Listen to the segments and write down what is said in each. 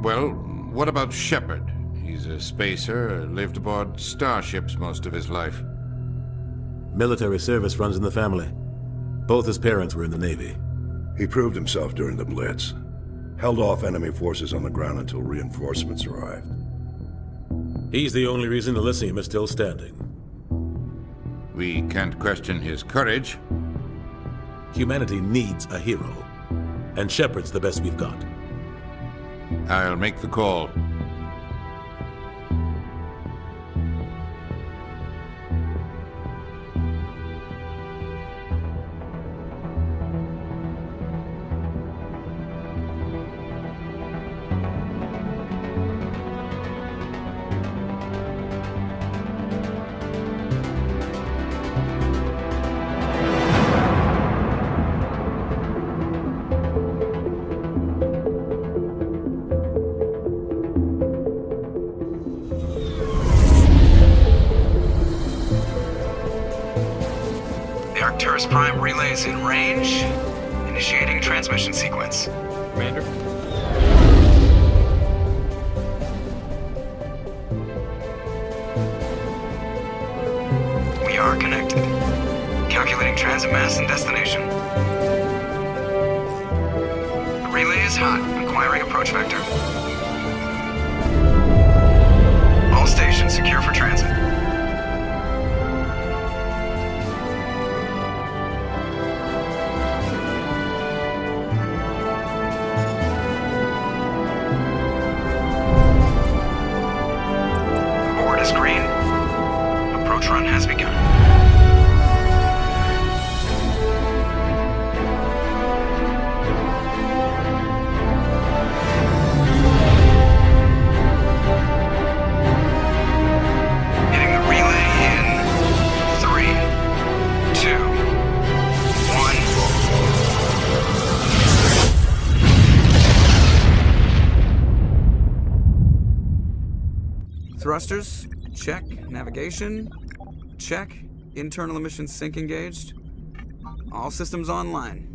Well, what about Shepard? He's a spacer, lived aboard starships most of his life. Military service runs in the family. Both his parents were in the Navy. He proved himself during the Blitz. Held off enemy forces on the ground until reinforcements arrived. He's the only reason Elysium is still standing. We can't question his courage. Humanity needs a hero. And Shepard's the best we've got. I'll make the call. Arcturus Prime relays in range. Initiating transmission sequence. Commander? We are connected. Calculating transit mass and destination. The relay is hot. Acquiring approach vector. All stations secure for transit. Green. Approach run has begun. Hitting the relay in 3, 2, 1. Thrusters. Check. Navigation. Check. Internal emissions sync engaged. All systems online.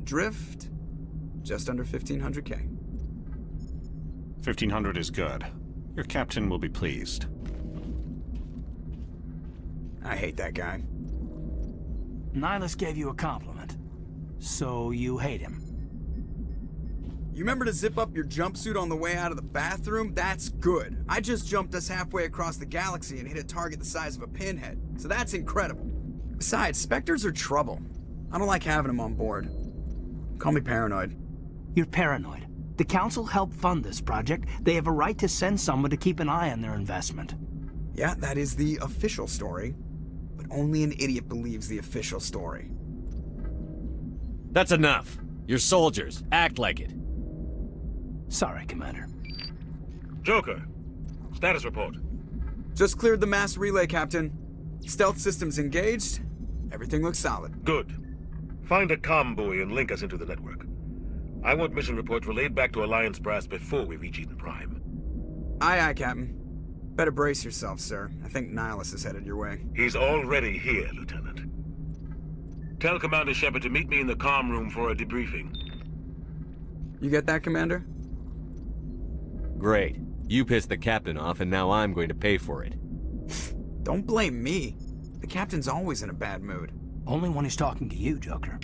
Drift. Just under 1500K. 1500 is good. Your captain will be pleased. I hate that guy. Nihilus gave you a compliment. So you hate him. You remember to zip up your jumpsuit on the way out of the bathroom? That's good. I just jumped us halfway across the galaxy and hit a target the size of a pinhead. So that's incredible. Besides, Spectres are trouble. I don't like having them on board. Call me paranoid. You're paranoid. The Council helped fund this project. They have a right to send someone to keep an eye on their investment. Yeah, that is the official story. But only an idiot believes the official story. That's enough. You're soldiers. Act like it. Sorry, Commander. Joker, status report. Just cleared the mass relay, Captain. Stealth systems engaged. Everything looks solid. Good. Find a comm buoy and link us into the network. I want mission reports relayed back to Alliance Brass before we reach Eden Prime. Aye, aye, Captain. Better brace yourself, sir. I think Nihilus is headed your way. He's already here, Lieutenant. Tell Commander Shepard to meet me in the comm room for a debriefing. You get that, Commander? Great. You pissed the captain off, and now I'm going to pay for it. Don't blame me. The captain's always in a bad mood. Only when he's talking to you, Joker.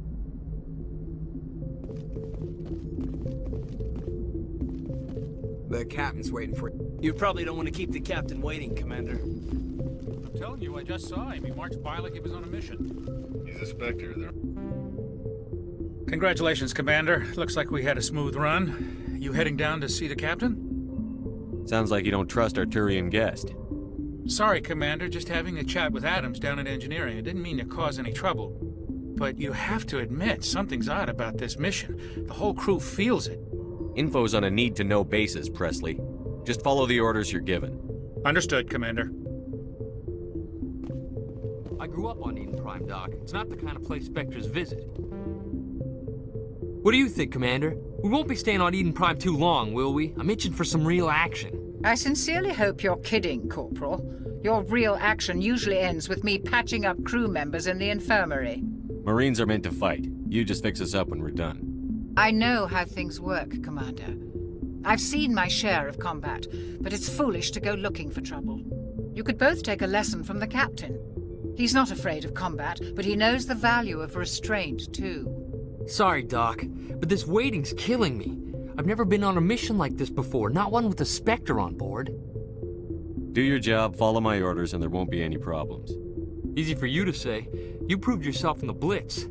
The captain's waiting for you. You probably don't want to keep the captain waiting, Commander. I'm telling you, I just saw him. He marched by like he was on a mission. He's a Spectre there. Congratulations, Commander. Looks like we had a smooth run. You heading down to see the captain? Sounds like you don't trust our Turian guest. Sorry, Commander. Just having a chat with Adams down at engineering. I didn't mean to cause any trouble. But you have to admit, something's odd about this mission. The whole crew feels it. Info's on a need-to-know basis, Presley. Just follow the orders you're given. Understood, Commander. I grew up on Eden Prime, Doc. It's not the kind of place Spectres visit. What do you think, Commander? We won't be staying on Eden Prime too long, will we? I'm itching for some real action. I sincerely hope you're kidding, Corporal. Your real action usually ends with me patching up crew members in the infirmary. Marines are meant to fight. You just fix us up when we're done. I know how things work, Commander. I've seen my share of combat, but it's foolish to go looking for trouble. You could both take a lesson from the captain. He's not afraid of combat, but he knows the value of restraint, too. Sorry, Doc, but this waiting's killing me. I've never been on a mission like this before, not one with a Spectre on board. Do your job, follow my orders, and there won't be any problems. Easy for you to say. You proved yourself in the Blitz.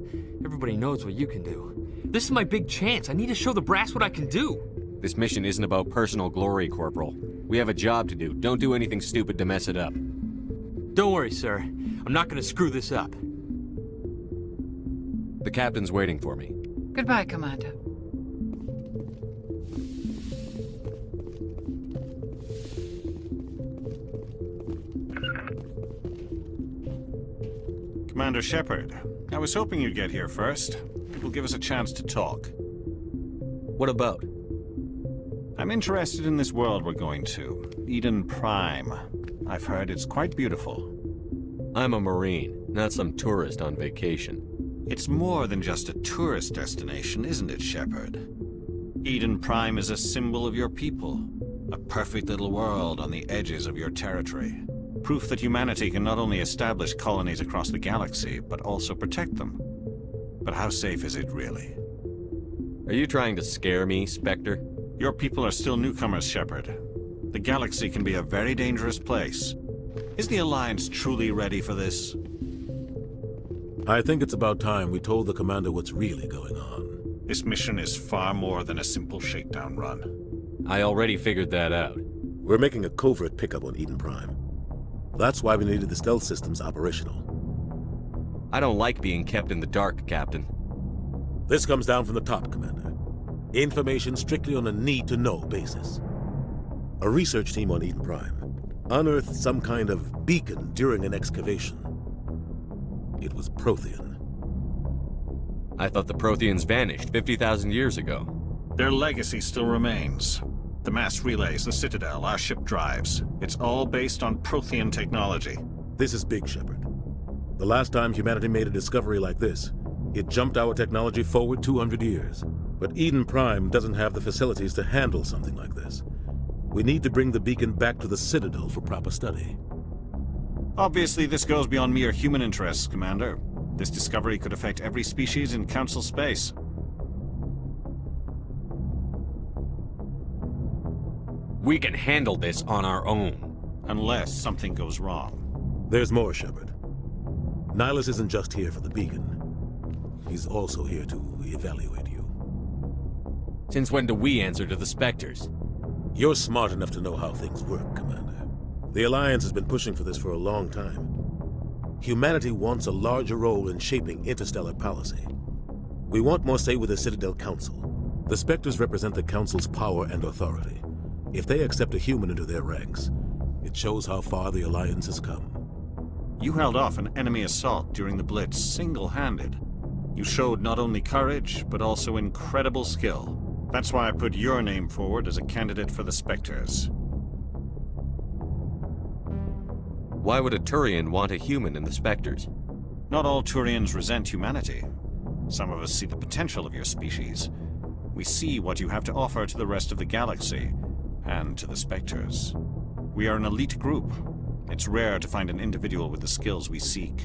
Everybody knows what you can do. This is my big chance. I need to show the brass what I can do. This mission isn't about personal glory, Corporal. We have a job to do. Don't do anything stupid to mess it up. Don't worry, sir. I'm not gonna screw this up. The captain's waiting for me. Goodbye, Commander. Commander Shepard, I was hoping you'd get here first. It will give us a chance to talk. What about? I'm interested in this world we're going to, Eden Prime. I've heard it's quite beautiful. I'm a Marine, not some tourist on vacation. It's more than just a tourist destination, isn't it, Shepard? Eden Prime is a symbol of your people. A perfect little world on the edges of your territory. Proof that humanity can not only establish colonies across the galaxy, but also protect them. But how safe is it really? Are you trying to scare me, Spectre? Your people are still newcomers, Shepard. The galaxy can be a very dangerous place. Is the Alliance truly ready for this? I think it's about time we told the commander what's really going on. This mission is far more than a simple shakedown run. I already figured that out. We're making a covert pickup on Eden Prime. That's why we needed the stealth systems operational. I don't like being kept in the dark, Captain. This comes down from the top, Commander. Information strictly on a need-to-know basis. A research team on Eden Prime unearthed some kind of beacon during an excavation. It was Prothean. I thought the Protheans vanished 50,000 years ago. Their legacy still remains. The mass relays, the Citadel, our ship drives. It's all based on Prothean technology. This is big, Shepard. The last time humanity made a discovery like this, it jumped our technology forward 200 years. But Eden Prime doesn't have the facilities to handle something like this. We need to bring the beacon back to the Citadel for proper study. Obviously, this goes beyond mere human interests, Commander. This discovery could affect every species in Council space. We can handle this on our own. Unless something goes wrong. There's more, Shepard. Nihilus isn't just here for the beacon. He's also here to evaluate you. Since when do we answer to the Spectres? You're smart enough to know how things work, Commander. The Alliance has been pushing for this for a long time. Humanity wants a larger role in shaping interstellar policy. We want more say with the Citadel Council. The Spectres represent the Council's power and authority. If they accept a human into their ranks, it shows how far the Alliance has come. You held off an enemy assault during the Blitz single-handed. You showed not only courage, but also incredible skill. That's why I put your name forward as a candidate for the Spectres. Why would a Turian want a human in the Spectres? Not all Turians resent humanity. Some of us see the potential of your species. We see what you have to offer to the rest of the galaxy, and to the Spectres. We are an elite group. It's rare to find an individual with the skills we seek.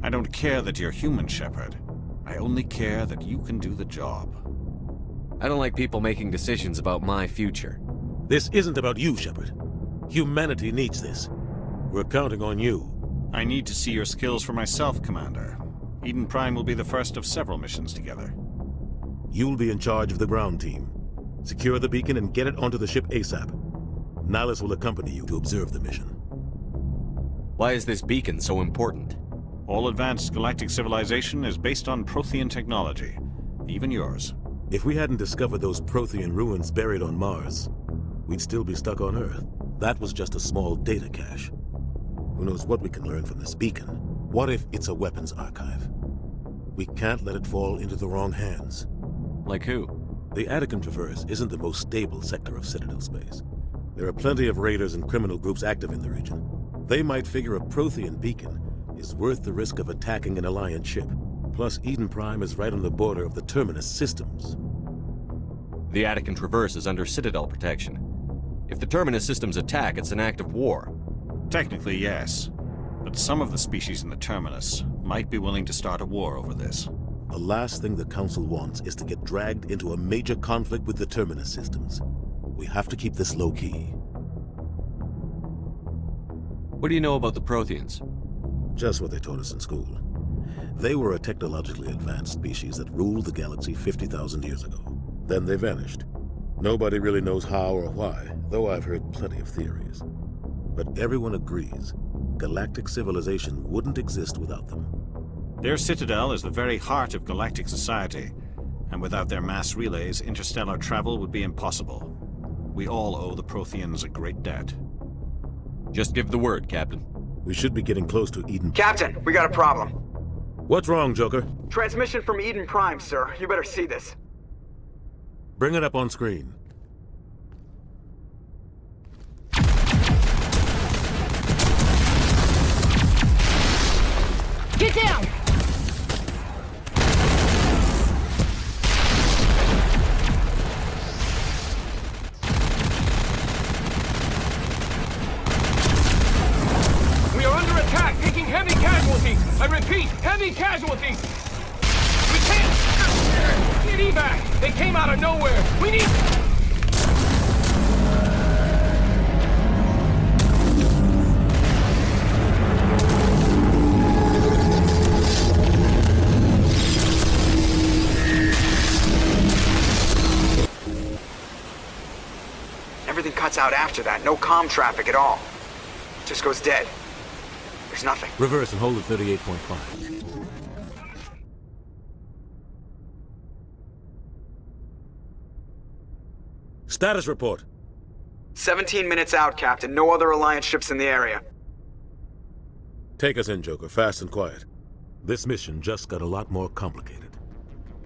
I don't care that you're human, Shepard. I only care that you can do the job. I don't like people making decisions about my future. This isn't about you, Shepard. Humanity needs this. We're counting on you. I need to see your skills for myself, Commander. Eden Prime will be the first of several missions together. You'll be in charge of the ground team. Secure the beacon and get it onto the ship ASAP. Nihilus will accompany you to observe the mission. Why is this beacon so important? All advanced galactic civilization is based on Prothean technology. Even yours. If we hadn't discovered those Prothean ruins buried on Mars, we'd still be stuck on Earth. That was just a small data cache. Who knows what we can learn from this beacon? What if it's a weapons archive? We can't let it fall into the wrong hands. Like who? The Attican Traverse isn't the most stable sector of Citadel space. There are plenty of raiders and criminal groups active in the region. They might figure a Prothean beacon is worth the risk of attacking an Alliance ship. Plus, Eden Prime is right on the border of the Terminus systems. The Attican Traverse is under Citadel protection. If the Terminus systems attack, it's an act of war. Technically, yes. But some of the species in the Terminus might be willing to start a war over this. The last thing the Council wants is to get dragged into a major conflict with the Terminus systems. We have to keep this low-key. What do you know about the Protheans? Just what they taught us in school. They were a technologically advanced species that ruled the galaxy 50,000 years ago. Then they vanished. Nobody really knows how or why, though I've heard plenty of theories. But everyone agrees, galactic civilization wouldn't exist without them. Their citadel is the very heart of galactic society, and without their mass relays, interstellar travel would be impossible. We all owe the Protheans a great debt. Just give the word, Captain. We should be getting close to Eden. Captain, we got a problem. What's wrong, Joker? Transmission from Eden Prime, sir. You better see this. Bring it up on screen. Get down! We are under attack, taking heavy casualties. I repeat, heavy casualties. We can't get evac. They came out of nowhere. We need... Everything cuts out after that. No comm traffic at all. Just goes dead. There's nothing. Reverse and hold at 38.5. Status report. 17 minutes out, Captain. No other Alliance ships in the area. Take us in, Joker, fast and quiet. This mission just got a lot more complicated.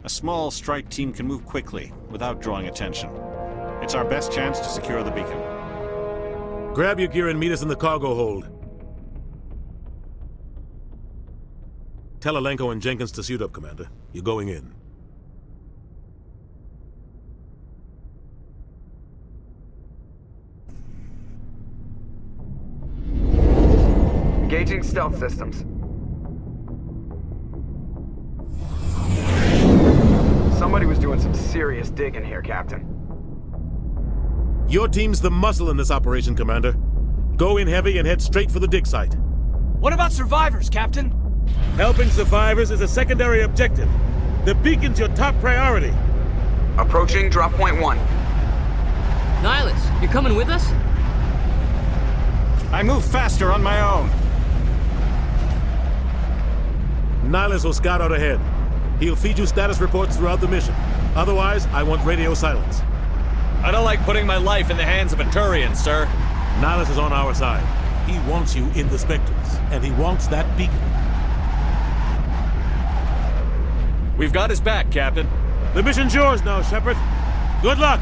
A small strike team can move quickly, without drawing attention. It's our best chance to secure the beacon. Grab your gear and meet us in the cargo hold. Tell Alenko and Jenkins to suit up, Commander. You're going in. Engaging stealth systems. Somebody was doing some serious digging here, Captain. Your team's the muscle in this operation, Commander. Go in heavy and head straight for the dig site. What about survivors, Captain? Helping survivors is a secondary objective. The beacon's your top priority. Approaching drop point 1. Nihilus, you coming with us? I move faster on my own. Nihilus will scout out ahead. He'll feed you status reports throughout the mission. Otherwise, I want radio silence. I don't like putting my life in the hands of a Turian, sir. Nihilus is on our side. He wants you in the Spectres, and he wants that beacon. We've got his back, Captain. The mission's yours now, Shepard. Good luck!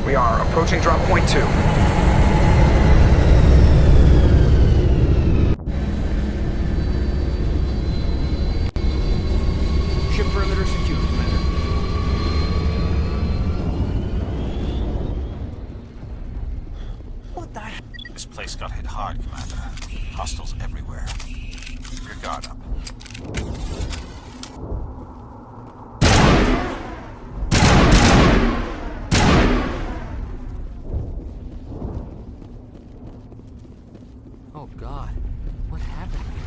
We are approaching drop point 2. Ship perimeter secure, Commander. What the? This place got hit hard, Commander. Hostiles everywhere. Keep your guard up. Oh, God. What happened here?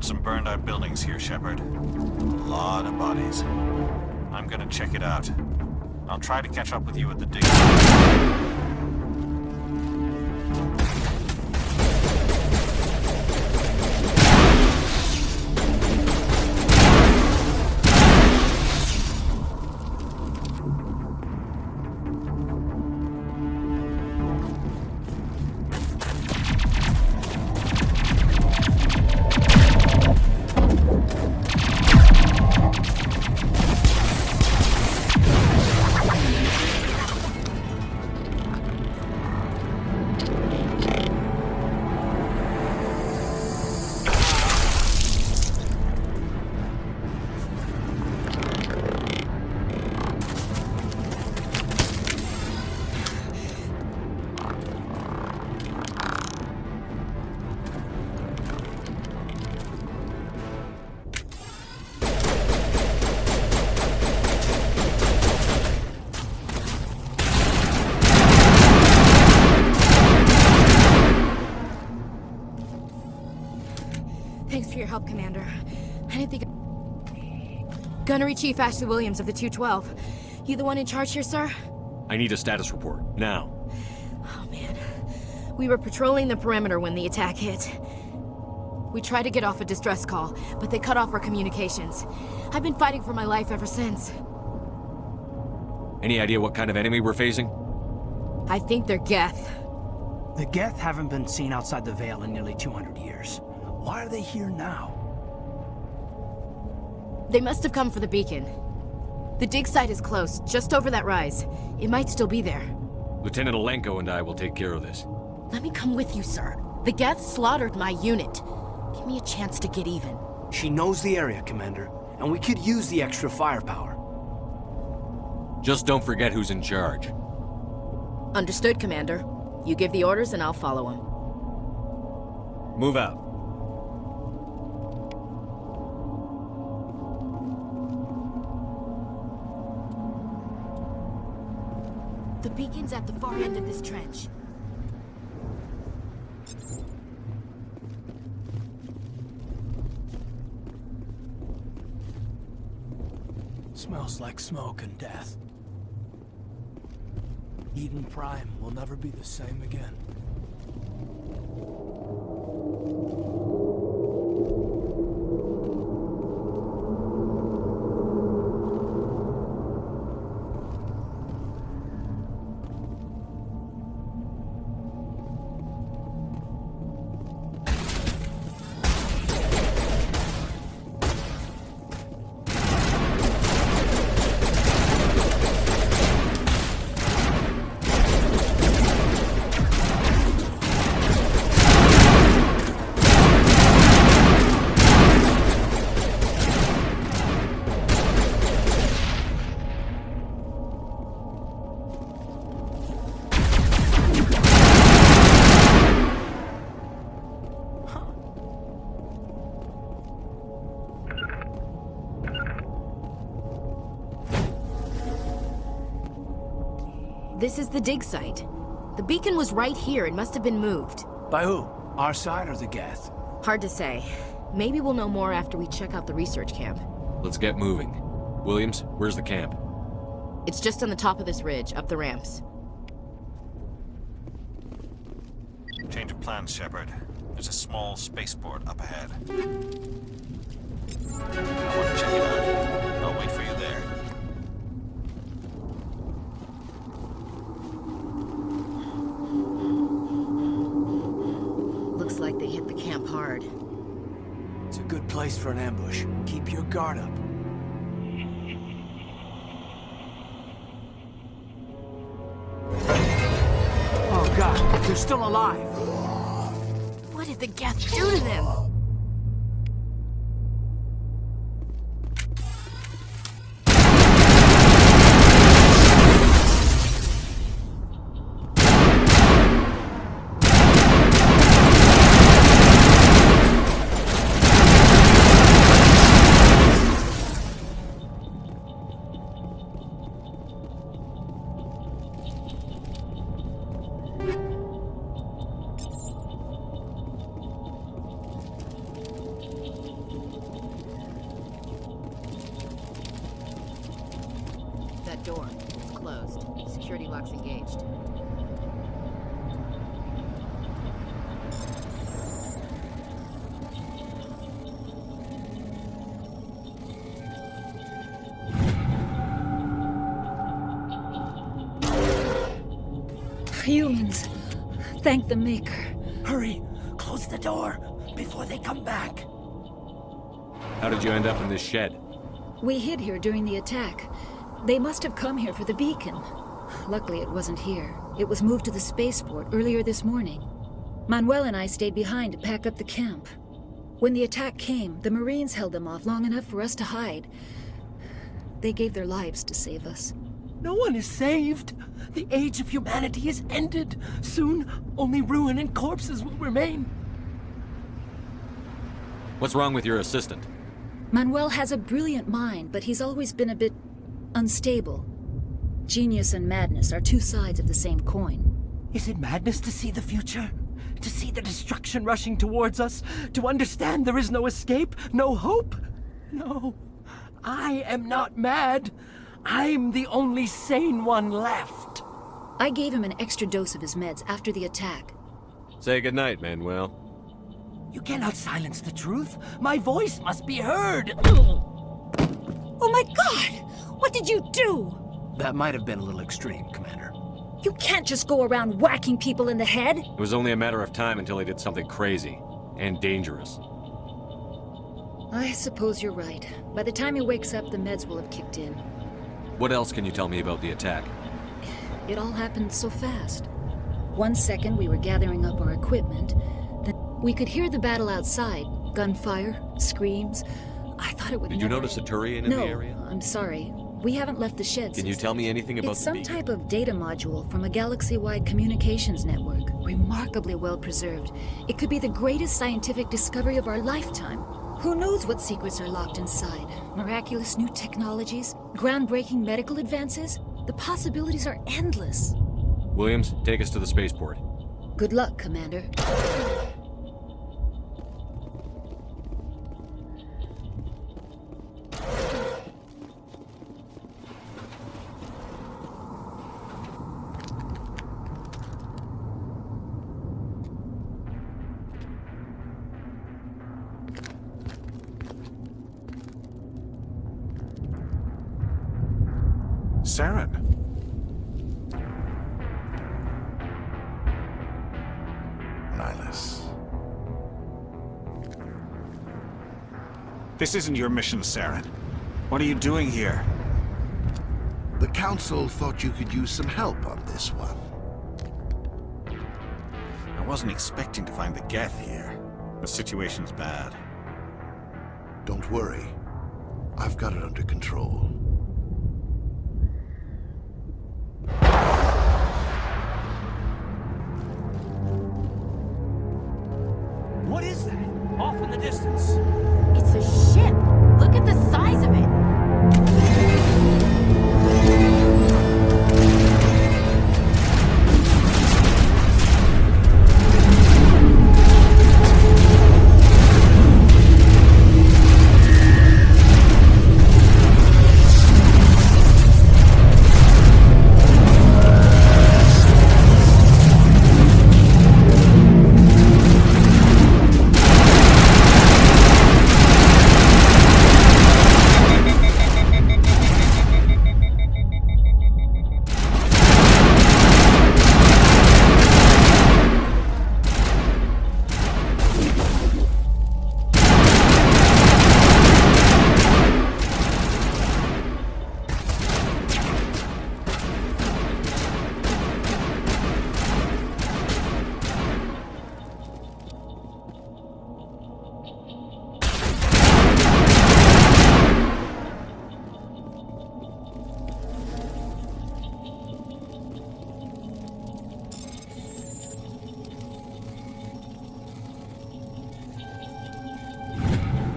got some burned out buildings here, Shepard. A lot of bodies. I'm gonna check it out. I'll try to catch up with you at the dig. Thanks for your help, Commander. I didn't think... Gunnery Chief Ashley Williams of the 212. You the one in charge here, sir? I need a status report, now. Oh, man. We were patrolling the perimeter when the attack hit. We tried to get off a distress call, but they cut off our communications. I've been fighting for my life ever since. Any idea what kind of enemy we're facing? I think they're Geth. The Geth haven't been seen outside the Veil in nearly 200 years. Why are they here now? They must have come for the beacon. The dig site is close, just over that rise. It might still be there. Lieutenant Alenko and I will take care of this. Let me come with you, sir. The Geth slaughtered my unit. Give me a chance to get even. She knows the area, Commander, and we could use the extra firepower. Just don't forget who's in charge. Understood, Commander. You give the orders and I'll follow them. Move out. The beacon's at the far end of this trench. Smells like smoke and death. Eden Prime will never be the same again. This is the dig site. The beacon was right here. It must have been moved. By who? Our side or the Geth? Hard to say. Maybe we'll know more after we check out the research camp. Let's get moving. Williams, where's the camp? It's just on the top of this ridge, up the ramps. Change of plans, Shepard. There's a small spaceport up ahead. I want to check it out. I'll wait for you there. Looks like they hit the camp hard. It's a good place for an ambush. Keep your guard up. Oh god, they're still alive! What did the Geth do to them? that door. It's closed. Security lock's engaged. Humans. Thank the Maker. Hurry! Close the door before they come back. How did you end up in this shed? We hid here during the attack. They must have come here for the beacon. Luckily, it wasn't here. It was moved to the spaceport earlier this morning. Manuel and I stayed behind to pack up the camp. When the attack came, the Marines held them off long enough for us to hide. They gave their lives to save us. No one is saved. The age of humanity is ended. Soon, only ruin and corpses will remain. What's wrong with your assistant? Manuel has a brilliant mind, but he's always been a bit unstable. Genius and madness are two sides of the same coin. Is it madness to see the future? To see the destruction rushing towards us? To understand there is no escape? No hope? No. I am not mad. I'm the only sane one left. I gave him an extra dose of his meds after the attack. Say goodnight, Manuel. You cannot silence the truth. My voice must be heard. Oh my God! What did you do? That might have been a little extreme, Commander. You can't just go around whacking people in the head. It was only a matter of time until he did something crazy and dangerous. I suppose you're right. By the time he wakes up, the meds will have kicked in. What else can you tell me about the attack? It all happened so fast. 1 second we were gathering up our equipment, then we could hear the battle outside. Gunfire, screams. I thought it would Did you notice a Turian in the area? No, I'm sorry. We haven't left the shed Can you tell me anything about It's the some beacon? type of data module from a galaxy-wide communications network. Remarkably well preserved. It could be the greatest scientific discovery of our lifetime. Who knows what secrets are locked inside? Miraculous new technologies? Groundbreaking medical advances? The possibilities are endless. Williams, take us to the spaceport. Good luck, Commander. Saren. Nihilus. This isn't your mission, Saren. What are you doing here? The Council thought you could use some help on this one. I wasn't expecting to find the Geth here. The situation's bad. Don't worry. I've got it under control. What is that? Off in the distance. It's a ship. Look at the size of it.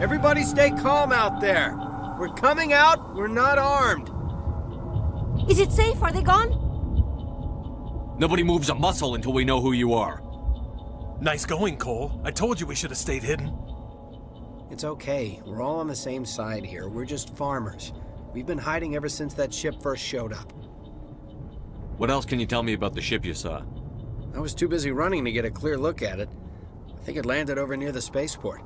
Everybody stay calm out there. We're coming out, we're not armed. Is it safe? Are they gone? Nobody moves a muscle until we know who you are. Nice going, Cole. I told you we should have stayed hidden. It's okay. We're all on the same side here. We're just farmers. We've been hiding ever since that ship first showed up. What else can you tell me about the ship you saw? I was too busy running to get a clear look at it. I think it landed over near the spaceport.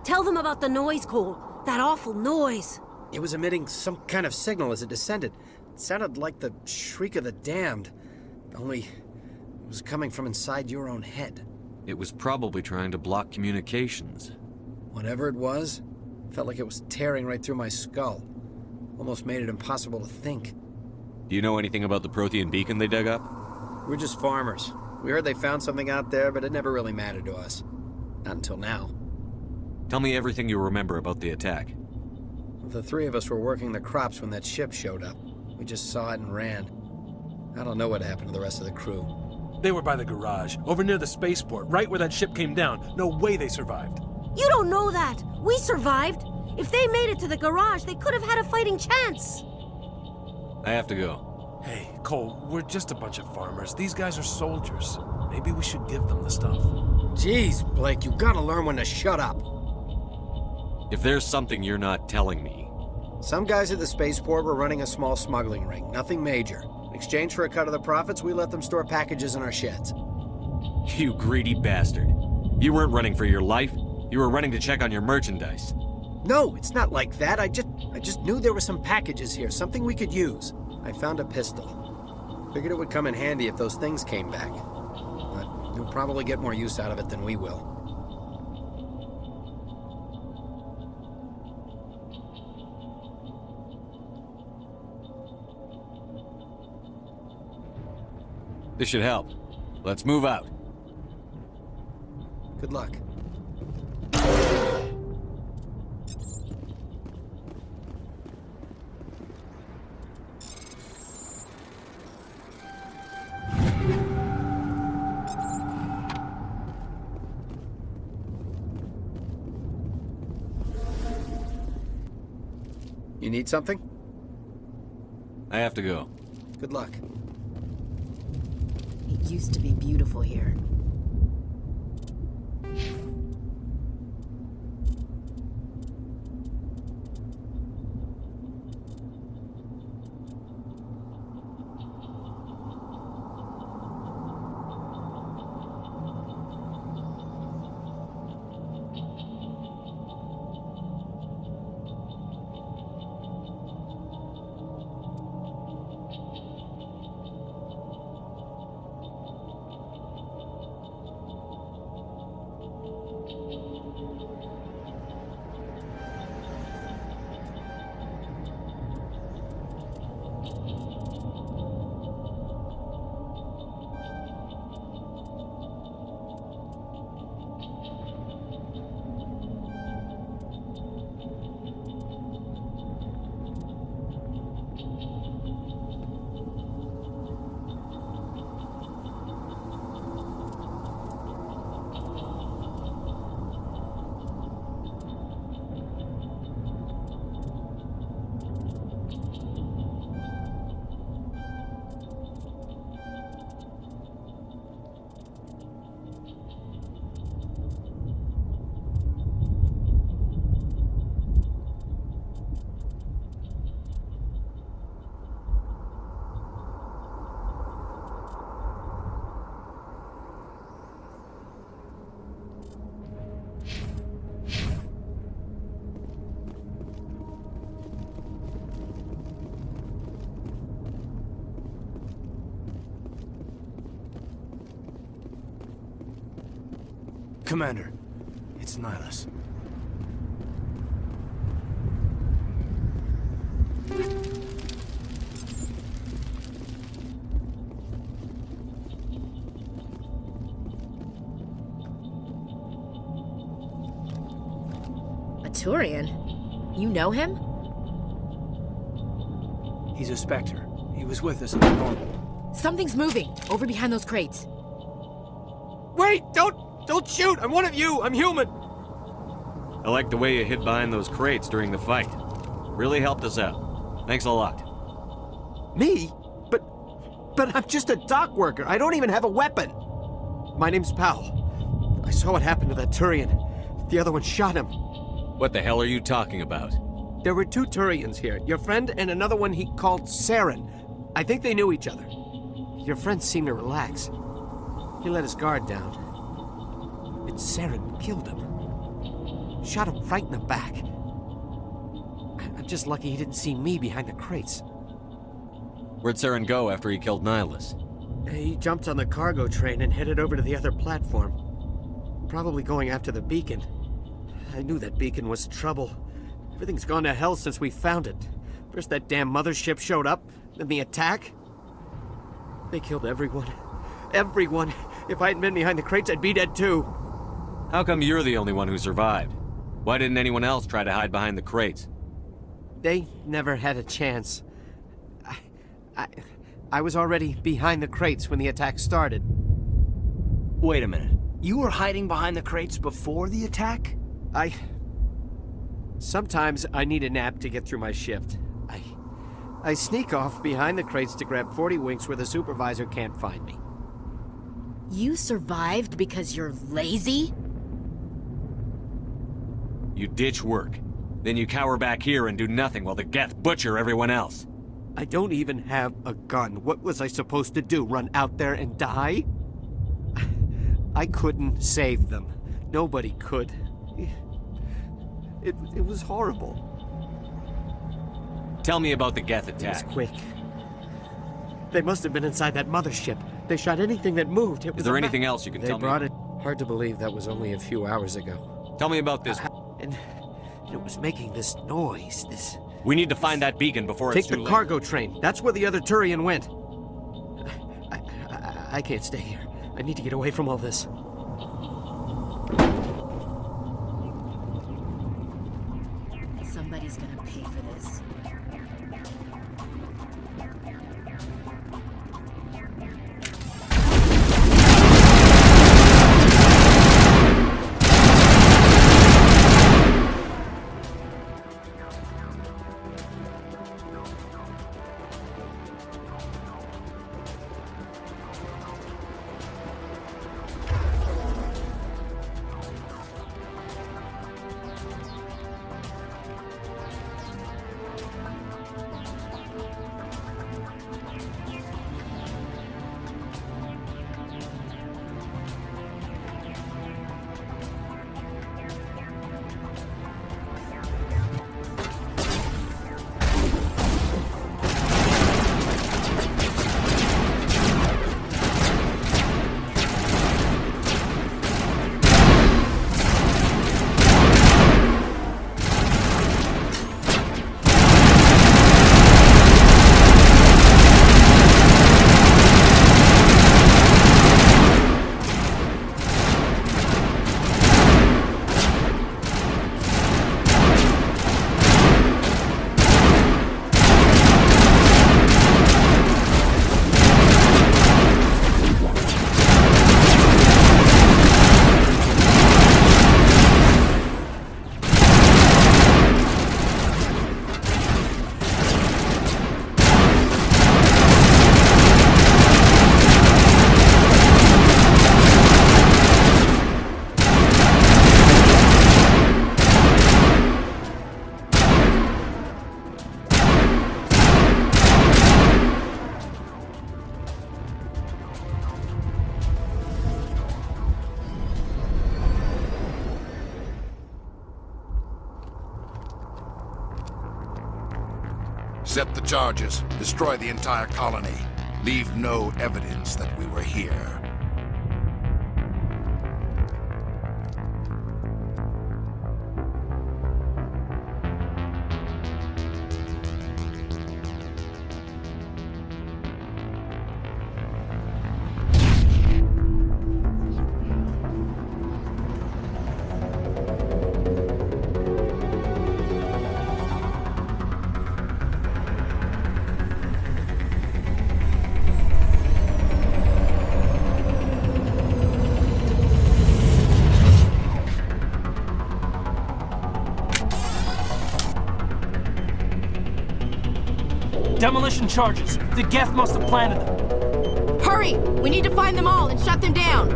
Tell them about the noise, Cole. That awful noise. It was emitting some kind of signal as it descended. It sounded like the shriek of the damned, only it was coming from inside your own head. It was probably trying to block communications. Whatever it was, felt like it was tearing right through my skull. Almost made it impossible to think. Do you know anything about the Prothean beacon they dug up? We're just farmers. We heard they found something out there, but it never really mattered to us. Not until now. Tell me everything you remember about the attack. The three of us were working the crops when that ship showed up. We just saw it and ran. I don't know what happened to the rest of the crew. They were by the garage, over near the spaceport, right where that ship came down. No way they survived. You don't know that. We survived. If they made it to the garage, they could have had a fighting chance. I have to go. Hey, Cole, we're just a bunch of farmers. These guys are soldiers. Maybe we should give them the stuff. Jeez, Blake, you gotta learn when to shut up. If there's something you're not telling me... Some guys at the spaceport were running a small smuggling ring, nothing major. In exchange for a cut of the profits, we let them store packages in our sheds. You greedy bastard. You weren't running for your life. You were running to check on your merchandise. No, it's not like that. I just knew there were some packages here, something we could use. I found a pistol. Figured it would come in handy if those things came back. But you'll probably get more use out of it than we will. This should help. Let's move out. Good luck. You need something? I have to go. Good luck. It used to be beautiful here. Commander, it's Nihilus. A Turian? You know him? He's a Spectre. He was with us in the normal. Something's moving, over behind those crates. Wait! Don't shoot! I'm one of you! I'm human! I like the way you hid behind those crates during the fight. Really helped us out. Thanks a lot. Me? But I'm just a dock worker. I don't even have a weapon. My name's Powell. I saw what happened to that Turian. The other one shot him. What the hell are you talking about? There were 2 Turians here. Your friend and another one he called Saren. I think they knew each other. Your friend seemed to relax. He let his guard down. And Saren killed him. Shot him right in the back. I'm just lucky he didn't see me behind the crates. Where'd Saren go after he killed Nihilus? He jumped on the cargo train and headed over to the other platform. Probably going after the beacon. I knew that beacon was trouble. Everything's gone to hell since we found it. First that damn mothership showed up, then the attack. They killed everyone. Everyone. If I hadn't been behind the crates, I'd be dead too. How come you're the only one who survived? Why didn't anyone else try to hide behind the crates? They never had a chance. I was already behind the crates when the attack started. Wait a minute. You were hiding behind the crates before the attack? Sometimes I need a nap to get through my shift. I sneak off behind the crates to grab 40 winks where the supervisor can't find me. You survived because you're lazy? You ditch work. Then you cower back here and do nothing while the Geth butcher everyone else. I don't even have a gun. What was I supposed to do? Run out there and die? I couldn't save them. Nobody could. It was horrible. Tell me about the Geth attack. It was quick. They must have been inside that mothership. They shot anything that moved. Is there anything else you can tell me? They brought it. Hard to believe that was only a few hours ago. Tell me about this. And it was making this noise, We need to find that beacon before it's too late. Take the cargo train. That's where the other Turian went. I can't stay here. I need to get away from all this. Somebody's gonna pay for this. Set the charges. Destroy the entire colony. Leave no evidence that we were here. Demolition charges. The Geth must have planted them. Hurry! We need to find them all and shut them down!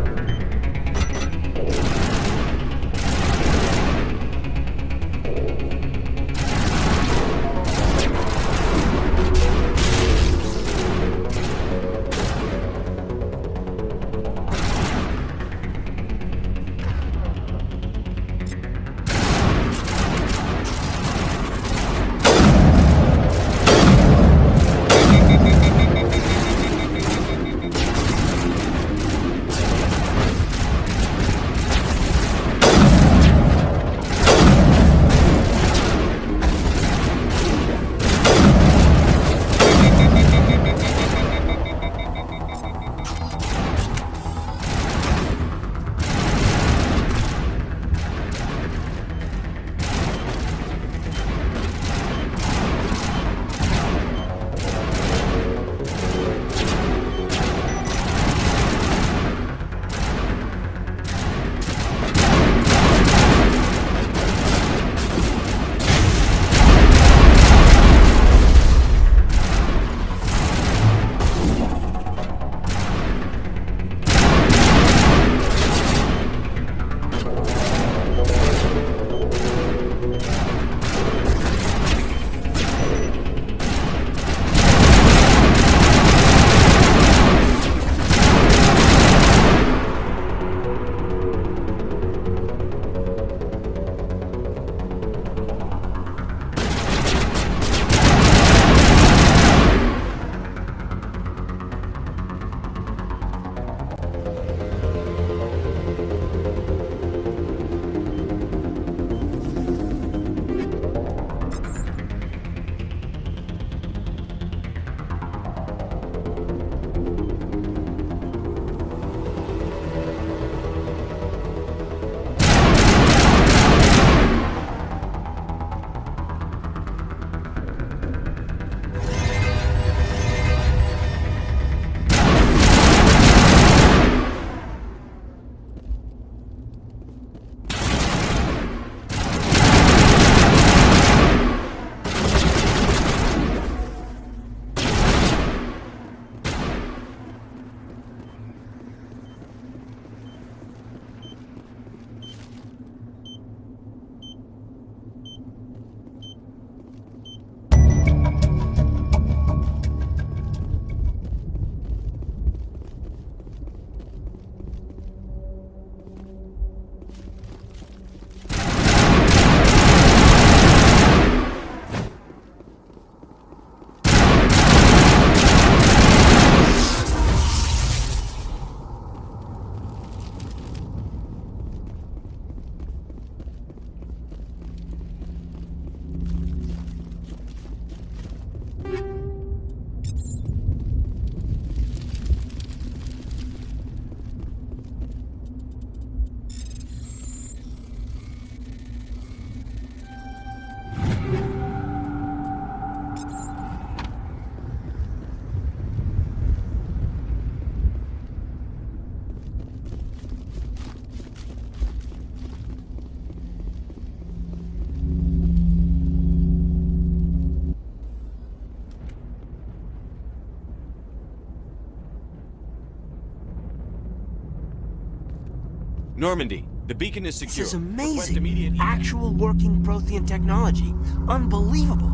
Normandy, the beacon is secure. This is Request amazing. immediate- Actual working Prothean technology. Unbelievable.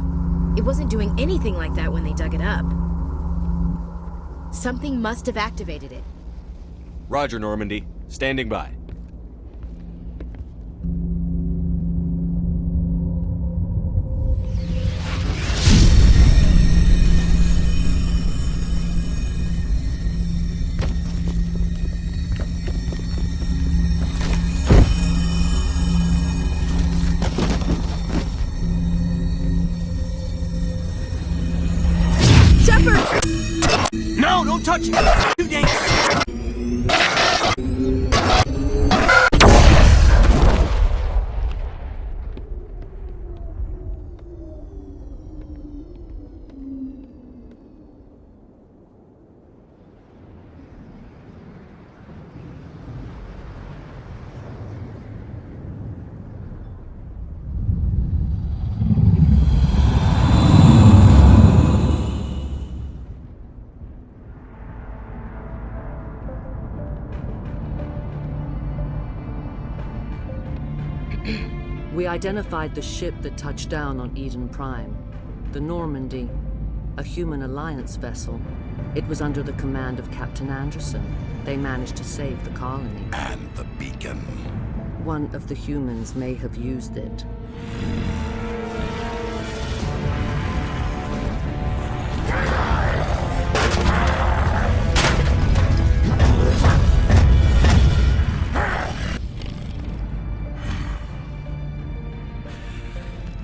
It wasn't doing anything like that when they dug it up. Something must have activated it. Roger, Normandy. Standing by. No, don't touch it! Too dangerous! We identified the ship that touched down on Eden Prime. The Normandy, a human alliance vessel. It was under the command of Captain Anderson. They managed to save the colony. And the beacon. One of the humans may have used it.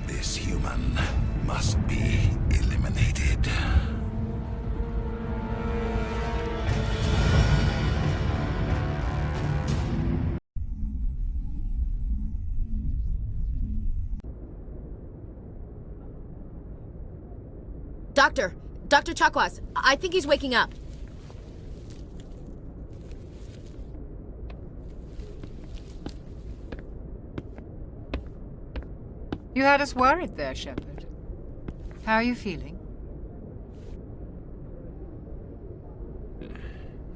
This human must be eliminated. Dr. Chakwas, I think he's waking up. You had us worried there, Shepard. How are you feeling?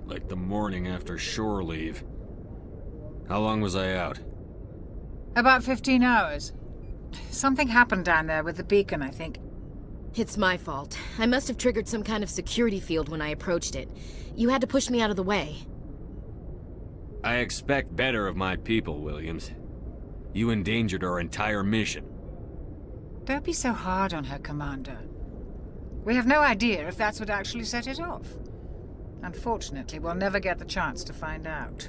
Like the morning after shore leave. How long was I out? About 15 hours. Something happened down there with the beacon, I think. It's my fault. I must have triggered some kind of security field when I approached it. You had to push me out of the way. I expect better of my people, Williams. You endangered our entire mission. Don't be so hard on her, Commander. We have no idea if that's what actually set it off. Unfortunately, we'll never get the chance to find out.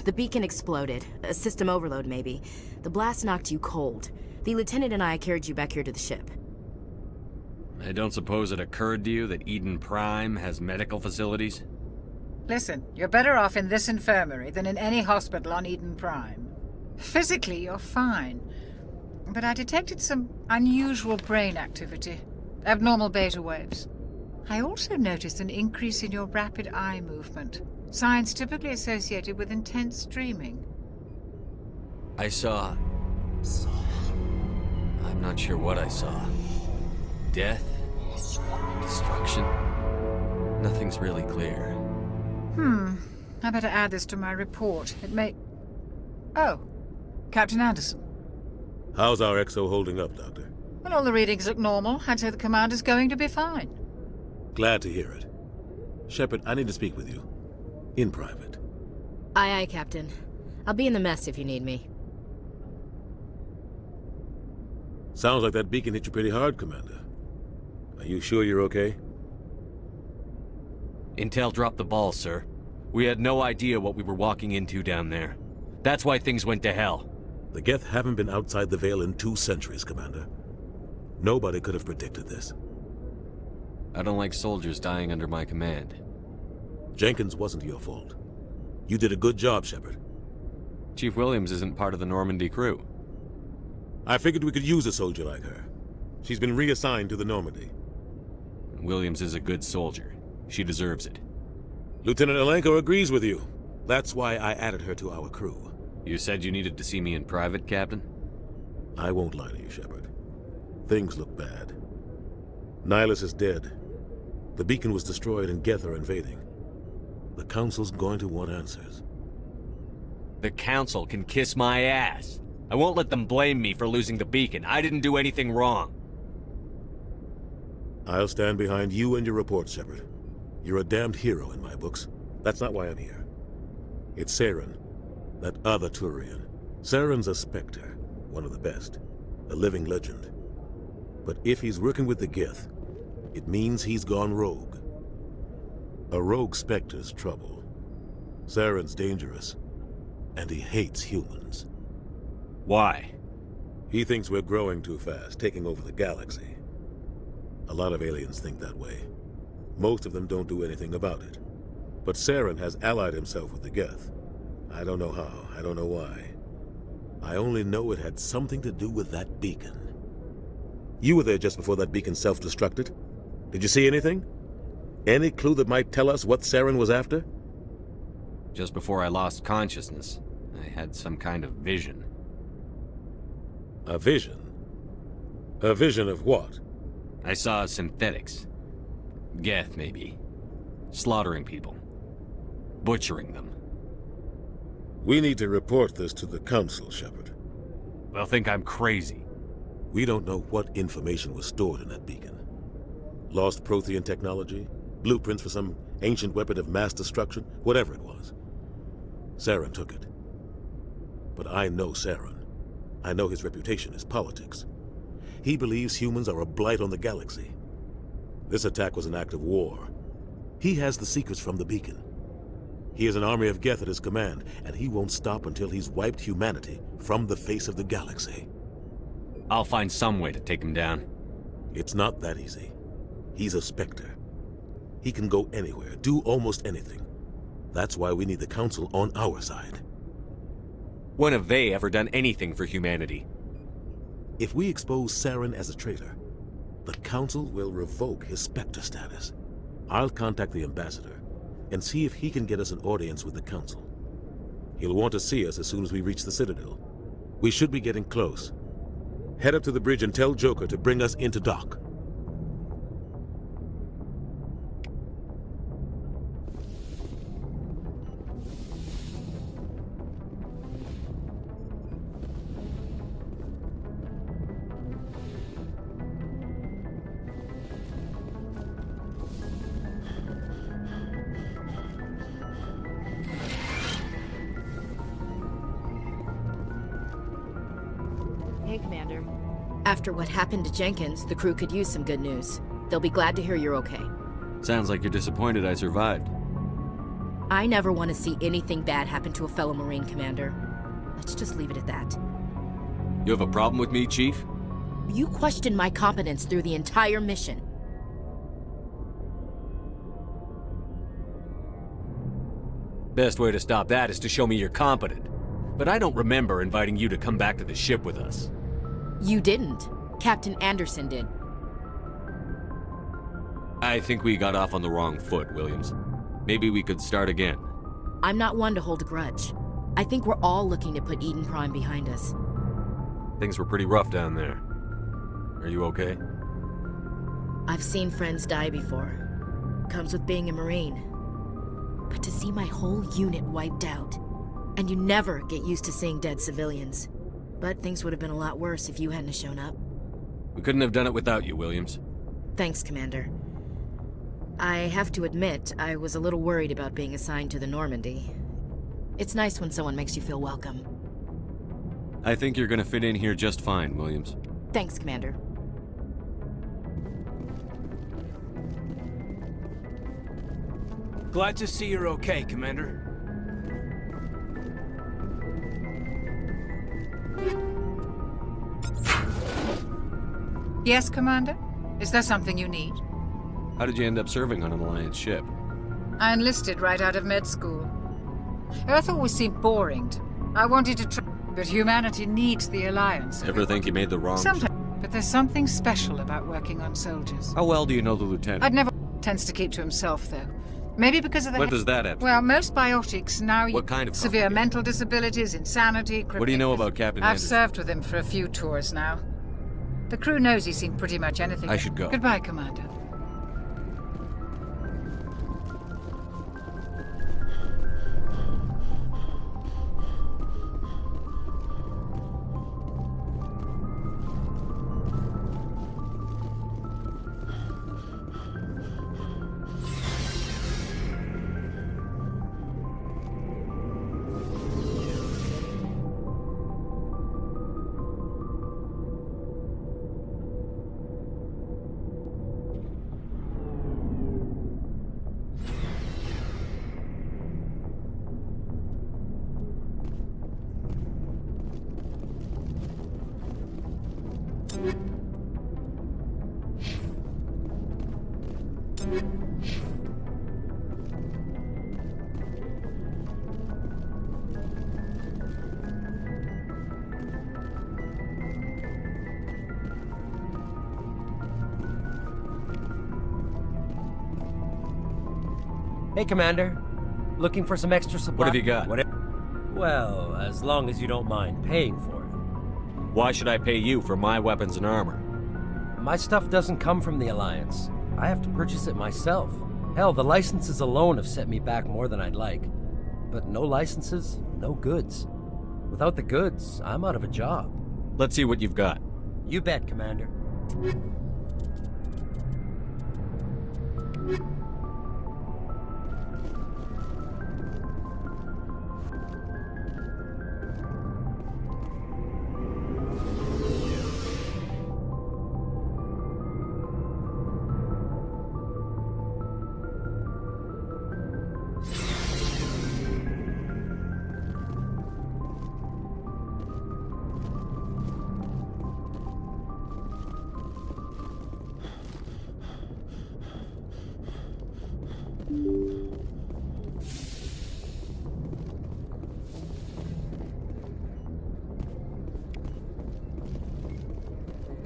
The beacon exploded. A system overload, maybe. The blast knocked you cold. The lieutenant and I carried you back here to the ship. I don't suppose it occurred to you that Eden Prime has medical facilities? Listen, you're better off in this infirmary than in any hospital on Eden Prime. Physically, you're fine. But I detected some unusual brain activity. Abnormal beta waves. I also noticed an increase in your rapid eye movement. Signs typically associated with intense dreaming. I saw... I'm not sure what I saw. Death? Destruction? Nothing's really clear. I better add this to my report. It may... Oh, Captain Anderson. How's our XO holding up, Doctor? Well, all the readings look normal. I'd say the commander's going to be fine. Glad to hear it. Shepard, I need to speak with you. In private. Aye, aye, Captain. I'll be in the mess if you need me. Sounds like that beacon hit you pretty hard, Commander. Are you sure you're okay? Intel dropped the ball, sir. We had no idea what we were walking into down there. That's why things went to hell. The Geth haven't been outside the Veil in 2 centuries, Commander. Nobody could have predicted this. I don't like soldiers dying under my command. Jenkins wasn't your fault. You did a good job, Shepard. Chief Williams isn't part of the Normandy crew. I figured we could use a soldier like her. She's been reassigned to the Normandy. Williams is a good soldier. She deserves it. Lieutenant Alenko agrees with you. That's why I added her to our crew. You said you needed to see me in private, Captain? I won't lie to you, Shepard. Things look bad. Nihilus is dead. The beacon was destroyed and Geth are invading. The Council's going to want answers. The Council can kiss my ass. I won't let them blame me for losing the beacon. I didn't do anything wrong. I'll stand behind you and your report, Shepard. You're a damned hero in my books. That's not why I'm here. It's Saren, that other Turian. Saren's a Spectre, one of the best, a living legend. But if he's working with the Geth, it means he's gone rogue. A rogue Spectre's trouble. Saren's dangerous, and he hates humans. Why? He thinks we're growing too fast, taking over the galaxy. A lot of aliens think that way. Most of them don't do anything about it. But Saren has allied himself with the Geth. I don't know how, I don't know why. I only know it had something to do with that beacon. You were there just before that beacon self-destructed. Did you see anything? Any clue that might tell us what Saren was after? Just before I lost consciousness, I had some kind of vision. A vision? A vision of what? I saw synthetics. Geth, maybe. Slaughtering people. Butchering them. We need to report this to the Council, Shepard. They'll think I'm crazy. We don't know what information was stored in that beacon. Lost Prothean technology? Blueprints for some ancient weapon of mass destruction? Whatever it was. Saren took it. But I know Saren. I know his reputation is politics. He believes humans are a blight on the galaxy. This attack was an act of war. He has the secrets from the beacon. He has an army of Geth at his command, and he won't stop until he's wiped humanity from the face of the galaxy. I'll find some way to take him down. It's not that easy. He's a Spectre. He can go anywhere, do almost anything. That's why we need the Council on our side. When have they ever done anything for humanity? If we expose Saren as a traitor, the Council will revoke his Spectre status. I'll contact the Ambassador and see if he can get us an audience with the Council. He'll want to see us as soon as we reach the Citadel. We should be getting close. Head up to the bridge and tell Joker to bring us into dock. Hey, Commander. After what happened to Jenkins, the crew could use some good news. They'll be glad to hear you're okay. Sounds like you're disappointed I survived. I never want to see anything bad happen to a fellow Marine, Commander. Let's just leave it at that. You have a problem with me, Chief? You questioned my competence through the entire mission. Best way to stop that is to show me you're competent. But I don't remember inviting you to come back to the ship with us. You didn't. Captain Anderson did. I think we got off on the wrong foot, Williams. Maybe we could start again. I'm not one to hold a grudge. I think we're all looking to put Eden Prime behind us. Things were pretty rough down there. Are you okay? I've seen friends die before. Comes with being a Marine. But to see my whole unit wiped out, and you never get used to seeing dead civilians. But things would have been a lot worse if you hadn't shown up. We couldn't have done it without you, Williams. Thanks, Commander. I have to admit, I was a little worried about being assigned to the Normandy. It's nice when someone makes you feel welcome. I think you're gonna fit in here just fine, Williams. Thanks, Commander. Glad to see you're okay, Commander. Yes, Commander? Is there something you need? How did you end up serving on an Alliance ship? I enlisted right out of med school. Earth always seemed boring. I wanted to try, but humanity needs the Alliance. Ever think you made the wrong... Sometimes, but there's something special about working on soldiers. How well do you know the Lieutenant? I'd never... Tends to keep to himself, though. Maybe because of the... What does that have to Well, most biotics now... What kind of severe mental disabilities, insanity... What do you know about Captain I've Anderson? served with him for a few tours now. The crew knows he's seen pretty much anything. I should go. Goodbye, Commander. Hey, Commander. Looking for some extra supply? What have you got? Well, as long as you don't mind paying for it. Why should I pay you for my weapons and armor? My stuff doesn't come from the Alliance. I have to purchase it myself. Hell, the licenses alone have set me back more than I'd like. But no licenses, no goods. Without the goods, I'm out of a job. Let's see what you've got. You bet, Commander.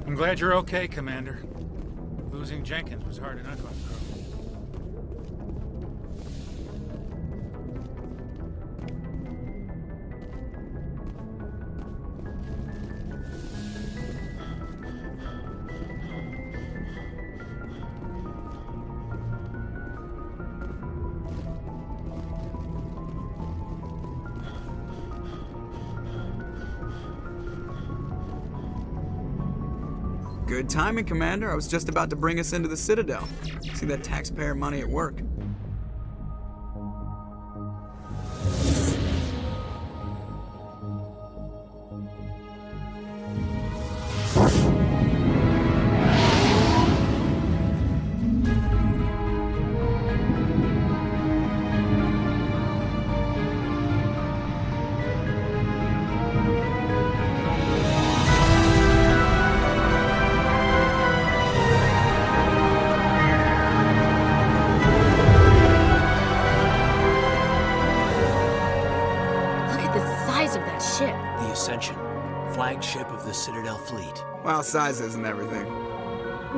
I'm glad you're okay, Commander. Losing Jenkins was hard enough on her. Good timing, Commander. I was just about to bring us into the Citadel. See that taxpayer money at work. The Ascension, flagship of the Citadel fleet. Well, size isn't everything.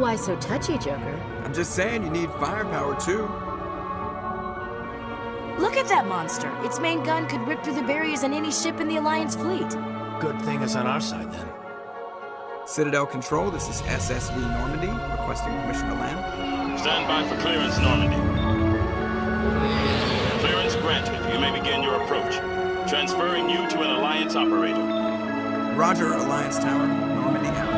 Why so touchy, Joker? I'm just saying you need firepower, too. Look at that monster. Its main gun could rip through the barriers in any ship in the Alliance fleet. Good thing it's on our side, then. Citadel Control, this is SSV Normandy, requesting permission to land. Stand by for clearance, Normandy. Clearance granted. You may begin your approach. Transferring you to an Alliance operator. Roger, Alliance Tower. Normandy out.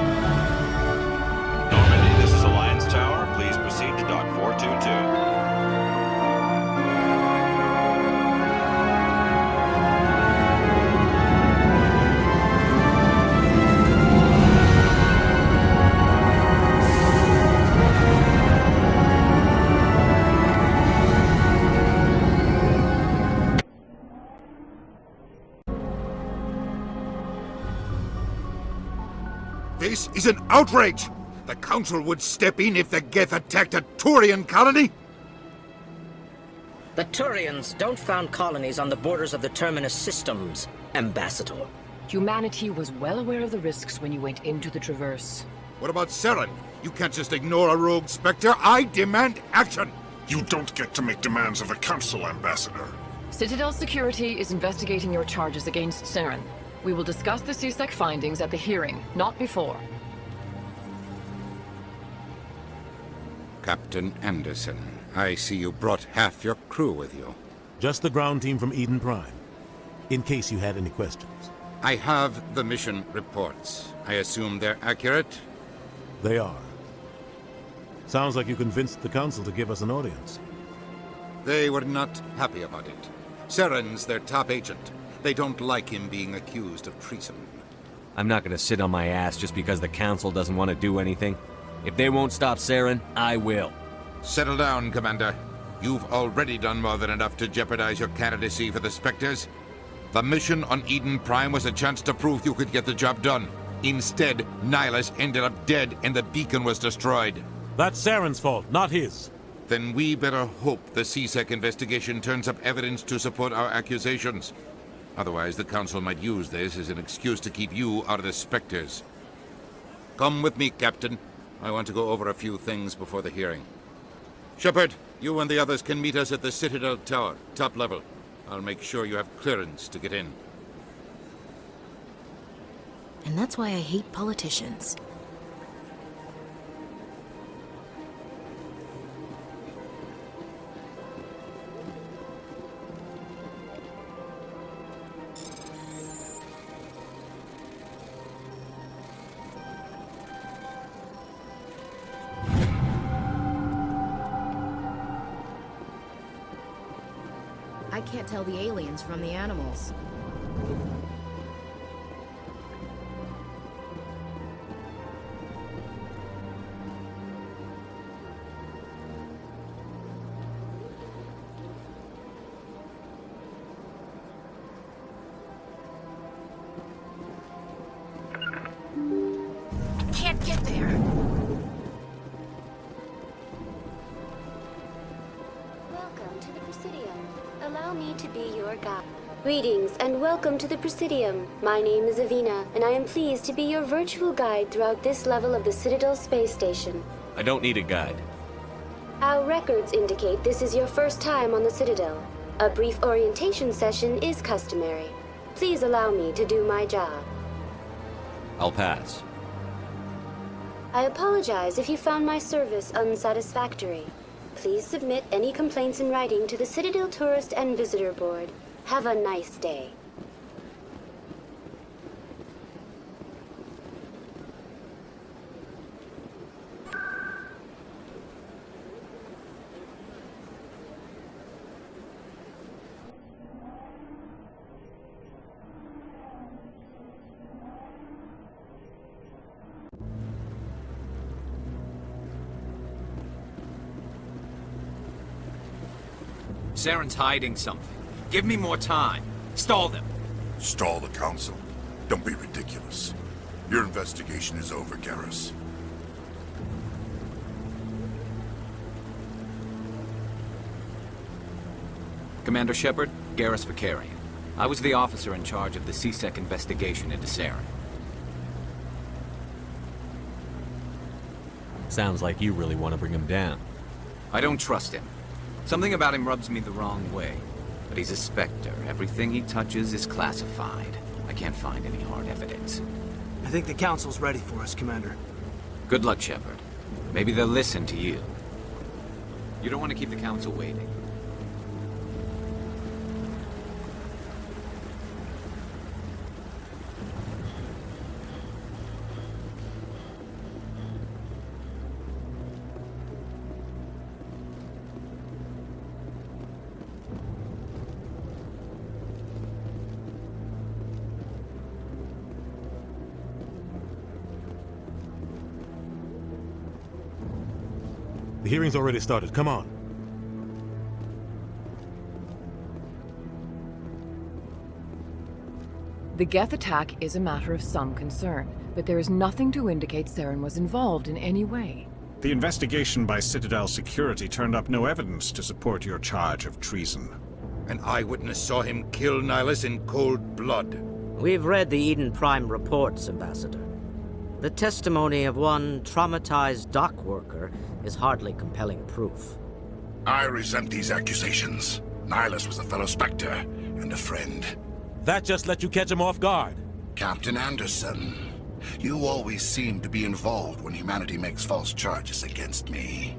Normandy, this is Alliance Tower. Please proceed to Dock 422. This is an outrage! The Council would step in if the Geth attacked a Turian colony? The Turians don't found colonies on the borders of the Terminus systems, Ambassador. Humanity was well aware of the risks when you went into the Traverse. What about Saren? You can't just ignore a rogue Spectre. I demand action! You don't get to make demands of the Council, Ambassador. Citadel Security is investigating your charges against Saren. We will discuss the CSEC findings at the hearing, not before. Captain Anderson, I see you brought half your crew with you. Just the ground team from Eden Prime, in case you had any questions. I have the mission reports. I assume they're accurate? They are. Sounds like you convinced the Council to give us an audience. They were not happy about it. Saren's their top agent. They don't like him being accused of treason. I'm not gonna sit on my ass just because the Council doesn't want to do anything. If they won't stop Saren, I will. Settle down, Commander. You've already done more than enough to jeopardize your candidacy for the Spectres. The mission on Eden Prime was a chance to prove you could get the job done. Instead, Nihilus ended up dead and the beacon was destroyed. That's Saren's fault, not his. Then we better hope the C-Sec investigation turns up evidence to support our accusations. Otherwise, the Council might use this as an excuse to keep you out of the Spectres. Come with me, Captain. I want to go over a few things before the hearing. Shepard, you and the others can meet us at the Citadel Tower, top level. I'll make sure you have clearance to get in. And that's why I hate politicians. I can't tell the aliens from the animals. I can't get there. Welcome to the Presidium. Allow me to be your guide. Greetings and welcome to the Presidium. My name is Avina, and I am pleased to be your virtual guide throughout this level of the Citadel space station. I don't need a guide. Our records indicate this is your first time on the Citadel. A brief orientation session is customary. Please allow me to do my job. I'll pass. I apologize if you found my service unsatisfactory. Please submit any complaints in writing to the Citadel Tourist and Visitor Board. Have a nice day. Saren's hiding something. Give me more time. Stall them. Stall the Council? Don't be ridiculous. Your investigation is over, Garrus. Commander Shepard, Garrus Vakarian. I was the officer in charge of the C-Sec investigation into Saren. Sounds like you really want to bring him down. I don't trust him. Something about him rubs me the wrong way. But he's a Spectre. Everything he touches is classified. I can't find any hard evidence. I think the Council's ready for us, Commander. Good luck, Shepard. Maybe they'll listen to you. You don't want to keep the Council waiting. The hearing's already started. Come on. The Geth attack is a matter of some concern, but there is nothing to indicate Saren was involved in any way. The investigation by Citadel Security turned up no evidence to support your charge of treason. An eyewitness saw him kill Nihilus in cold blood. We've read the Eden Prime reports, Ambassador. The testimony of one traumatized dock worker is hardly compelling proof. I resent these accusations. Nihilus was a fellow Spectre and a friend. That just let you catch him off guard. Captain Anderson, you always seem to be involved when humanity makes false charges against me.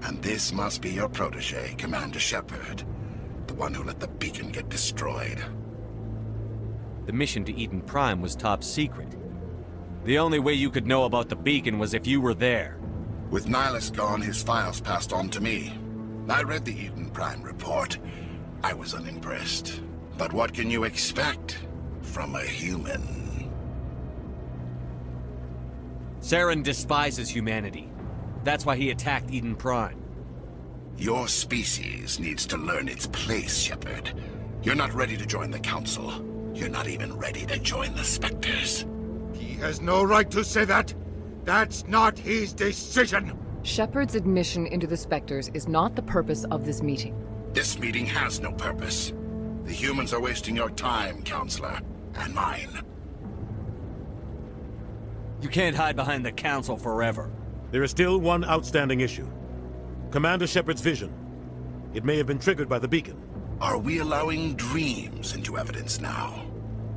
And this must be your protege, Commander Shepard. The one who let the beacon get destroyed. The mission to Eden Prime was top secret. The only way you could know about the beacon was if you were there. With Nihilus gone, his files passed on to me. I read the Eden Prime report. I was unimpressed. But what can you expect from a human? Saren despises humanity. That's why he attacked Eden Prime. Your species needs to learn its place, Shepard. You're not ready to join the Council. You're not even ready to join the Spectres. He has no right to say that. That's not his decision. Shepard's admission into the Spectres is not the purpose of this meeting. This meeting has no purpose. The humans are wasting your time, Counselor, and mine. You can't hide behind the Council forever. There is still one outstanding issue. Commander Shepard's vision. It may have been triggered by the beacon. Are we allowing dreams into evidence now?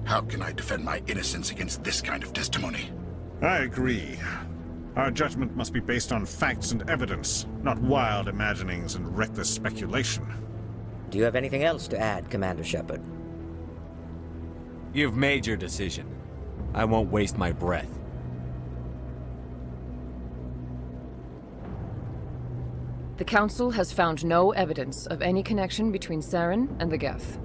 How can I defend my innocence against this kind of testimony? I agree. Our judgment must be based on facts and evidence, not wild imaginings and reckless speculation. Do you have anything else to add, Commander Shepard? You've made your decision. I won't waste my breath. The Council has found no evidence of any connection between Saren and the Geth.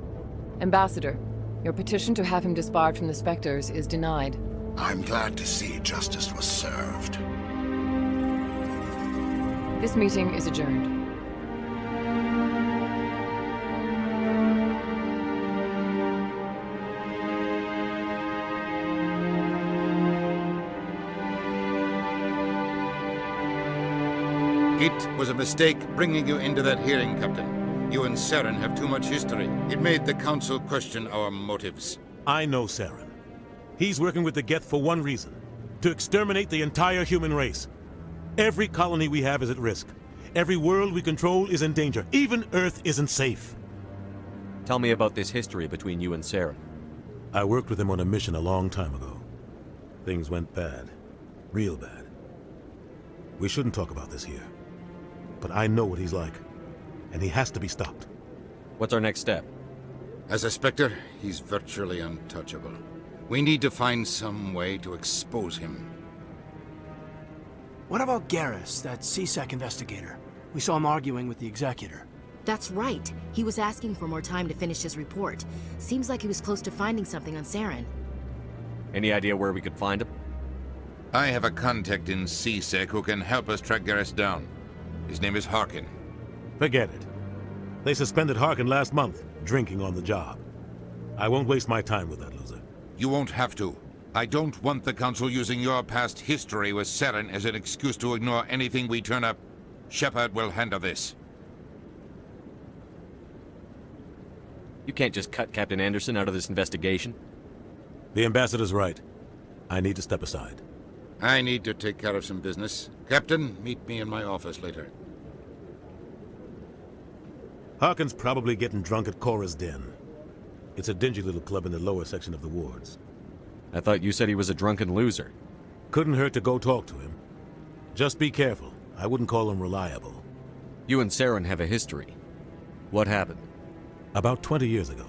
Ambassador, your petition to have him disbarred from the Spectres is denied. I'm glad to see justice was served. This meeting is adjourned. It was a mistake bringing you into that hearing, Captain. You and Saren have too much history. It made the Council question our motives. I know Saren. He's working with the Geth for one reason. To exterminate the entire human race. Every colony we have is at risk. Every world we control is in danger. Even Earth isn't safe. Tell me about this history between you and Saren. I worked with him on a mission a long time ago. Things went bad. Real bad. We shouldn't talk about this here. But I know what he's like. And he has to be stopped. What's our next step? As a Spectre, he's virtually untouchable. We need to find some way to expose him. What about Garrus, that CSEC investigator? We saw him arguing with the Executor. That's right. He was asking for more time to finish his report. Seems like he was close to finding something on Saren. Any idea where we could find him? I have a contact in CSEC who can help us track Garrus down. His name is Harkin. Forget it. They suspended Harkin last month, drinking on the job. I won't waste my time with that loser. You won't have to. I don't want the Council using your past history with Saren as an excuse to ignore anything we turn up. Shepard will handle this. You can't just cut Captain Anderson out of this investigation. The Ambassador's right. I need to step aside. I need to take care of some business. Captain, meet me in my office later. Harkin's probably getting drunk at Cora's Den. It's a dingy little club in the lower section of the wards. I thought you said he was a drunken loser. Couldn't hurt to go talk to him. Just be careful. I wouldn't call him reliable. You and Saren have a history. What happened? About 20 years ago,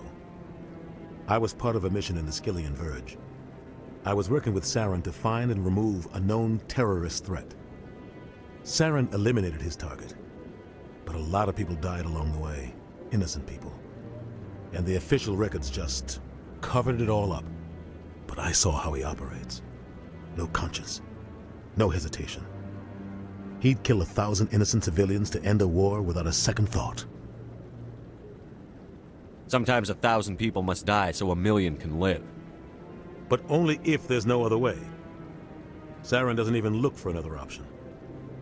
I was part of a mission in the Skyllian Verge. I was working with Saren to find and remove a known terrorist threat. Saren eliminated his target, but a lot of people died along the way. Innocent people. And the official records just covered it all up. But I saw how he operates. No conscience. No hesitation. He'd kill 1,000 innocent civilians to end a war without a second thought. Sometimes 1,000 people must die so 1,000,000 can live. But only if there's no other way. Saren doesn't even look for another option.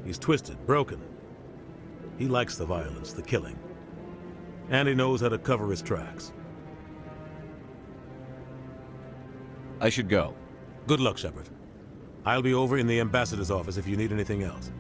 He's twisted, broken. He likes the violence, the killing. And he knows how to cover his tracks. I should go. Good luck, Shepard. I'll be over in the Ambassador's office if you need anything else.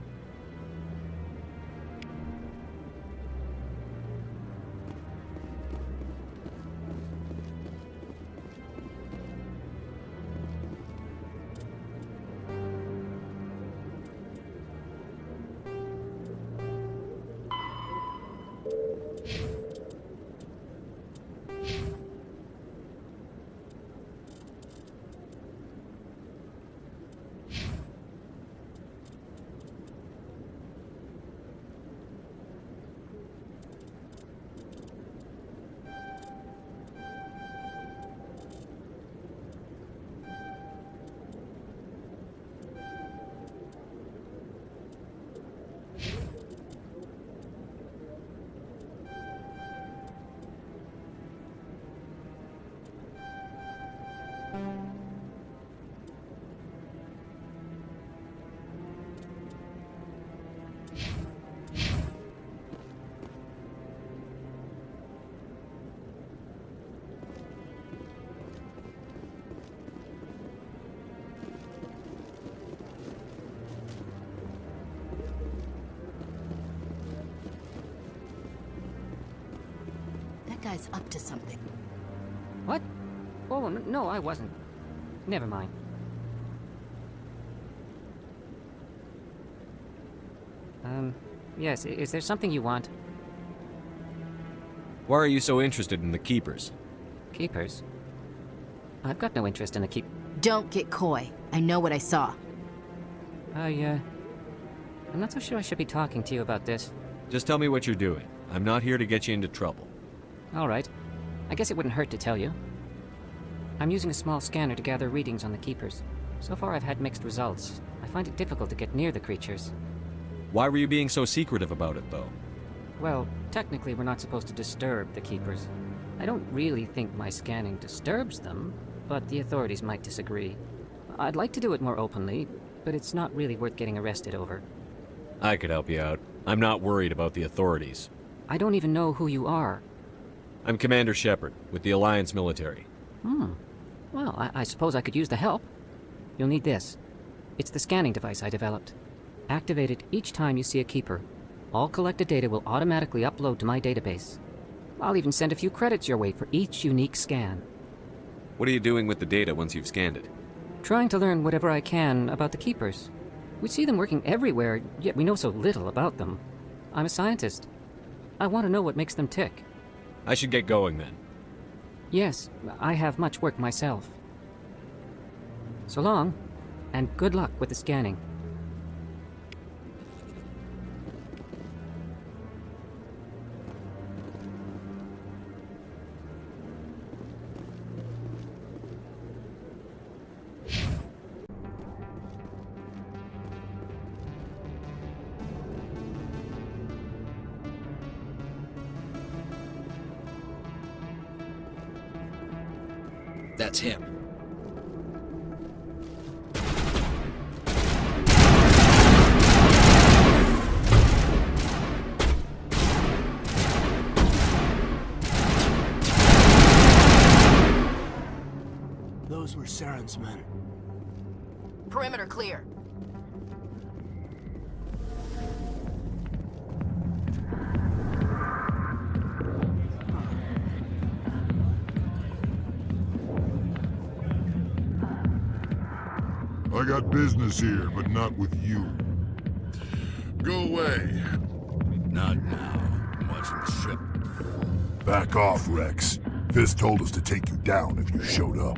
guy's up to something. What? Oh, no, I wasn't. Never mind. Yes, is there something you want? Why are you so interested in the Keepers? Keepers? I've got no interest in the Don't get coy. I know what I saw. I'm not so sure I should be talking to you about this. Just tell me what you're doing. I'm not here to get you into trouble. All right. I guess it wouldn't hurt to tell you. I'm using a small scanner to gather readings on the Keepers. So far I've had mixed results. I find it difficult to get near the creatures. Why were you being so secretive about it, though? Well, technically we're not supposed to disturb the Keepers. I don't really think my scanning disturbs them, but the authorities might disagree. I'd like to do it more openly, but it's not really worth getting arrested over. I could help you out. I'm not worried about the authorities. I don't even know who you are. I'm Commander Shepard, with the Alliance military. Well, I suppose I could use the help. You'll need this. It's the scanning device I developed. Activate it each time you see a Keeper. All collected data will automatically upload to my database. I'll even send a few credits your way for each unique scan. What are you doing with the data once you've scanned it? Trying to learn whatever I can about the Keepers. We see them working everywhere, yet we know so little about them. I'm a scientist. I want to know what makes them tick. I should get going then. Yes, I have much work myself. So long, and good luck with the scanning. That's him. Those were Saren's men. Perimeter clear. I got business here, but not with you. Go away. Not now. I'm watching the ship. Back off, Rex. Fisk told us to take you down if you showed up.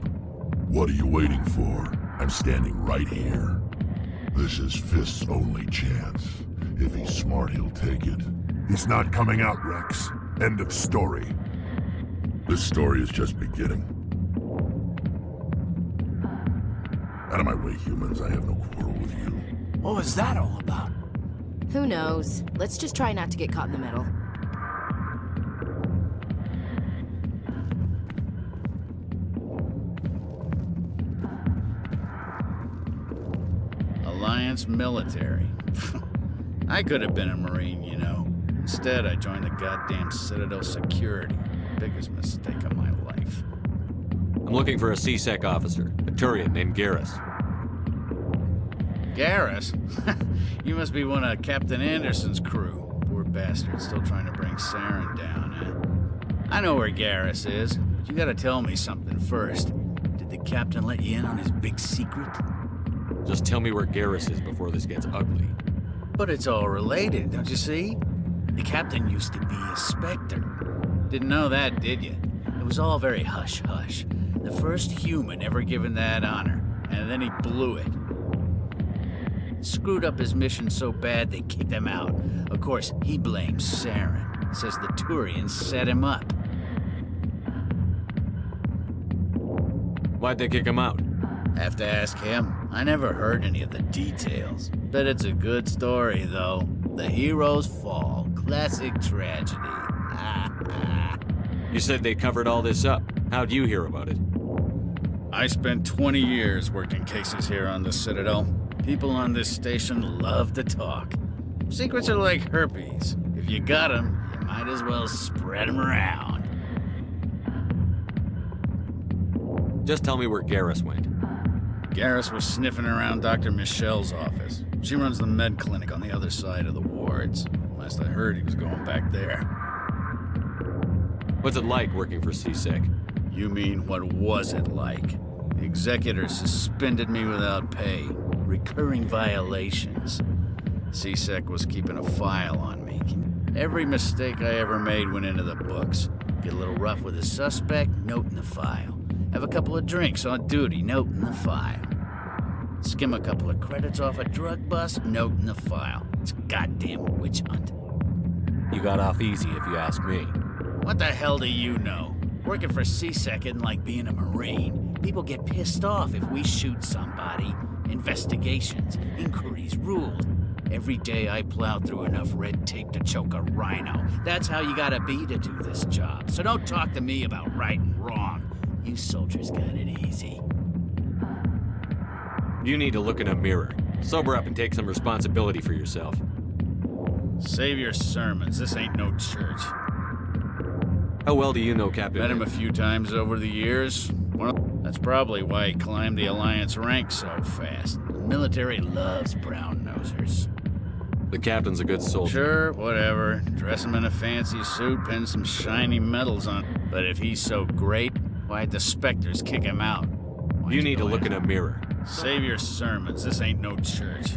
What are you waiting for? I'm standing right here. This is Fisk's only chance. If he's smart, he'll take it. He's not coming out, Rex. End of story. This story is just beginning. Out of my way, humans. I have no quarrel with you. What was that all about? Who knows? Let's just try not to get caught in the middle. Alliance military. I could have been a Marine, you know. Instead, I joined the goddamn Citadel security. Biggest mistake of my life. I'm looking for a C-Sec officer, a Turian named Garrus. Garrus? You must be one of Captain Anderson's crew. Poor bastard, still trying to bring Saren down, huh? I know where Garrus is, but you gotta tell me something first. Did the captain let you in on his big secret? Just tell me where Garrus is before this gets ugly. But it's all related, don't you see? The captain used to be a Spectre. Didn't know that, did you? It was all very hush-hush. The first human ever given that honor, and then he blew it. Screwed up his mission so bad they kicked him out. Of course, he blames Saren. Says the Turians set him up. Why'd they kick him out? Have to ask him. I never heard any of the details. Bet it's a good story, though. The hero's fall. Classic tragedy. You said they covered all this up. How'd you hear about it? I spent 20 years working cases here on the Citadel. People on this station love to talk. Secrets are like herpes. If you got them, you might as well spread them around. Just tell me where Garrus went. Garrus was sniffing around Dr. Michelle's office. She runs the med clinic on the other side of the wards. Last I heard, he was going back there. What's it like working for C-Sec? You mean, what was it like? The executor suspended me without pay. Recurring violations. C-Sec was keeping a file on me. Every mistake I ever made went into the books. Get a little rough with a suspect, note in the file. Have a couple of drinks on duty, note in the file. Skim a couple of credits off a drug bust, note in the file. It's a goddamn witch hunt. You got off easy, if you ask me. What the hell do you know? Working for C-Sec isn't like being a Marine. People get pissed off if we shoot somebody. Investigations, inquiries, rules. Every day I plow through enough red tape to choke a rhino. That's how you gotta be to do this job. So don't talk to me about right and wrong. You soldiers got it easy. You need to look in a mirror. Sober up and take some responsibility for yourself. Save your sermons. This ain't no church. How well do you know Captain? Met him a few times over the years. Well, that's probably why he climbed the Alliance ranks so fast. The military loves brown-nosers. The captain's a good soldier. Sure, whatever. Dress him in a fancy suit, pin some shiny medals on. But if he's so great, why'd the Spectres kick him out? You need to look in a mirror. Save your sermons. This ain't no church.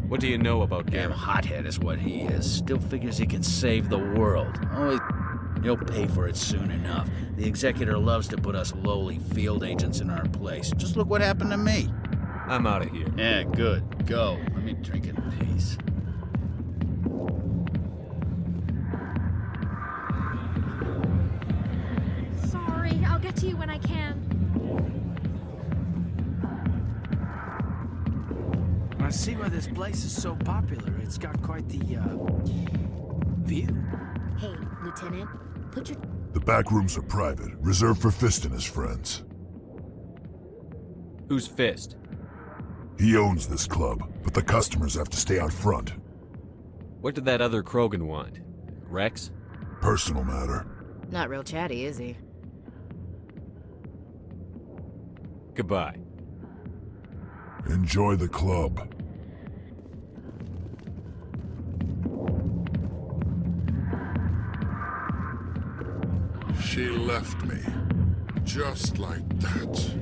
What do you know about Damn Garrett? hothead is what he is. Still figures he can save the world. Always. He'll pay for it soon enough. The executor loves to put us lowly field agents in our place. Just look what happened to me. I'm out of here. Yeah, good. Go. Let me drink in peace. Sorry, I'll get to you when I can. I see why this place is so popular. It's got quite the, view. Hey, Lieutenant, put your... The back rooms are private, reserved for Fist and his friends. Who's Fist? He owns this club, but the customers have to stay out front. What did that other Krogan want? Rex? Personal matter. Not real chatty, is he? Goodbye. Enjoy the club. She left me. Just like that.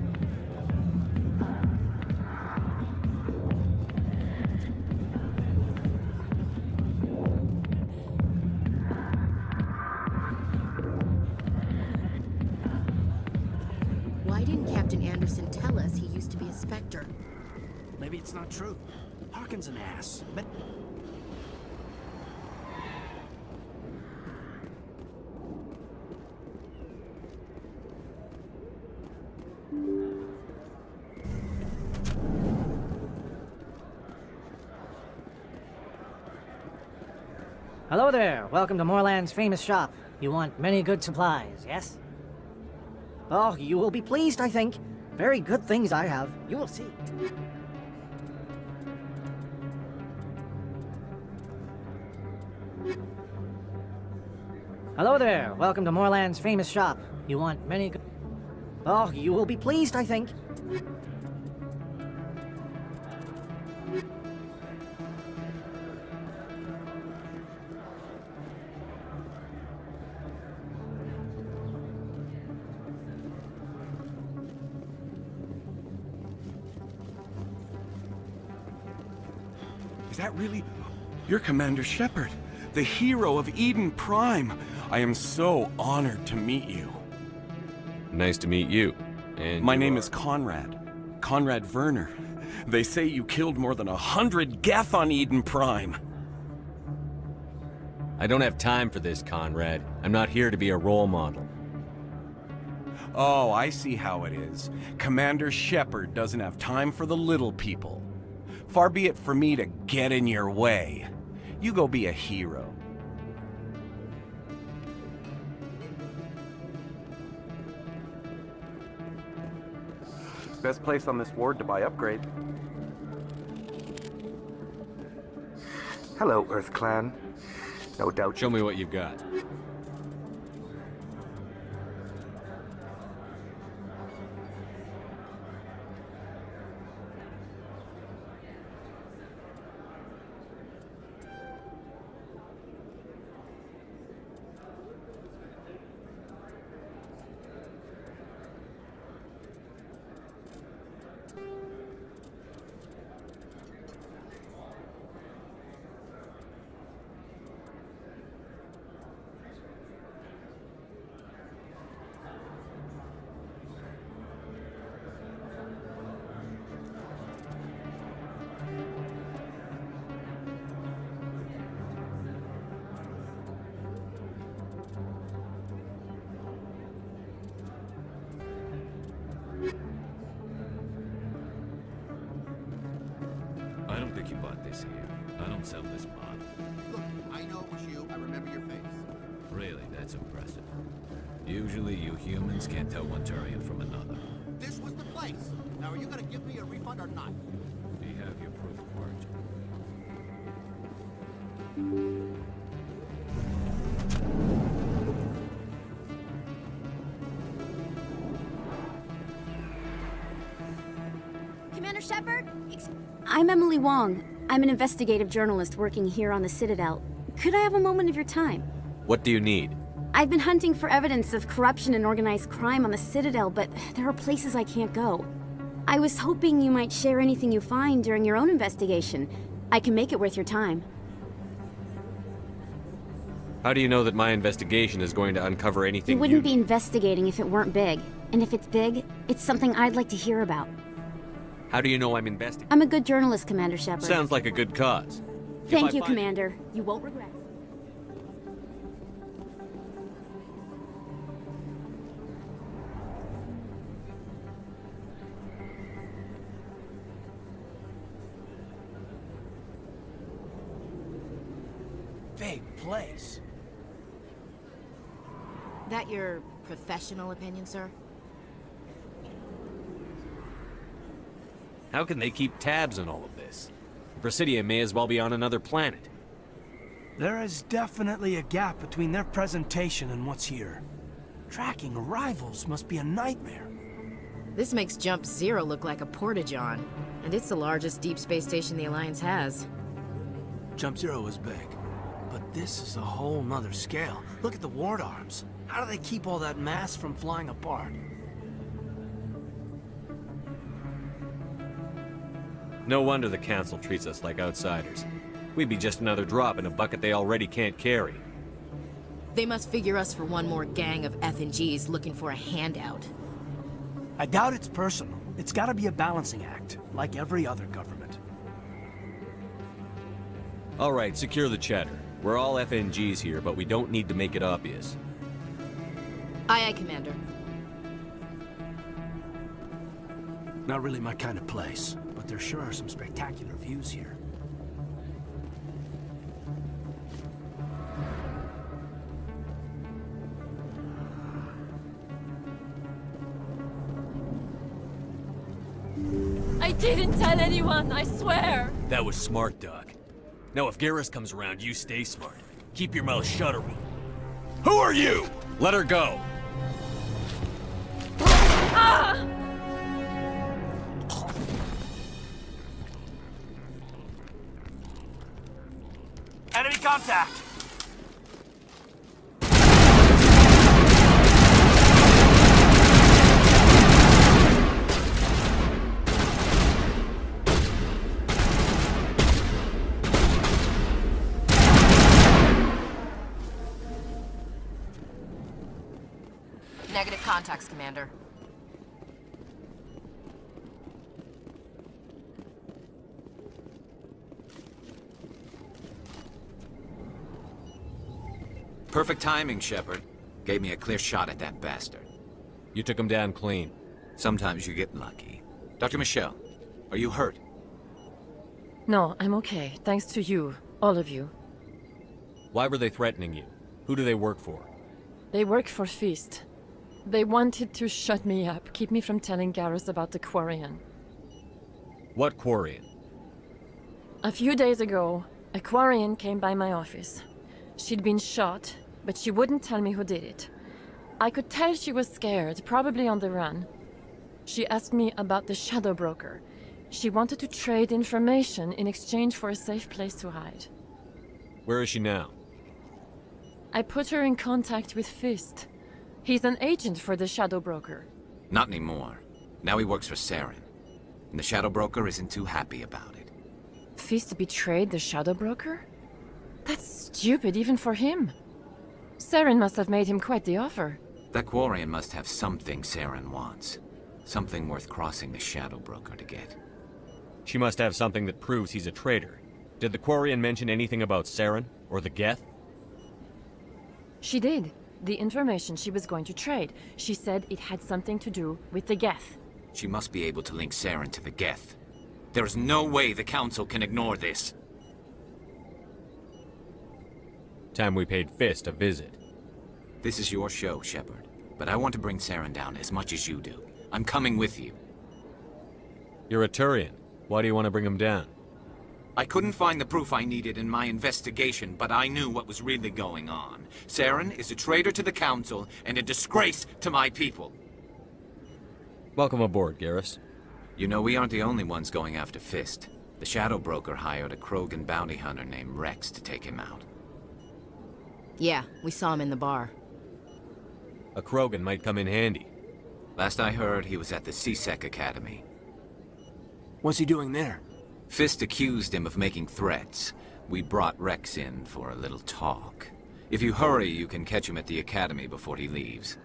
Why didn't Captain Anderson tell us he used to be a Spectre? Maybe it's not true. Hawkins an ass. But... Hello there. Welcome to Moorland's famous shop. You want many good supplies, yes? Oh, you will be pleased, I think. Very good things I have. You will see. Hello there. Welcome to Moorland's famous shop. You want many good... Oh, you will be pleased, I think. Is that really... You're Commander Shepard, the hero of Eden Prime. I am so honored to meet you. Nice to meet you. And my name is Conrad. Conrad Werner. They say you killed more than 100 Geth on Eden Prime. I don't have time for this, Conrad. I'm not here to be a role model. Oh, I see how it is. Commander Shepard doesn't have time for the little people. Far be it for me to get in your way. You go be a hero. Best place on this ward to buy upgrade. Hello, Earth Clan. No doubt. Show me what you've got. I don't think you bought this here. I don't sell this model. Look, I know it was you. I remember your face. Really, that's impressive. Usually you humans can't tell one Turian from another. This was the place. Now, are you gonna give me a refund or not? Do you have your proof of origin? Commander Shepard? I'm Emily Wong. I'm an investigative journalist working here on the Citadel. Could I have a moment of your time? What do you need? I've been hunting for evidence of corruption and organized crime on the Citadel, but there are places I can't go. I was hoping you might share anything you find during your own investigation. I can make it worth your time. How do you know that my investigation is going to uncover anything You wouldn't be investigating if it weren't big. And if it's big, it's something I'd like to hear about. How do you know I'm investigating? I'm a good journalist, Commander Shepard. Sounds like a good cause. Thank you, Commander. You won't regret it. Big place. That your professional opinion, sir? How can they keep tabs on all of this? Presidia may as well be on another planet. There is definitely a gap between their presentation and what's here. Tracking arrivals must be a nightmare. This makes Jump Zero look like a porta-john, and it's the largest deep space station the Alliance has. Jump Zero is big, but this is a whole nother scale. Look at the ward arms. How do they keep all that mass from flying apart? No wonder the Council treats us like outsiders. We'd be just another drop in a bucket they already can't carry. They must figure us for one more gang of F&Gs looking for a handout. I doubt it's personal. It's gotta be a balancing act, like every other government. All right, secure the chatter. We're all FNGs here, but we don't need to make it obvious. Aye, aye, Commander. Not really my kind of place, but there sure are some spectacular views here. I didn't tell anyone, I swear! That was smart, Doc. Now if Garrus comes around, you stay smart. Keep your mouth shut, or Who are you? Let her go. Ah! Enemy contact! Negative contacts, Commander. Perfect timing, Shepard. Gave me a clear shot at that bastard. You took him down clean. Sometimes you get lucky. Dr. Michelle, are you hurt? No, I'm okay. Thanks to you. All of you. Why were they threatening you? Who do they work for? They work for Feast. They wanted to shut me up, keep me from telling Garrus about the Quarian. What Quarian? A few days ago, a Quarian came by my office. She'd been shot, but she wouldn't tell me who did it. I could tell she was scared, probably on the run. She asked me about the Shadow Broker. She wanted to trade information in exchange for a safe place to hide. Where is she now? I put her in contact with Fist. He's an agent for the Shadow Broker. Not anymore. Now he works for Saren. And the Shadow Broker isn't too happy about it. Fist betrayed the Shadow Broker? That's stupid even for him. Saren must have made him quite the offer. That Quarian must have something Saren wants. Something worth crossing the Shadow Broker to get. She must have something that proves he's a traitor. Did the Quarian mention anything about Saren or the Geth? She did. The information she was going to trade. She said it had something to do with the Geth. She must be able to link Saren to the Geth. There is no way the Council can ignore this. Time we paid Fist a visit. This is your show, Shepard. But I want to bring Saren down as much as you do. I'm coming with you. You're a Turian. Why do you want to bring him down? I couldn't find the proof I needed in my investigation, but I knew what was really going on. Saren is a traitor to the Council and a disgrace to my people. Welcome aboard, Garrus. You know, we aren't the only ones going after Fist. The Shadow Broker hired a Krogan bounty hunter named Rex to take him out. Yeah, we saw him in the bar. A Krogan might come in handy. Last I heard, he was at the C-Sec Academy. What's he doing there? Fist accused him of making threats. We brought Rex in for a little talk. If you hurry, you can catch him at the Academy before he leaves.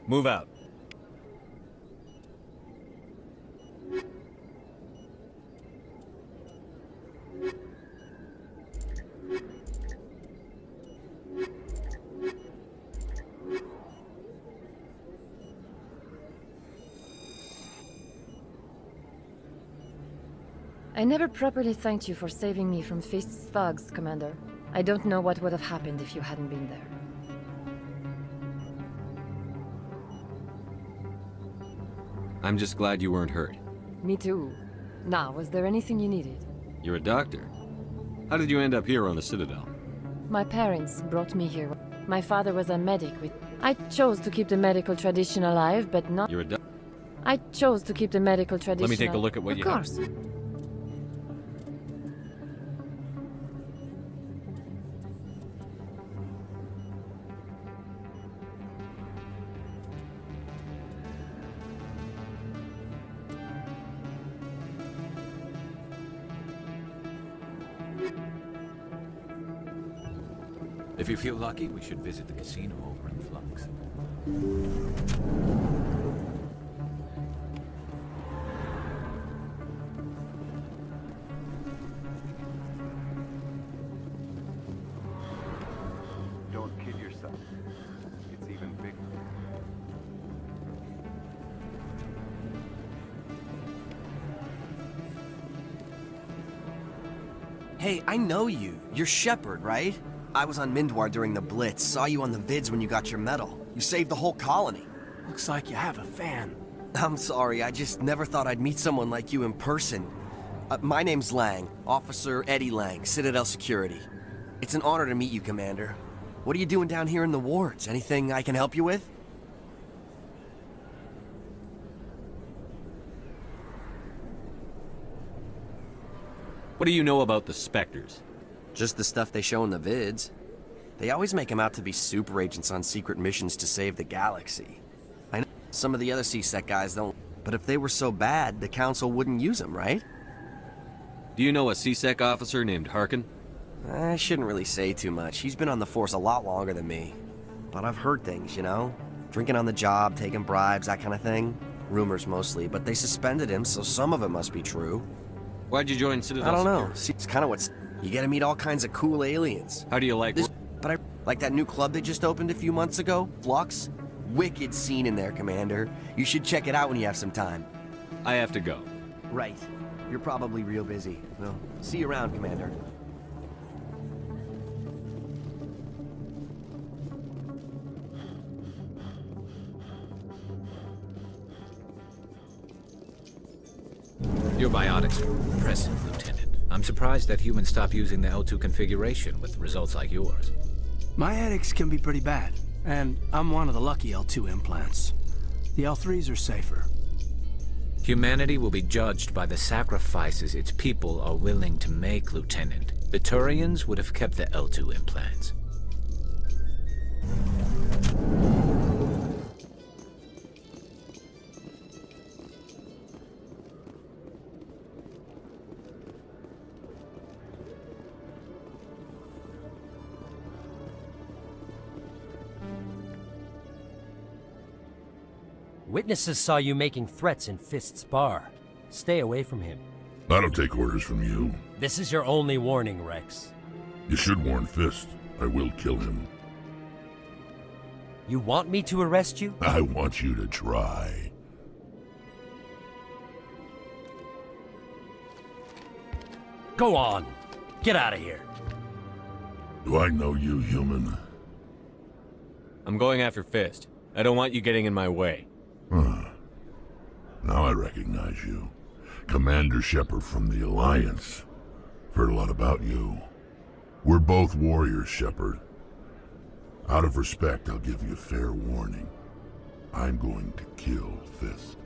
Move out. I never properly thanked you for saving me from Fist's thugs, Commander. I don't know what would have happened if you hadn't been there. I'm just glad you weren't hurt. Me too. Now, was there anything you needed? You're a doctor. How did you end up here on the Citadel? My parents brought me here. My father was a medic with... I chose to keep the medical tradition alive, but not... You're a doctor. I chose to keep the medical tradition... Let me take a look at what you have. Of course. If you feel lucky, we should visit the casino over in Flux. Don't kid yourself. It's even bigger. Hey, I know you. You're Shepard, right? I was on Mindwar during the Blitz, saw you on the vids when you got your medal. You saved the whole colony. Looks like you have a fan. I'm sorry, I just never thought I'd meet someone like you in person. My name's Lang, Officer Eddie Lang, Citadel Security. It's an honor to meet you, Commander. What are you doing down here in the wards? Anything I can help you with? What do you know about the Spectres? Just the stuff they show in the vids. They always make them out to be super agents on secret missions to save the galaxy. I know some of the other C-Sec guys don't, but if they were so bad, the Council wouldn't use them, right? Do you know a C-Sec officer named Harkin? I shouldn't really say too much. He's been on the force a lot longer than me. But I've heard things, you know? Drinking on the job, taking bribes, that kind of thing. Rumors mostly, but they suspended him, so some of it must be true. Why'd you join Citadel? I don't know. Security? See, it's kind of what's... You get to meet all kinds of cool aliens. How do you like this? But I like that new club they just opened a few months ago, Flux. Wicked scene in there, Commander. You should check it out when you have some time. I have to go. Right. You're probably real busy. Well, see you around, Commander. Your biotics are impressive, Lieutenant. I'm surprised that humans stop using the L2 configuration with results like yours. My headaches can be pretty bad, and I'm one of the lucky L2 implants. The L3s are safer. Humanity will be judged by the sacrifices its people are willing to make, Lieutenant. The Turians would have kept the L2 implants. Witnesses saw you making threats in Fist's bar. Stay away from him. I don't take orders from you. This is your only warning, Rex. You should warn Fist. I will kill him. You want me to arrest you? I want you to try. Go on. Get out of here. Do I know you, human? I'm going after Fist. I don't want you getting in my way. Huh. Now I recognize you. Commander Shepard from the Alliance. Heard a lot about you. We're both warriors, Shepard. Out of respect, I'll give you fair warning. I'm going to kill Fist.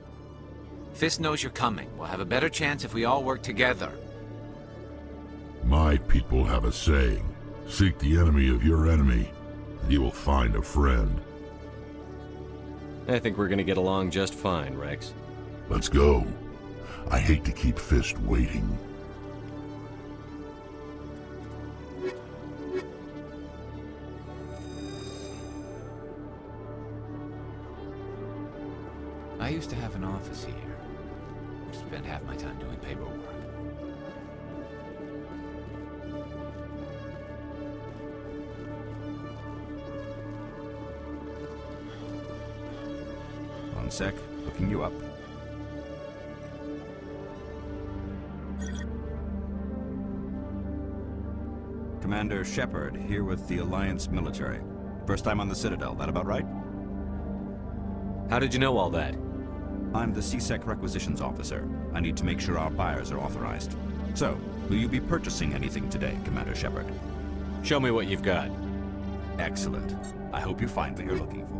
Fist knows you're coming. We'll have a better chance if we all work together. My people have a saying. Seek the enemy of your enemy, and you will find a friend. I think we're gonna get along just fine, Rex. Let's go. I hate to keep Fist waiting. I used to have an office here. Spent half my time doing paperwork. One sec, looking you up. Commander Shepard, here with the Alliance military. First time on the Citadel, that about right? How did you know all that? I'm the CSEC requisitions officer. I need to make sure our buyers are authorized. So, will you be purchasing anything today, Commander Shepard? Show me what you've got. Excellent. I hope you find what you're looking for.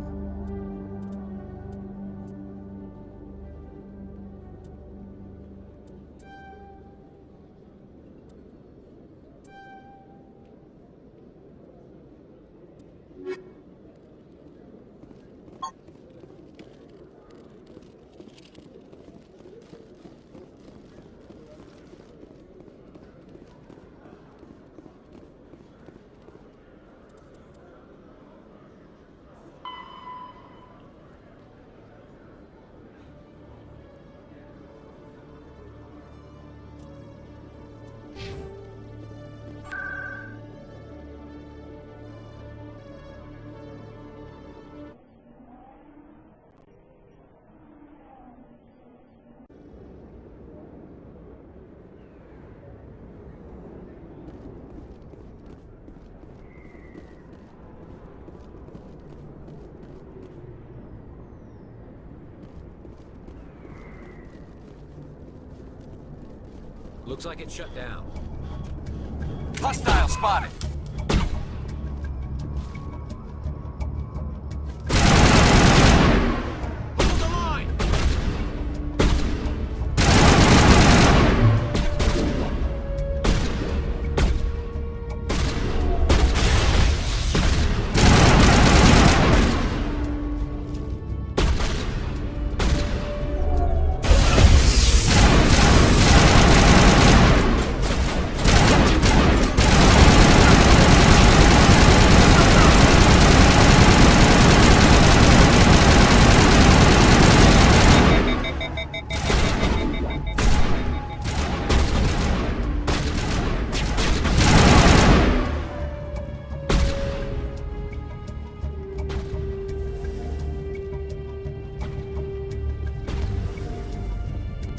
Looks like it's shut down. Hostile spotted.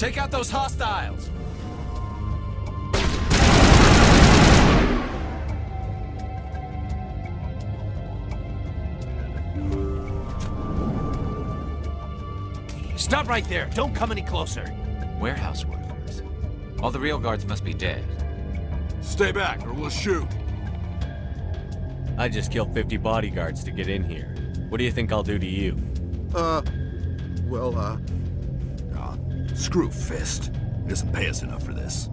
Take out those hostiles! Stop right there! Don't come any closer! Warehouse workers. All the real guards must be dead. Stay back or we'll shoot! I just killed 50 bodyguards to get in here. What do you think I'll do to you? Screw Fist. He doesn't pay us enough for this.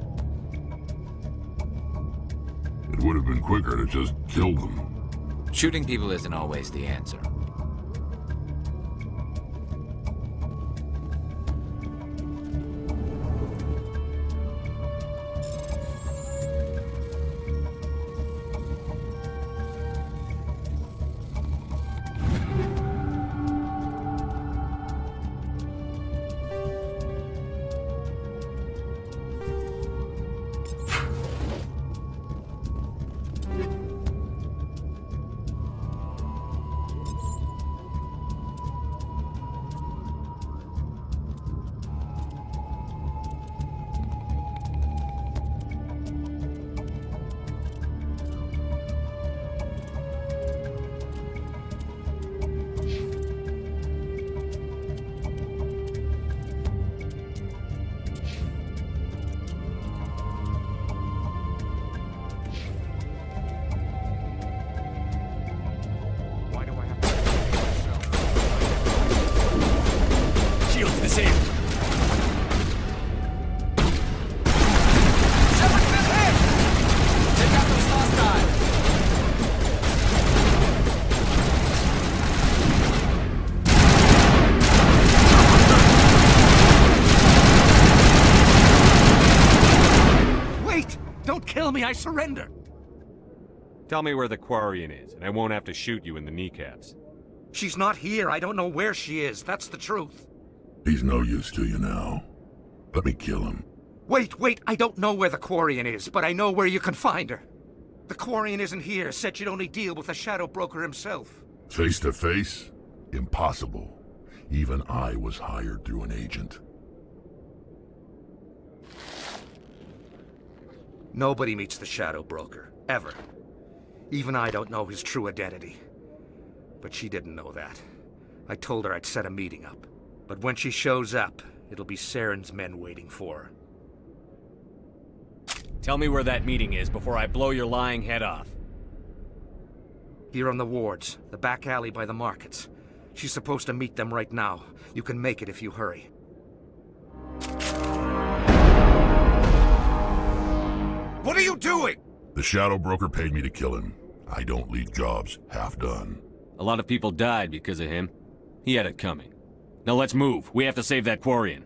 It would have been quicker to just kill them. Shooting people isn't always the answer. kill me, I surrender. Tell me where the Quarian is, and I won't have to shoot you in the kneecaps. She's not here. I don't know where she is. That's the truth. He's no use to you now. Let me kill him. Wait. I don't know where the Quarian is, but I know where you can find her. The Quarian isn't here. Said she'd only deal with the Shadow Broker himself. Face to face? Impossible. Even I was hired through an agent. Nobody meets the Shadow Broker. Ever. Even I don't know his true identity. But she didn't know that. I told her I'd set a meeting up. But when she shows up, it'll be Saren's men waiting for her. Tell me where that meeting is before I blow your lying head off. Here on the wards, the back alley by the markets. She's supposed to meet them right now. You can make it if you hurry. What are you doing? The Shadow Broker paid me to kill him. I don't leave jobs half done. A lot of people died because of him. He had it coming. Now let's move. We have to save that Quarian.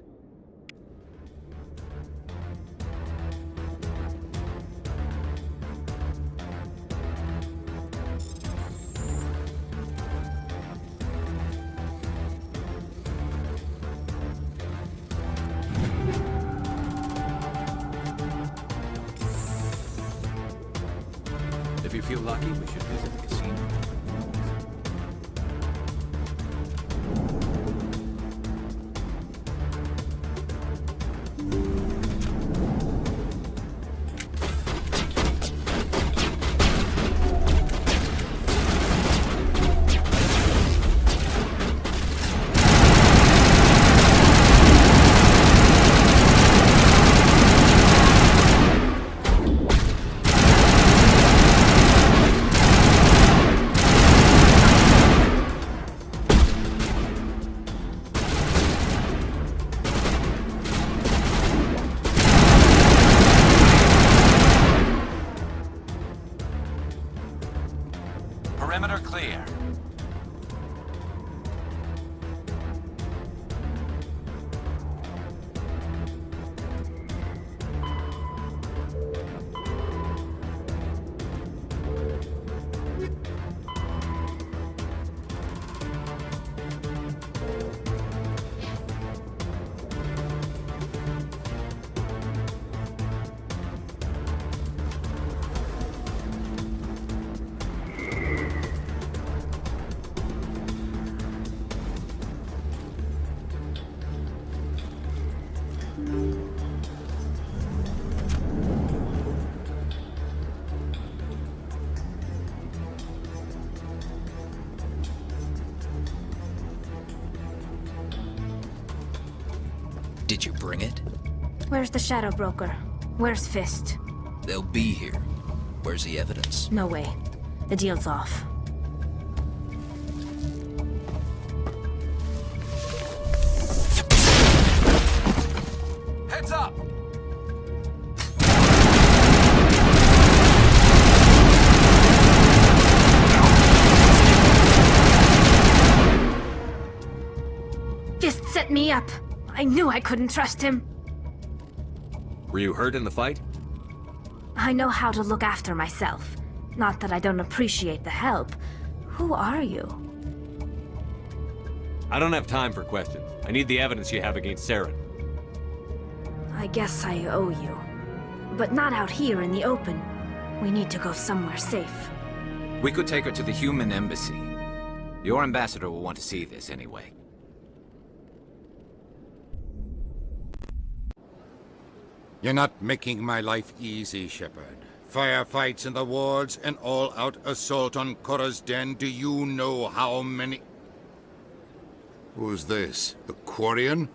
If you feel lucky, we should visit the casino. Perimeter clear. Did you bring it? Where's the Shadow Broker? Where's Fist? They'll be here. Where's the evidence? No way. The deal's off. Heads up! Fist set me up. I knew I couldn't trust him. Were you hurt in the fight? I know how to look after myself. Not that I don't appreciate the help. Who are you? I don't have time for questions. I need the evidence you have against Saren. I guess I owe you. But not out here in the open. We need to go somewhere safe. We could take her to the human embassy. Your ambassador will want to see this anyway. You're not making my life easy, Shepard. Firefights in the wards, an all-out assault on Korra's den. Do you know how many... Who's this? The Quarian?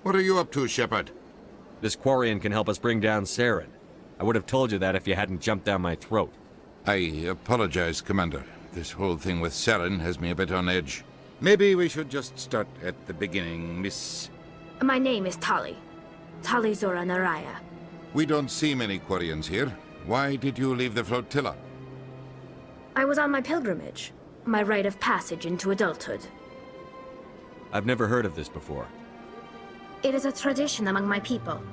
What are you up to, Shepard? This Quarian can help us bring down Saren. I would have told you that if you hadn't jumped down my throat. I apologize, Commander. This whole thing with Saren has me a bit on edge. Maybe we should just start at the beginning, Miss... My name is Tali. Tali Zora Naraya. We don't see many Quarians here. Why did you leave the flotilla? I was on my pilgrimage. My rite of passage into adulthood. I've never heard of this before. It is a tradition among my people.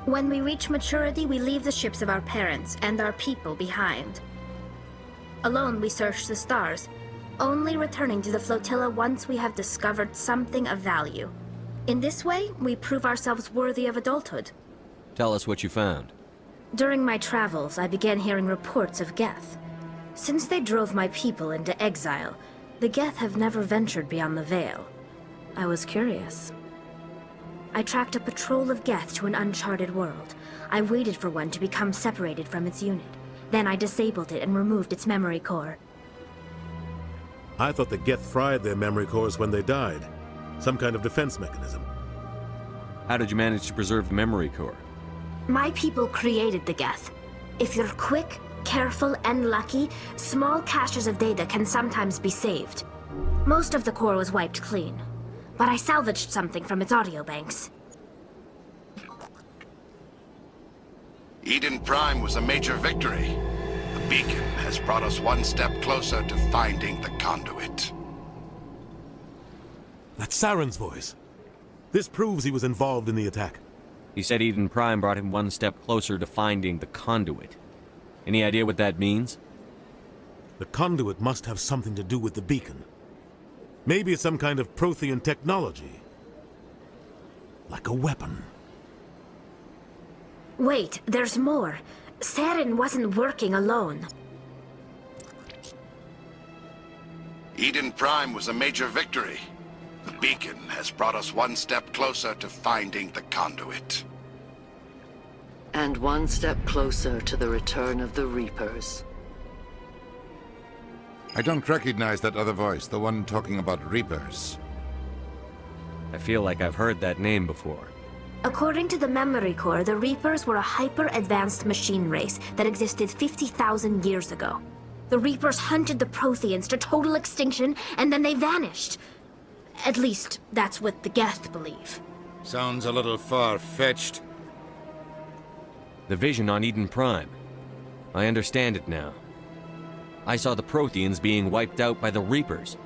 When we reach maturity, we leave the ships of our parents and our people behind. Alone, we search the stars, only returning to the flotilla once we have discovered something of value. In this way, we prove ourselves worthy of adulthood. Tell us what you found. During my travels, I began hearing reports of Geth. Since they drove my people into exile, the Geth have never ventured beyond the Veil. I was curious. I tracked a patrol of Geth to an uncharted world. I waited for one to become separated from its unit. Then I disabled it and removed its memory core. I thought the Geth fried their memory cores when they died. Some kind of defense mechanism. How did you manage to preserve the memory core? My people created the Geth. If you're quick, careful, and lucky, small caches of data can sometimes be saved. Most of the core was wiped clean, but I salvaged something from its audio banks. Eden Prime was a major victory. The beacon has brought us one step closer to finding the conduit. That's Saren's voice. This proves he was involved in the attack. He said Eden Prime brought him one step closer to finding the conduit. Any idea what that means? The conduit must have something to do with the beacon. Maybe it's some kind of Prothean technology. Like a weapon. Wait, there's more. Saren wasn't working alone. Eden Prime was a major victory. The beacon has brought us one step closer to finding the conduit. And one step closer to the return of the Reapers. I don't recognize that other voice, the one talking about Reapers. I feel like I've heard that name before. According to the memory core, the Reapers were a hyper-advanced machine race that existed 50,000 years ago. The Reapers hunted the Protheans to total extinction, and then they vanished. At least, that's what the Geth believe. Sounds a little far-fetched. The vision on Eden Prime. I understand it now. I saw the Protheans being wiped out by the Reapers.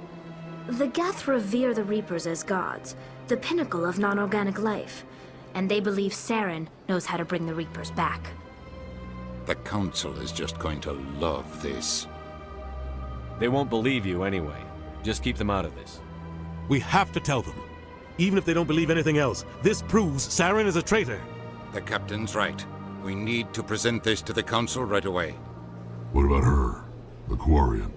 The Geth revere the Reapers as gods, the pinnacle of non-organic life. And they believe Saren knows how to bring the Reapers back. The Council is just going to love this. They won't believe you anyway. Just keep them out of this. We have to tell them. Even if they don't believe anything else, this proves Saren is a traitor. The Captain's right. We need to present this to the Council right away. What about her? The Quarian?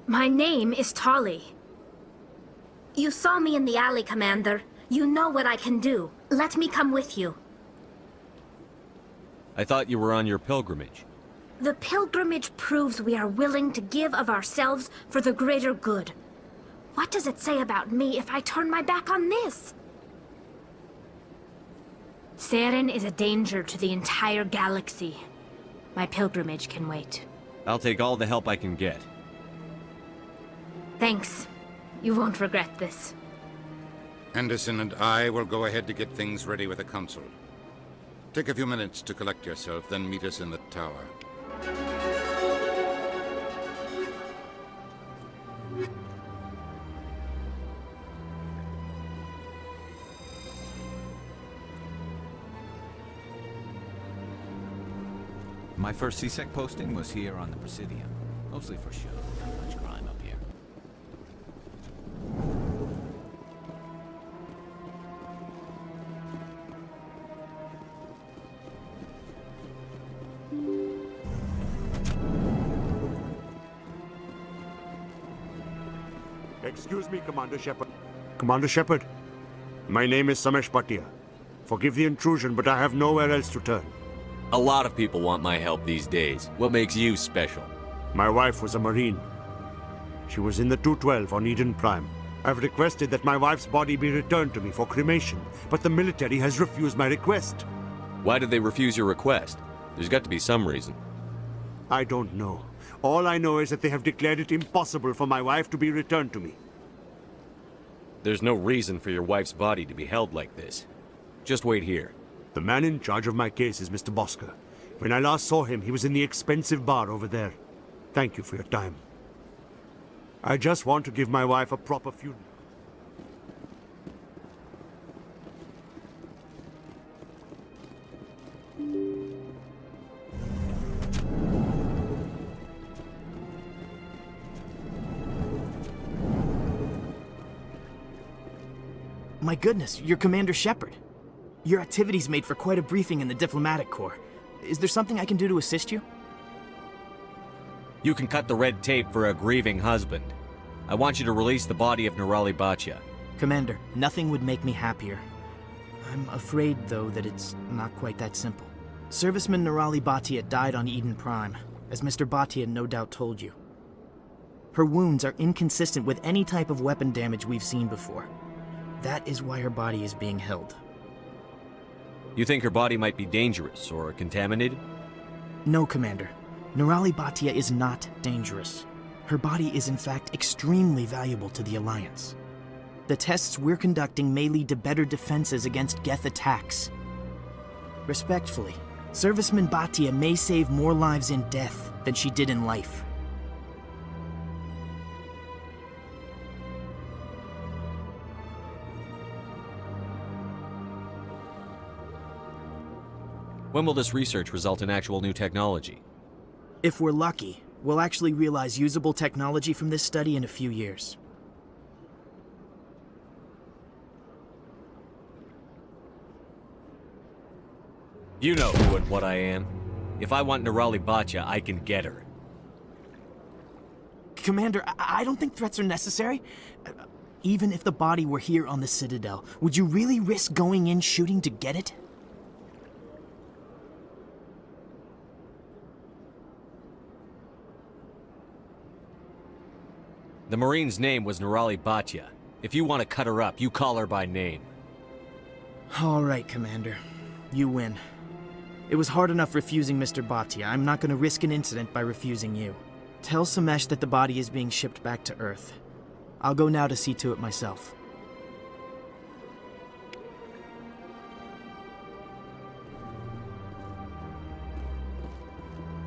My name is Tali. You saw me in the alley, Commander. You know what I can do. Let me come with you. I thought you were on your pilgrimage. The pilgrimage proves we are willing to give of ourselves for the greater good. What does it say about me if I turn my back on this? Saren is a danger to the entire galaxy. My pilgrimage can wait. I'll take all the help I can get. Thanks. You won't regret this. Anderson and I will go ahead to get things ready with the Council. Take a few minutes to collect yourself, then meet us in the tower. My first CSEC posting was here on the Presidium. Mostly for show. Not much crime up here. Excuse me, Commander Shepard. Commander Shepard, my name is Samesh Bhatia. Forgive the intrusion, but I have nowhere else to turn. A lot of people want my help these days. What makes you special? My wife was a Marine. She was in the 212 on Eden Prime. I've requested that my wife's body be returned to me for cremation, but the military has refused my request. Why did they refuse your request? There's got to be some reason. I don't know. All I know is that they have declared it impossible for my wife to be returned to me. There's no reason for your wife's body to be held like this. Just wait here. The man in charge of my case is Mr. Bosker. When I last saw him, he was in the expensive bar over there. Thank you for your time. I just want to give my wife a proper funeral. my goodness, you're Commander Shepard. Your activities made for quite a briefing in the Diplomatic Corps. Is there something I can do to assist you? You can cut the red tape for a grieving husband. I want you to release the body of Nirali Bhatia. Commander, nothing would make me happier. I'm afraid, though, that it's not quite that simple. Serviceman Nirali Bhatia died on Eden Prime, as Mr. Bhatia no doubt told you. Her wounds are inconsistent with any type of weapon damage we've seen before. That is why her body is being held. You think her body might be dangerous or contaminated? No, Commander. Nirali Bhatia is not dangerous. Her body is in fact extremely valuable to the Alliance. The tests we're conducting may lead to better defenses against Geth attacks. Respectfully, Serviceman Bhatia may save more lives in death than she did in life. When will this research result in actual new technology? If we're lucky, we'll actually realize usable technology from this study in a few years. You know who and what I am. If I want Nirali Bhatia, I can get her. Commander, I don't think threats are necessary. Even if the body were here on the Citadel, would you really risk going in shooting to get it? The Marine's name was Nirali Bhatia. If you want to cut her up, you call her by name. All right, Commander. You win. It was hard enough refusing Mr. Bhatia. I'm not going to risk an incident by refusing you. Tell Samesh that the body is being shipped back to Earth. I'll go now to see to it myself.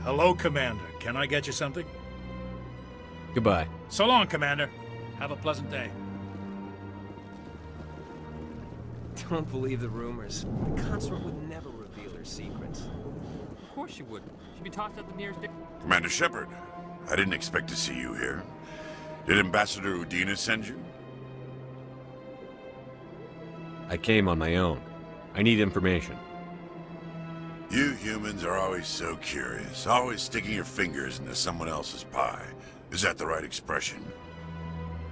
Hello, Commander. Can I get you something? Goodbye. So long, Commander. Have a pleasant day. Don't believe the rumors. The consort would never reveal her secrets. Of course she would. She'd be tossed at the nearest... Commander Shepard, I didn't expect to see you here. Did Ambassador Udina send you? I came on my own. I need information. You humans are always so curious, always sticking your fingers into someone else's pie. Is that the right expression?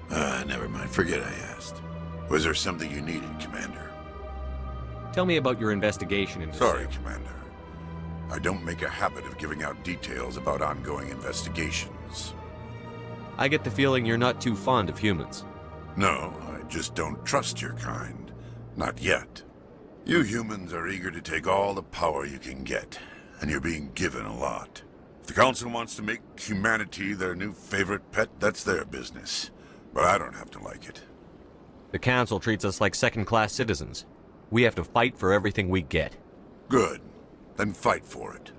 Never mind. Forget I asked. Was there something you needed, Commander? Tell me about your investigation into... Sorry, Commander. I don't make a habit of giving out details about ongoing investigations. I get the feeling you're not too fond of humans. No, I just don't trust your kind. Not yet. You humans are eager to take all the power you can get, and you're being given a lot. If the Council wants to make humanity their new favorite pet, that's their business. But I don't have to like it. The Council treats us like second-class citizens. We have to fight for everything we get. Good. Then fight for it.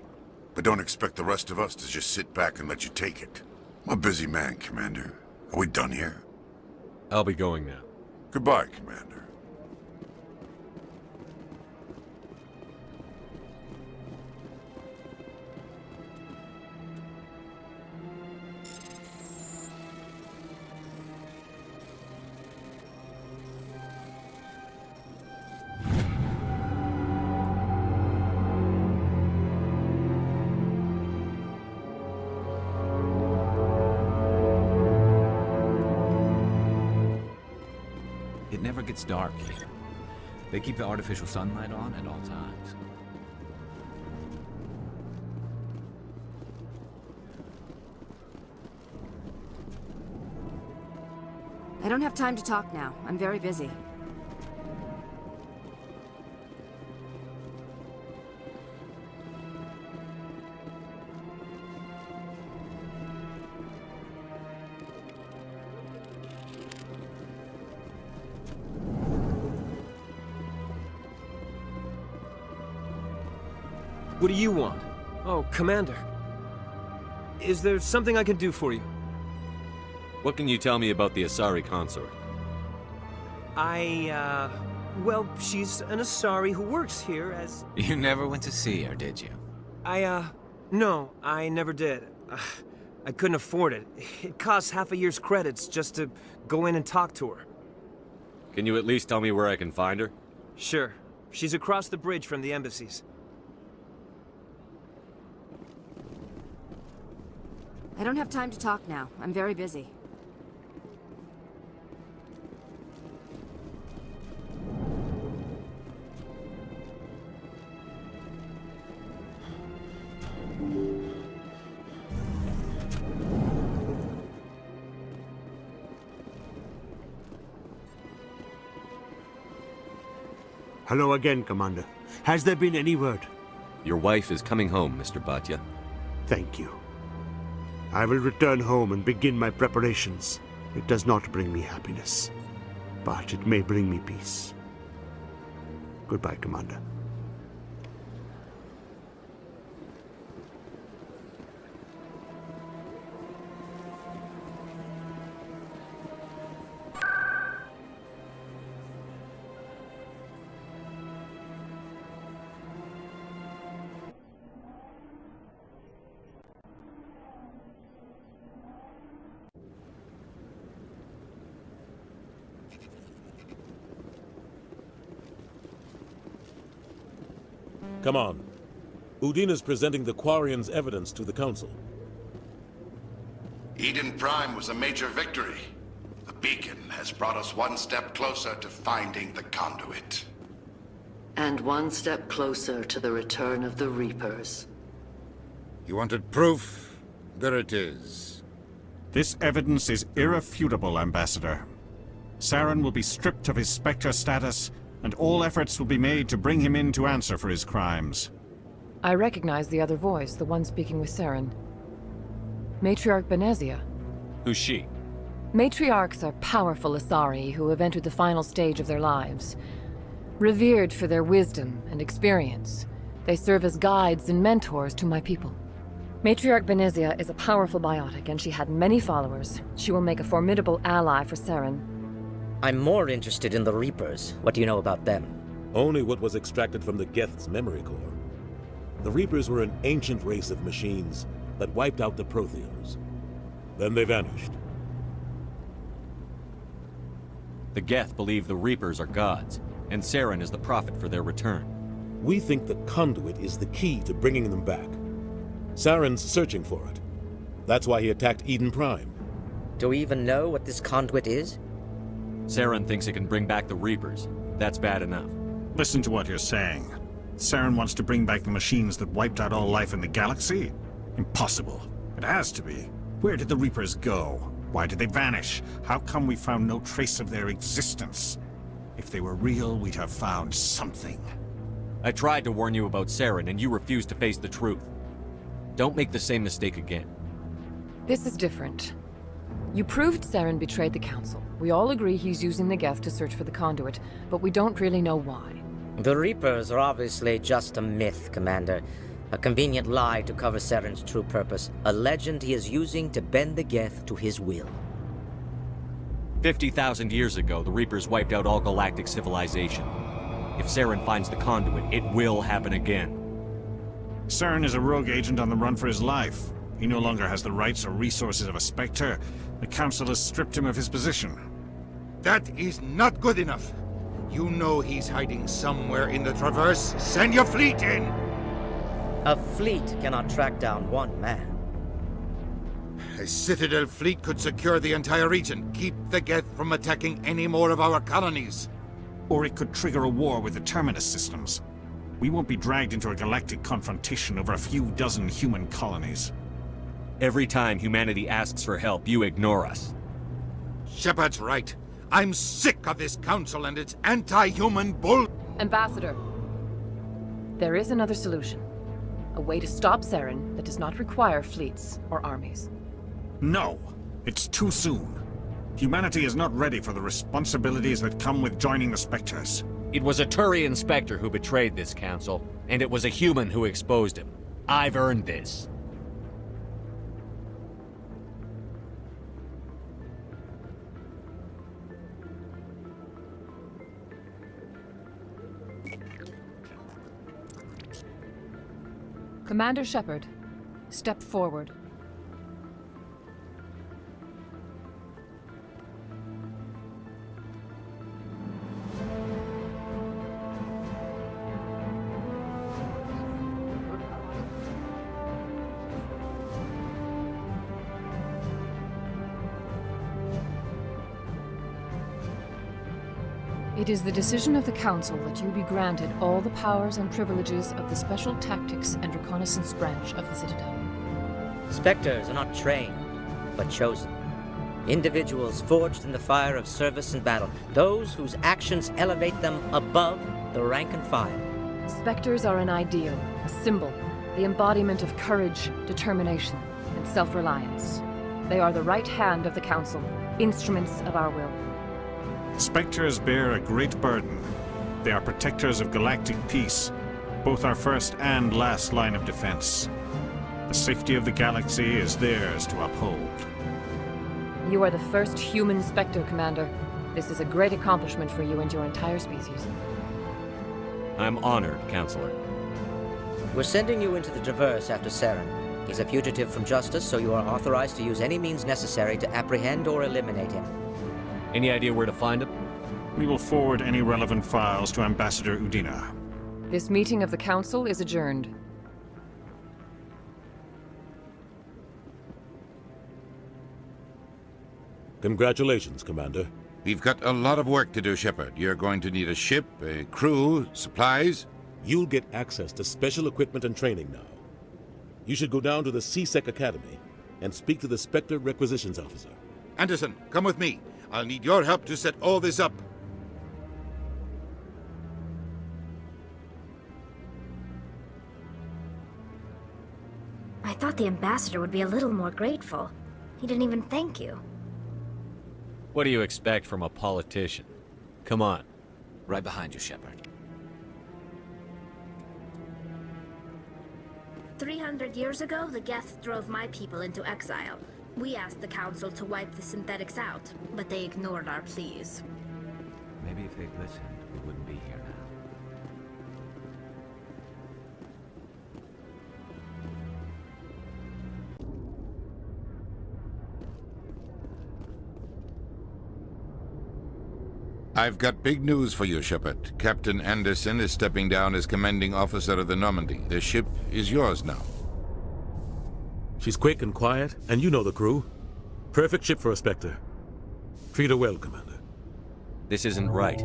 But don't expect the rest of us to just sit back and let you take it. I'm a busy man, Commander. Are we done here? I'll be going now. Goodbye, Commander. It never gets dark here. They keep the artificial sunlight on at all times. I don't have time to talk now. I'm very busy. What do you want? Oh, Commander. Is there something I can do for you? What can you tell me about the Asari consort? Well, she's an Asari who works here as... You never went to see her, did you? No, I never did. I couldn't afford it. It costs half a year's credits just to go in and talk to her. Can you at least tell me where I can find her? Sure. She's across the bridge from the embassies. I don't have time to talk now. I'm very busy. Hello again, Commander. Has there been any word? Your wife is coming home, Mr. Bhatia. Thank you. I will return home and begin my preparations. It does not bring me happiness, but it may bring me peace. Goodbye, Commander. Come on. Udine is presenting the Quarians' evidence to the Council. Eden Prime was a major victory. The beacon has brought us one step closer to finding the conduit. And one step closer to the return of the Reapers. You wanted proof? There it is. This evidence is irrefutable, Ambassador. Saren will be stripped of his Spectre status, and all efforts will be made to bring him in to answer for his crimes. I recognize the other voice, the one speaking with Saren. Matriarch Benezia. Who's she? Matriarchs are powerful Asari who have entered the final stage of their lives. Revered for their wisdom and experience, they serve as guides and mentors to my people. Matriarch Benezia is a powerful biotic, and she had many followers. She will make a formidable ally for Saren. I'm more interested in the Reapers. What do you know about them? Only what was extracted from the Geth's memory core. The Reapers were an ancient race of machines that wiped out the Protheans. Then they vanished. The Geth believe the Reapers are gods, and Saren is the prophet for their return. We think the conduit is the key to bringing them back. Saren's searching for it. That's why he attacked Eden Prime. Do we even know what this conduit is? Saren thinks it can bring back the Reapers. That's bad enough. Listen to what you're saying. Saren wants to bring back the machines that wiped out all life in the galaxy? Impossible. It has to be. Where did the Reapers go? Why did they vanish? How come we found no trace of their existence? If they were real, we'd have found something. I tried to warn you about Saren, and you refused to face the truth. Don't make the same mistake again. This is different. You proved Saren betrayed the Council. We all agree he's using the Geth to search for the conduit, but we don't really know why. The Reapers are obviously just a myth, Commander. A convenient lie to cover Saren's true purpose. A legend he is using to bend the Geth to his will. 50,000 years ago, the Reapers wiped out all galactic civilization. If Saren finds the conduit, it will happen again. Saren is a rogue agent on the run for his life. He no longer has the rights or resources of a Spectre. The Council has stripped him of his position. That is not good enough. You know he's hiding somewhere in the Traverse. Send your fleet in! A fleet cannot track down one man. A Citadel fleet could secure the entire region, keep the Geth from attacking any more of our colonies. Or it could trigger a war with the Terminus systems. We won't be dragged into a galactic confrontation over a few dozen human colonies. Every time humanity asks for help, you ignore us. Shepard's right. I'm sick of this council and its anti-human bull... Ambassador, there is another solution. A way to stop Saren that does not require fleets or armies. No, it's too soon. Humanity is not ready for the responsibilities that come with joining the Spectres. It was a Turian Spectre who betrayed this council, and it was a human who exposed him. I've earned this. Commander Shepard, step forward. It is the decision of the Council that you be granted all the powers and privileges of the Special Tactics and Reconnaissance Branch of the Citadel. Spectres are not trained, but chosen. Individuals forged in the fire of service and battle. Those whose actions elevate them above the rank and file. Spectres are an ideal, a symbol, the embodiment of courage, determination, and self-reliance. They are the right hand of the Council, instruments of our will. Spectres bear a great burden. They are protectors of galactic peace, both our first and last line of defense. The safety of the galaxy is theirs to uphold. You are the first human Spectre, Commander. This is a great accomplishment for you and your entire species. I'm honored, Counselor. We're sending you into the Traverse after Saren. He's a fugitive from justice, so you are authorized to use any means necessary to apprehend or eliminate him. Any idea where to find him? We will forward any relevant files to Ambassador Udina. This meeting of the Council is adjourned. Congratulations, Commander. We've got a lot of work to do, Shepard. You're going to need a ship, a crew, supplies. You'll get access to special equipment and training now. You should go down to the C-Sec Academy and speak to the Spectre Requisitions Officer. Anderson, come with me. I'll need your help to set all this up. I thought the ambassador would be a little more grateful. He didn't even thank you. What do you expect from a politician? Come on. Right behind you, Shepard. 300 years ago, the Geth drove my people into exile. We asked the Council to wipe the synthetics out, but they ignored our pleas. Maybe if they'd listened, we wouldn't be here now. I've got big news for you, Shepard. Captain Anderson is stepping down as commanding officer of the Normandy. The ship is yours now. She's quick and quiet, and you know the crew. Perfect ship for a Spectre. Treat her well, Commander. This isn't right.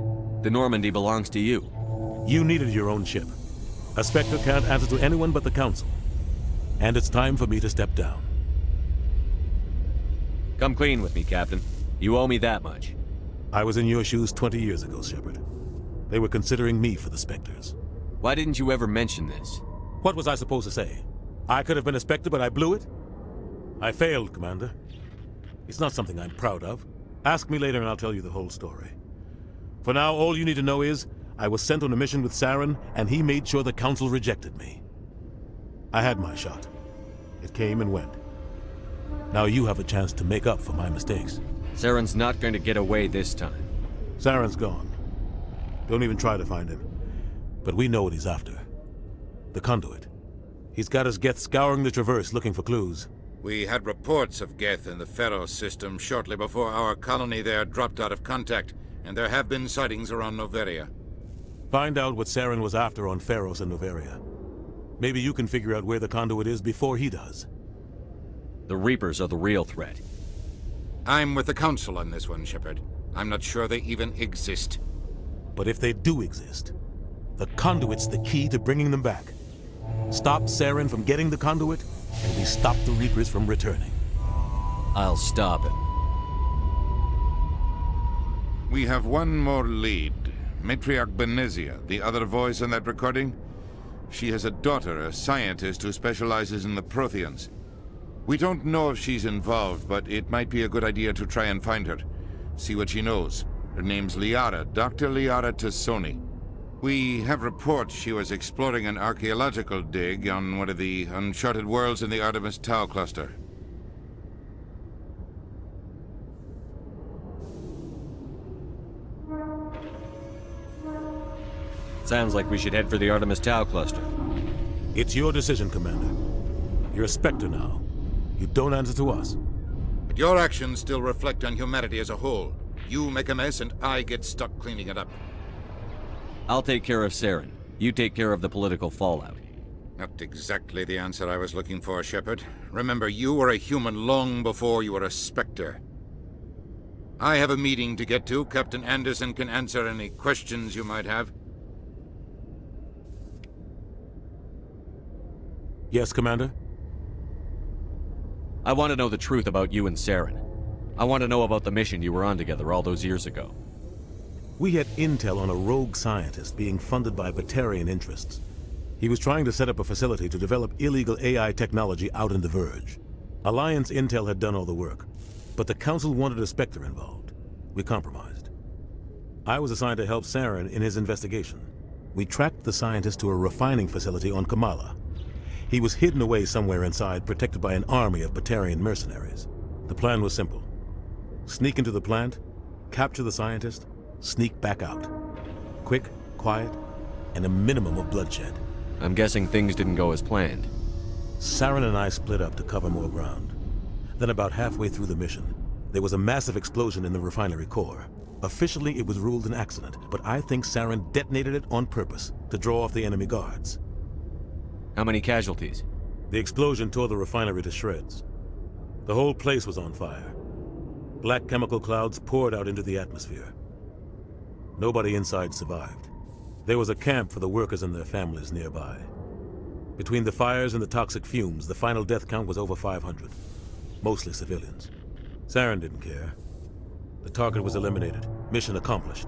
The Normandy belongs to you. You needed your own ship. A Spectre can't answer to anyone but the Council. And it's time for me to step down. Come clean with me, Captain. You owe me that much. I was in your shoes 20 years ago, Shepard. They were considering me for the Spectres. Why didn't you ever mention this? What was I supposed to say? I could have been a Spectre, but I blew it? I failed, Commander. It's not something I'm proud of. Ask me later and I'll tell you the whole story. For now, all you need to know is, I was sent on a mission with Saren, and he made sure the Council rejected me. I had my shot. It came and went. Now you have a chance to make up for my mistakes. Saren's not going to get away this time. Saren's gone. Don't even try to find him. But we know what he's after. The Conduit. He's got his Geth scouring the Traverse looking for clues. We had reports of Geth in the Pharos system shortly before our colony there dropped out of contact, and there have been sightings around Noveria. Find out what Saren was after on Pharos and Noveria. Maybe you can figure out where the Conduit is before he does. The Reapers are the real threat. I'm with the Council on this one, Shepard. I'm not sure they even exist. But if they do exist, the Conduit's the key to bringing them back. Stop Saren from getting the Conduit, and we stop the Reapers from returning. I'll stop him. We have one more lead. Matriarch Benezia, the other voice on that recording. She has a daughter, a scientist who specializes in the Protheans. We don't know if she's involved, but it might be a good idea to try and find her. See what she knows. Her name's Liara, Dr. Liara Tassoni. We have reports she was exploring an archaeological dig on one of the uncharted worlds in the Artemis Tau cluster. Sounds like we should head for the Artemis Tau cluster. It's your decision, Commander. You're a Spectre now. You don't answer to us. But your actions still reflect on humanity as a whole. You make a mess and I get stuck cleaning it up. I'll take care of Saren. You take care of the political fallout. Not exactly the answer I was looking for, Shepard. Remember, you were a human long before you were a Spectre. I have a meeting to get to. Captain Anderson can answer any questions you might have. Yes, Commander? I want to know the truth about you and Saren. I want to know about the mission you were on together all those years ago. We had intel on a rogue scientist being funded by Batarian interests. He was trying to set up a facility to develop illegal AI technology out in the Verge. Alliance intel had done all the work, but the Council wanted a Spectre involved. We compromised. I was assigned to help Saren in his investigation. We tracked the scientist to a refining facility on Kamala. He was hidden away somewhere inside, protected by an army of Batarian mercenaries. The plan was simple. Sneak into the plant, capture the scientist, sneak back out. Quick, quiet, and a minimum of bloodshed. I'm guessing things didn't go as planned. Saren and I split up to cover more ground. Then about halfway through the mission, there was a massive explosion in the refinery core. Officially, it was ruled an accident, but I think Saren detonated it on purpose to draw off the enemy guards. How many casualties? The explosion tore the refinery to shreds. The whole place was on fire. Black chemical clouds poured out into the atmosphere. Nobody inside survived. There was a camp for the workers and their families nearby. Between the fires and the toxic fumes, the final death count was over 500. Mostly civilians. Saren didn't care. The target was eliminated, mission accomplished,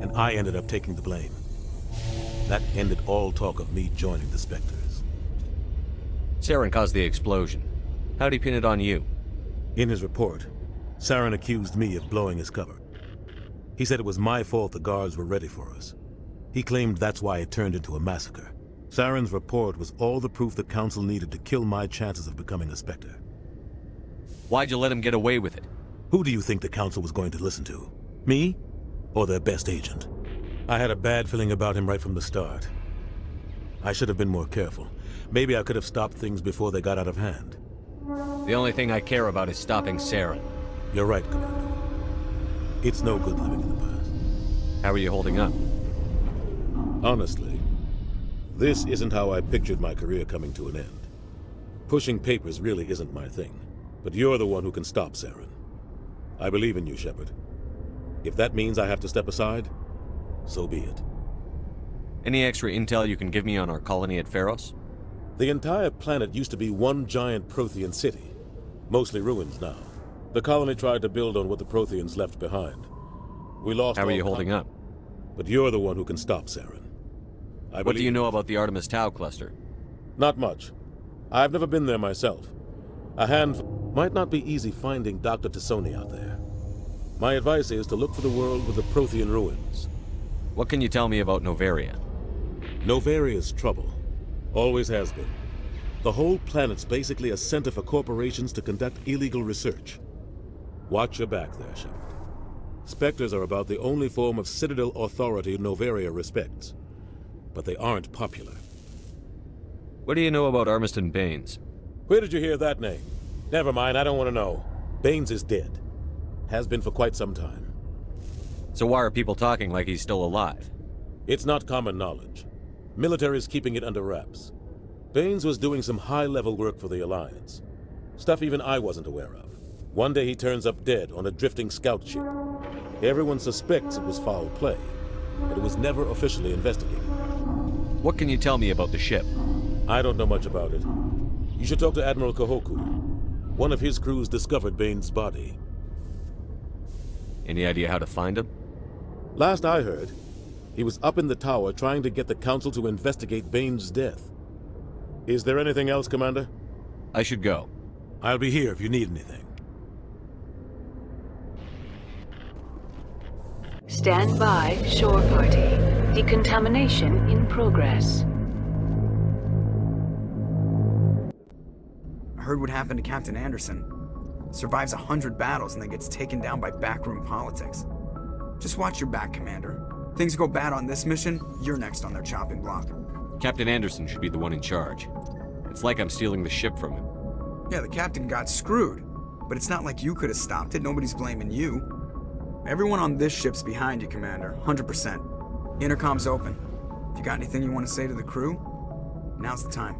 and I ended up taking the blame. That ended all talk of me joining the Spectres. Saren caused the explosion. How'd he pin it on you? In his report, Saren accused me of blowing his cover. He said it was my fault the guards were ready for us. He claimed that's why it turned into a massacre. Saren's report was all the proof the Council needed to kill my chances of becoming a Spectre. Why'd you let him get away with it? Who do you think the Council was going to listen to? Me? Or their best agent? I had a bad feeling about him right from the start. I should have been more careful. Maybe I could have stopped things before they got out of hand. The only thing I care about is stopping Saren. You're right, Commander. It's no good living in the past. How are you holding up? Honestly, this isn't how I pictured my career coming to an end. Pushing papers really isn't my thing. But you're the one who can stop Saren. I believe in you, Shepard. If that means I have to step aside, so be it. Any extra intel you can give me on our colony at Pharos? The entire planet used to be one giant Prothean city. Mostly ruins now. The colony tried to build on what the Protheans left behind. We lost. How are you holding up? But you're the one who can stop Saren. What do you know about the Artemis Tau cluster? Not much. I've never been there myself. A handful. Might not be easy finding Dr. T'Soni out there. My advice is to look for the world with the Prothean ruins. What can you tell me about Noveria? Novaria's trouble. Always has been. The whole planet's basically a center for corporations to conduct illegal research. Watch your back there, Shepard. Spectres are about the only form of Citadel authority Noveria respects. But they aren't popular. What do you know about Armiston Baines? Where did you hear that name? Never mind, I don't want to know. Baines is dead. Has been for quite some time. So why are people talking like he's still alive? It's not common knowledge. Military's keeping it under wraps. Baines was doing some high-level work for the Alliance. Stuff even I wasn't aware of. One day he turns up dead on a drifting scout ship. Everyone suspects it was foul play, but it was never officially investigated. What can you tell me about the ship? I don't know much about it. You should talk to Admiral Kahoku. One of his crews discovered Baines' body. Any idea how to find him? Last I heard, he was up in the tower trying to get the Council to investigate Baines' death. Is there anything else, Commander? I should go. I'll be here if you need anything. Stand by, shore party. Decontamination in progress. I heard what happened to Captain Anderson. Survives 100 battles and then gets taken down by backroom politics. Just watch your back, Commander. Things go bad on this mission, you're next on their chopping block. Captain Anderson should be the one in charge. It's like I'm stealing the ship from him. Yeah, the captain got screwed. But it's not like you could have stopped it. Nobody's blaming you. Everyone on this ship's behind you, Commander. 100%. Intercom's open. If you got anything you want to say to the crew, now's the time.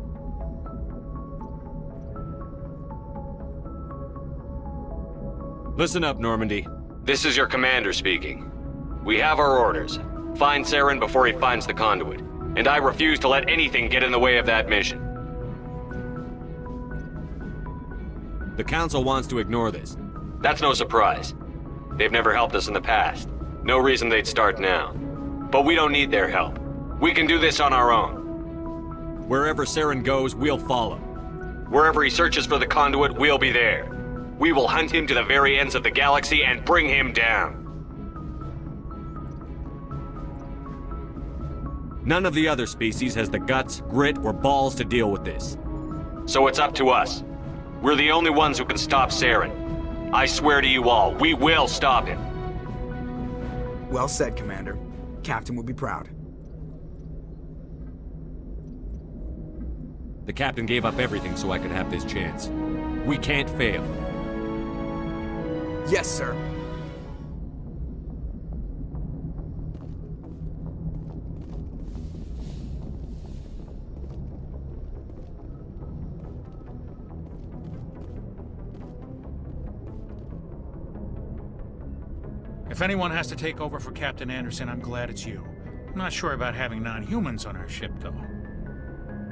Listen up, Normandy. This is your commander speaking. We have our orders. Find Saren before he finds the conduit. And I refuse to let anything get in the way of that mission. The Council wants to ignore this. That's no surprise. They've never helped us in the past. No reason they'd start now. But we don't need their help. We can do this on our own. Wherever Saren goes, we'll follow. Wherever he searches for the conduit, we'll be there. We will hunt him to the very ends of the galaxy and bring him down. None of the other species has the guts, grit, or balls to deal with this. So it's up to us. We're the only ones who can stop Saren. I swear to you all, we will stop him. Well said, Commander. Captain will be proud. The captain gave up everything so I could have this chance. We can't fail. Yes, sir. If anyone has to take over for Captain Anderson, I'm glad it's you. I'm not sure about having non-humans on our ship, though.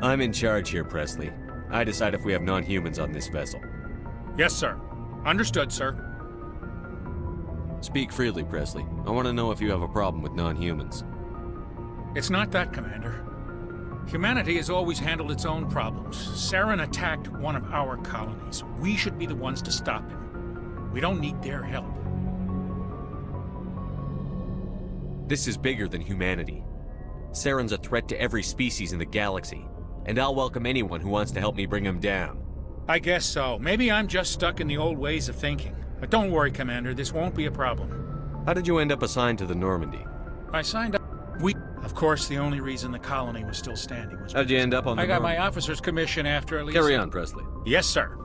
I'm in charge here, Presley. I decide if we have non-humans on this vessel. Yes, sir. Understood, sir. Speak freely, Presley. I want to know if you have a problem with non-humans. It's not that, Commander. Humanity has always handled its own problems. Saren attacked one of our colonies. We should be the ones to stop him. We don't need their help. This is bigger than humanity. Saren's a threat to every species in the galaxy, and I'll welcome anyone who wants to help me bring him down. I guess so. Maybe I'm just stuck in the old ways of thinking. But don't worry, Commander, this won't be a problem. How did you end up assigned to the Normandy? I signed up. Of course, the only reason the colony was still standing was... How'd you end up on the I got Normandy? my officer's commission after at least... Carry on, Presley. Yes, sir.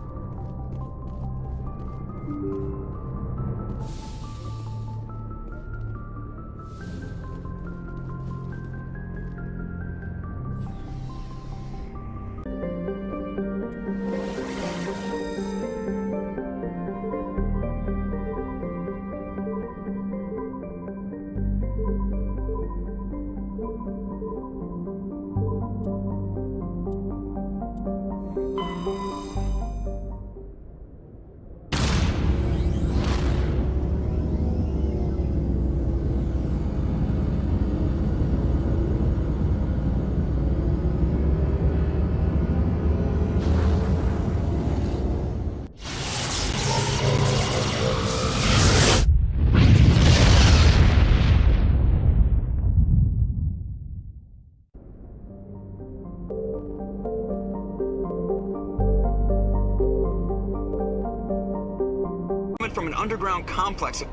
From an underground complex. A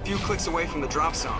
few clicks away from the drop zone.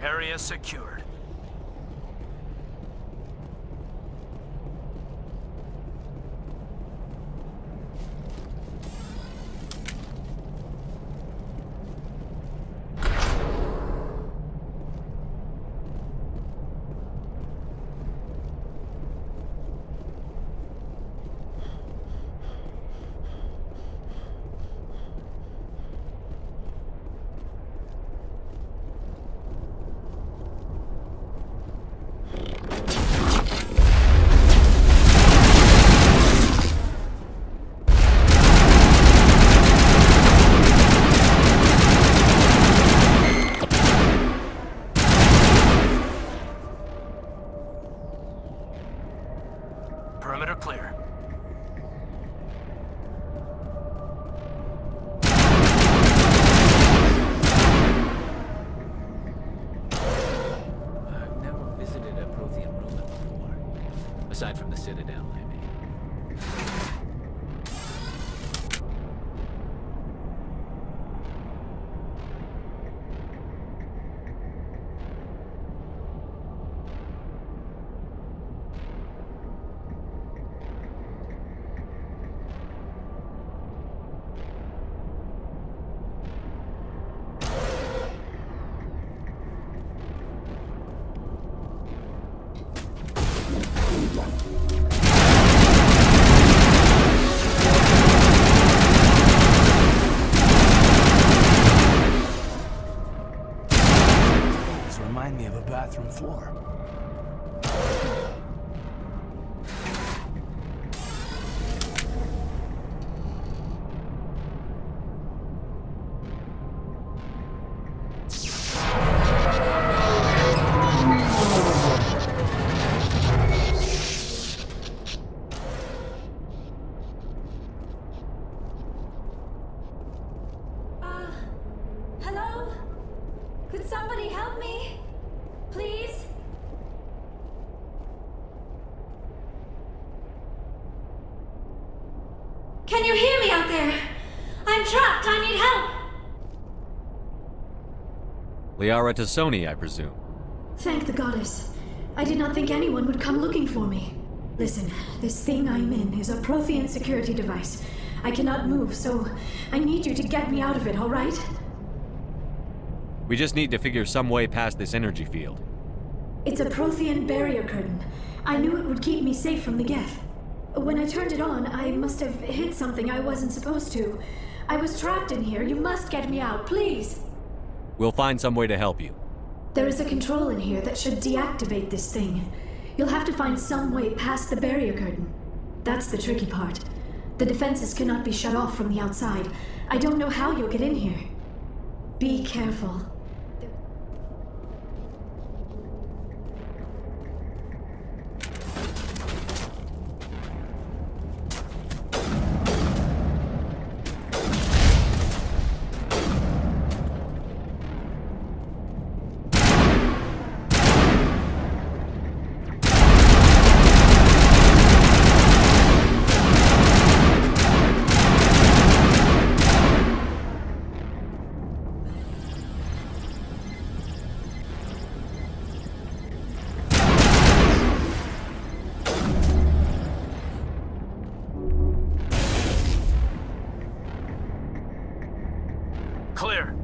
Area secured. Perimeter clear. I've never visited a Prothean ruin before. Aside from the Citadel, I mean. These remind me of a bathroom floor. Hello? Could somebody help me? Please? Can you hear me out there? I'm trapped. I need help. Liara Tassoni, I presume. Thank the goddess. I did not think anyone would come looking for me. Listen, this thing I'm in is a Prothean security device. I cannot move, so I need you to get me out of it, all right? We just need to figure some way past this energy field. It's a Prothean barrier curtain. I knew it would keep me safe from the Geth. When I turned it on, I must have hit something I wasn't supposed to. I was trapped in here. You must get me out, please. We'll find some way to help you. There is a control in here that should deactivate this thing. You'll have to find some way past the barrier curtain. That's the tricky part. The defenses cannot be shut off from the outside. I don't know how you'll get in here. Be careful. Clear.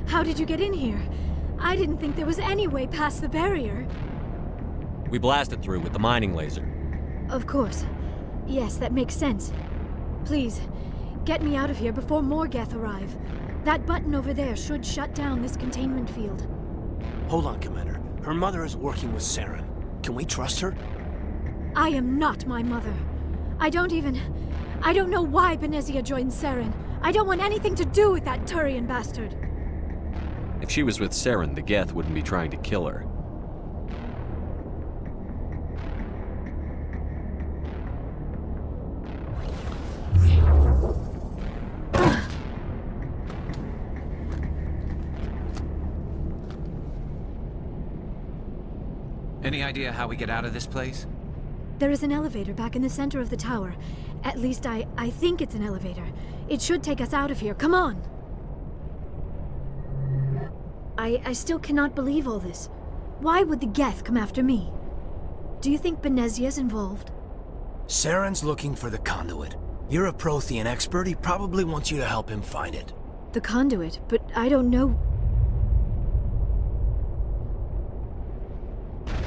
How did you get in here? I didn't think there was any way past the barrier. We blasted through with the mining laser. Of course. Yes, that makes sense. Please, get me out of here before more Geth arrive. That button over there should shut down this containment field. Hold on, Commander. Her mother is working with Saren. Can we trust her? I am not my mother. I don't know why Benezia joined Saren. I don't want anything to do with that Turian bastard. If she was with Saren, the Geth wouldn't be trying to kill her. Any idea how we get out of this place? There is an elevator back in the center of the tower. At least I think it's an elevator. It should take us out of here. Come on! I still cannot believe all this. Why would the Geth come after me? Do you think Benezia's involved? Saren's looking for the conduit. You're a Prothean expert. He probably wants you to help him find it. The conduit, but I don't know.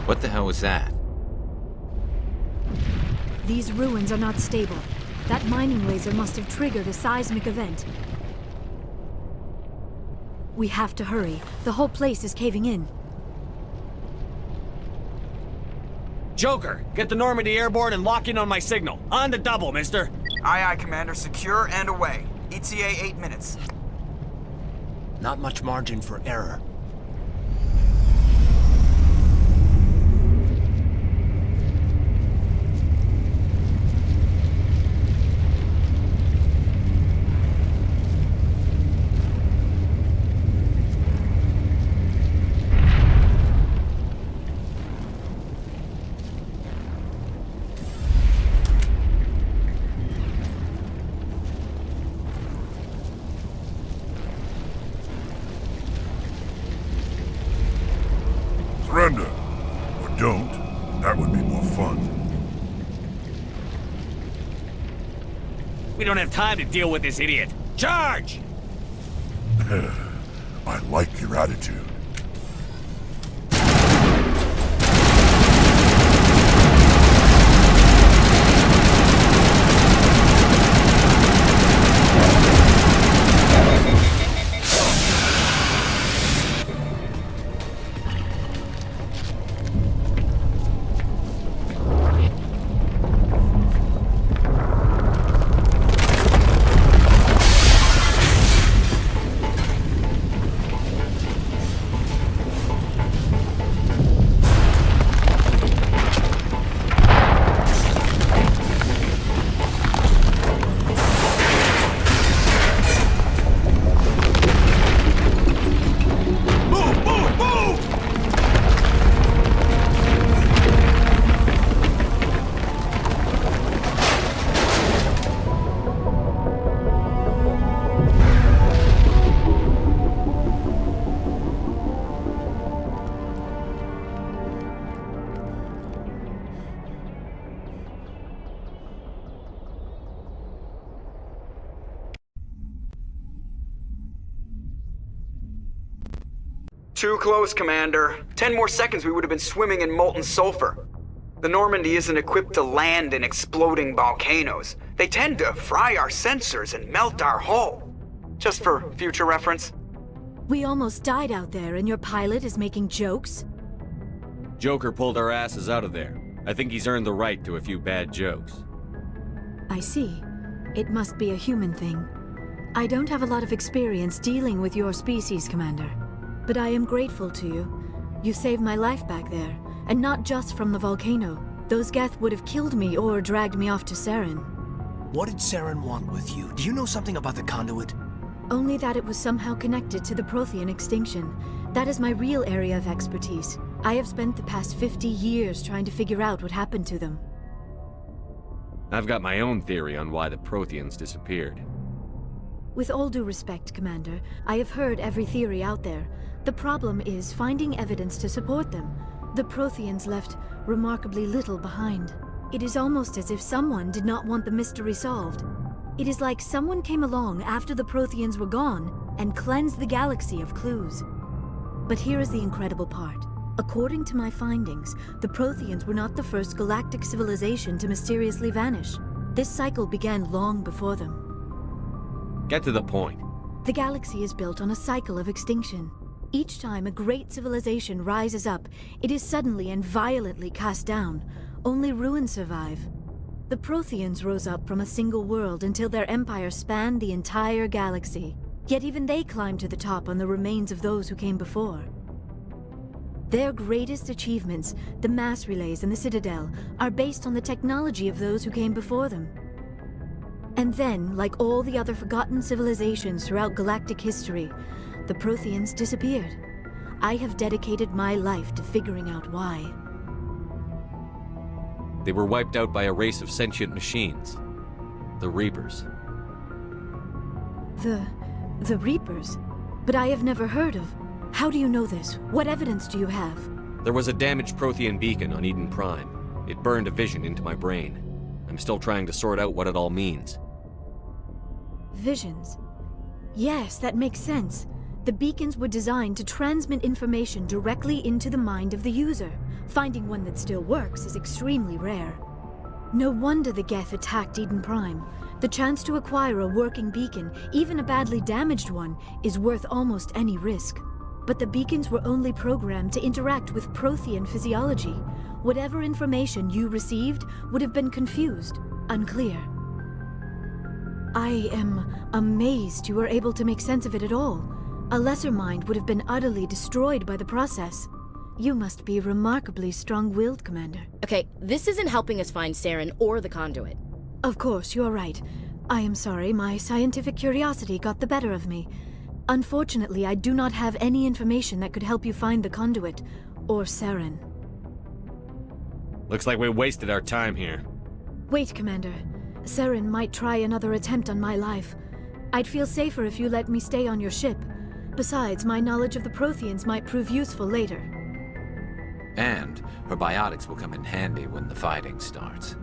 What the hell was that? These ruins are not stable. That mining laser must have triggered a seismic event. We have to hurry. The whole place is caving in. Joker, get the Normandy airborne and lock in on my signal. On the double, mister. Aye, aye, Commander. Secure and away. ETA 8 minutes. Not much margin for error. Surrender. Or don't. That would be more fun. We don't have time to deal with this idiot. Charge! I like your attitude. Too close, Commander. 10 more seconds we would have been swimming in molten sulfur. The Normandy isn't equipped to land in exploding volcanoes. They tend to fry our sensors and melt our hull. Just for future reference. We almost died out there and your pilot is making jokes? Joker pulled our asses out of there. I think he's earned the right to a few bad jokes. I see. It must be a human thing. I don't have a lot of experience dealing with your species, Commander. But I am grateful to you. You saved my life back there, and not just from the volcano. Those Geth would have killed me or dragged me off to Saren. What did Saren want with you? Do you know something about the conduit? Only that it was somehow connected to the Prothean extinction. That is my real area of expertise. I have spent the past 50 years trying to figure out what happened to them. I've got my own theory on why the Protheans disappeared. With all due respect, Commander, I have heard every theory out there. The problem is finding evidence to support them. The Protheans left remarkably little behind. It is almost as if someone did not want the mystery solved. It is like someone came along after the Protheans were gone and cleansed the galaxy of clues. But here is the incredible part. According to my findings, the Protheans were not the first galactic civilization to mysteriously vanish. This cycle began long before them. Get to the point. The galaxy is built on a cycle of extinction. Each time a great civilization rises up, it is suddenly and violently cast down. Only ruins survive. The Protheans rose up from a single world until their empire spanned the entire galaxy. Yet even they climbed to the top on the remains of those who came before. Their greatest achievements, the mass relays and the Citadel, are based on the technology of those who came before them. And then, like all the other forgotten civilizations throughout galactic history, the Protheans disappeared. I have dedicated my life to figuring out why. They were wiped out by a race of sentient machines. The Reapers. The Reapers? But I have never heard of. How do you know this? What evidence do you have? There was a damaged Prothean beacon on Eden Prime. It burned a vision into my brain. I'm still trying to sort out what it all means. Visions. Yes, that makes sense. The beacons were designed to transmit information directly into the mind of the user. Finding one that still works is extremely rare. No wonder the Geth attacked Eden Prime. The chance to acquire a working beacon, even a badly damaged one, is worth almost any risk. But the beacons were only programmed to interact with Prothean physiology. Whatever information you received would have been confused, unclear. I am amazed you were able to make sense of it at all. A lesser mind would have been utterly destroyed by the process. You must be remarkably strong-willed, Commander. Okay, this isn't helping us find Saren or the conduit. Of course, you're right. I am sorry, my scientific curiosity got the better of me. Unfortunately, I do not have any information that could help you find the conduit, or Saren. Looks like we wasted our time here. Wait, Commander. Saren might try another attempt on my life. I'd feel safer if you let me stay on your ship. Besides, my knowledge of the Protheans might prove useful later. And her biotics will come in handy when the fighting starts.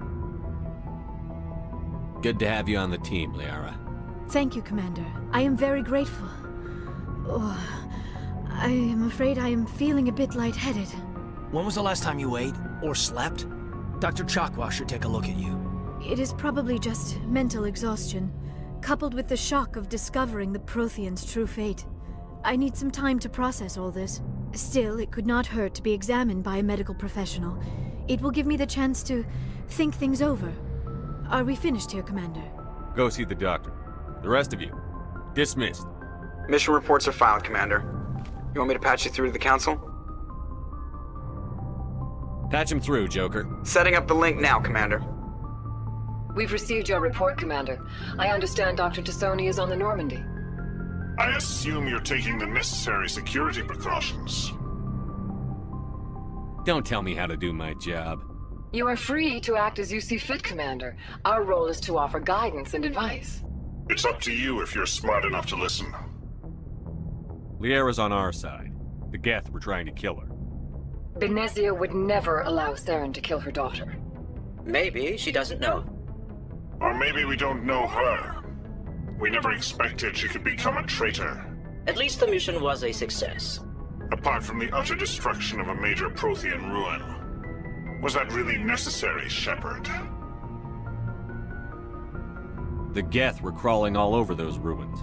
Good to have you on the team, Liara. Thank you, Commander. I am very grateful. Oh, I am afraid I am feeling a bit lightheaded. When was the last time you ate or slept? Dr. Chakwa should take a look at you. It is probably just mental exhaustion, coupled with the shock of discovering the Protheans' true fate. I need some time to process all this. Still, it could not hurt to be examined by a medical professional. It will give me the chance to think things over. Are we finished here, Commander? Go see the doctor. The rest of you, dismissed. Mission reports are filed, Commander. You want me to patch you through to the Council? Patch him through, Joker. Setting up the link now, Commander. We've received your report, Commander. I understand Dr. Tassoni is on the Normandy. I assume you're taking the necessary security precautions. Don't tell me how to do my job. You are free to act as you see fit, Commander. Our role is to offer guidance and advice. It's up to you if you're smart enough to listen. Liara's on our side. The Geth were trying to kill her. Benezia would never allow Saren to kill her daughter. Maybe she doesn't know. Or maybe we don't know her. We never expected she could become a traitor. At least the mission was a success. Apart from the utter destruction of a major Prothean ruin. Was that really necessary, Shepard? The Geth were crawling all over those ruins.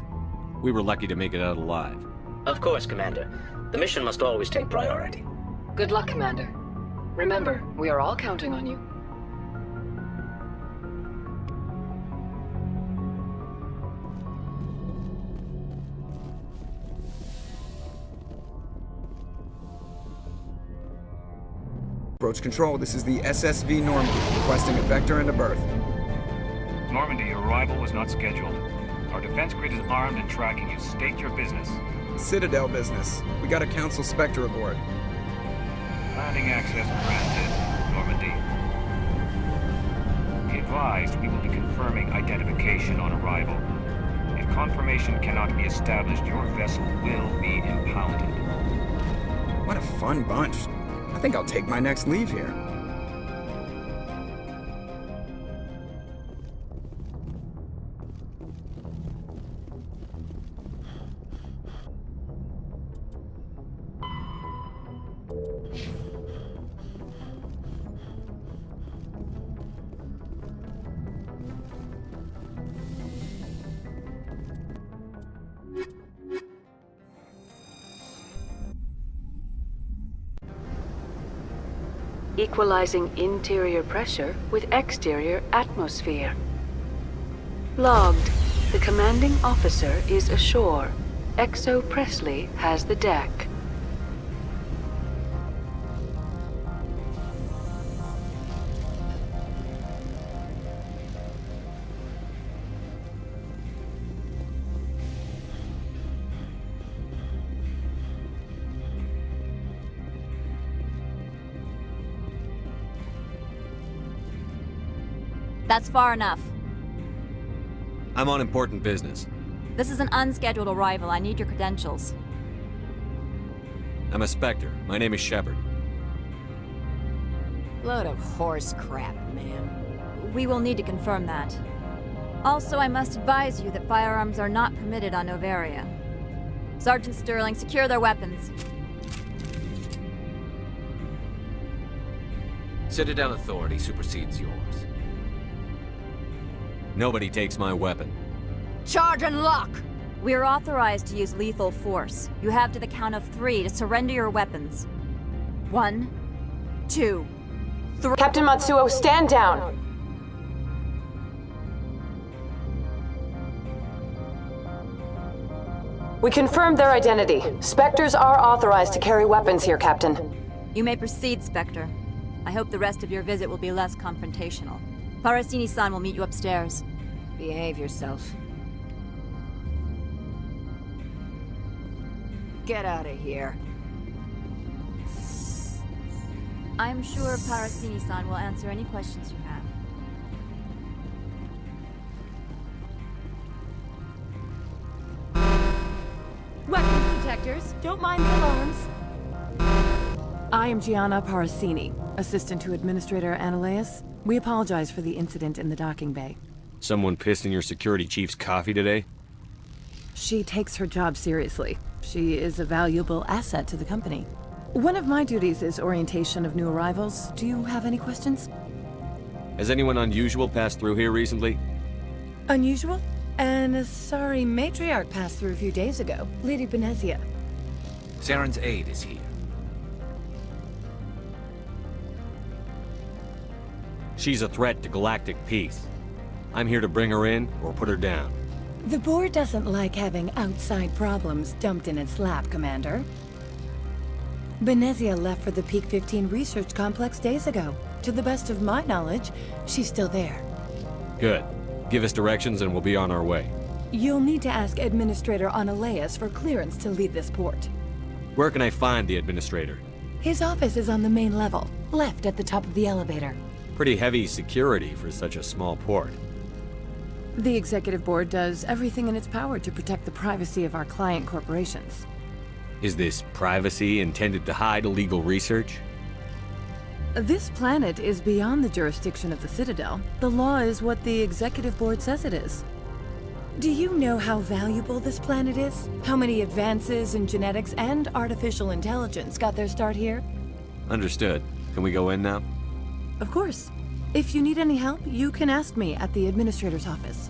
We were lucky to make it out alive. Of course, Commander. The mission must always take priority. Good luck, Commander. Remember, we are all counting on you. Approach Control, this is the SSV Normandy, requesting a vector and a berth. Normandy, your arrival was not scheduled. Our defense grid is armed and tracking you. State your business. Citadel business. We got a Council Spectre aboard. Landing access granted, Normandy. Be advised, we will be confirming identification on arrival. If confirmation cannot be established, your vessel will be impounded. What a fun bunch. I think I'll take my next leave here. Equalizing interior pressure with exterior atmosphere. Logged. The commanding officer is ashore. Exo Presley has the deck. That's far enough. I'm on important business. This is an unscheduled arrival. I need your credentials. I'm a Spectre. My name is Shepard. Load of horse crap, man. We will need to confirm that. Also, I must advise you that firearms are not permitted on Noveria. Sergeant Sterling, secure their weapons. Citadel authority supersedes yours. Nobody takes my weapon. Charge and lock! We are authorized to use lethal force. You have to the count of 3 to surrender your weapons. 1, 2, 3. Captain Matsuo, stand down! We confirmed their identity. Spectres are authorized to carry weapons here, Captain. You may proceed, Spectre. I hope the rest of your visit will be less confrontational. Parasini-san will meet you upstairs. Behave yourself. Get out of here. I'm sure Parasini-san will answer any questions you have. Weapons detectors, don't mind the alarms. I am Gianna Parasini, assistant to Administrator Analeas. We apologize for the incident in the docking bay. Someone pissed in your security chief's coffee today? She takes her job seriously. She is a valuable asset to the company. One of my duties is orientation of new arrivals. Do you have any questions? Has anyone unusual passed through here recently? Unusual? And a sorry matriarch passed through a few days ago. Lady Benezia. Saren's aide is here. She's a threat to galactic peace. I'm here to bring her in or put her down. The board doesn't like having outside problems dumped in its lap, Commander. Benezia left for the Peak 15 research complex days ago. To the best of my knowledge, she's still there. Good. Give us directions and we'll be on our way. You'll need to ask Administrator Analeas for clearance to leave this port. Where can I find the Administrator? His office is on the main level, left at the top of the elevator. Pretty heavy security for such a small port. The Executive Board does everything in its power to protect the privacy of our client corporations. Is this privacy intended to hide illegal research? This planet is beyond the jurisdiction of the Citadel. The law is what the Executive Board says it is. Do you know how valuable this planet is? How many advances in genetics and artificial intelligence got their start here? Understood. Can we go in now? Of course. If you need any help, you can ask me at the Administrator's office.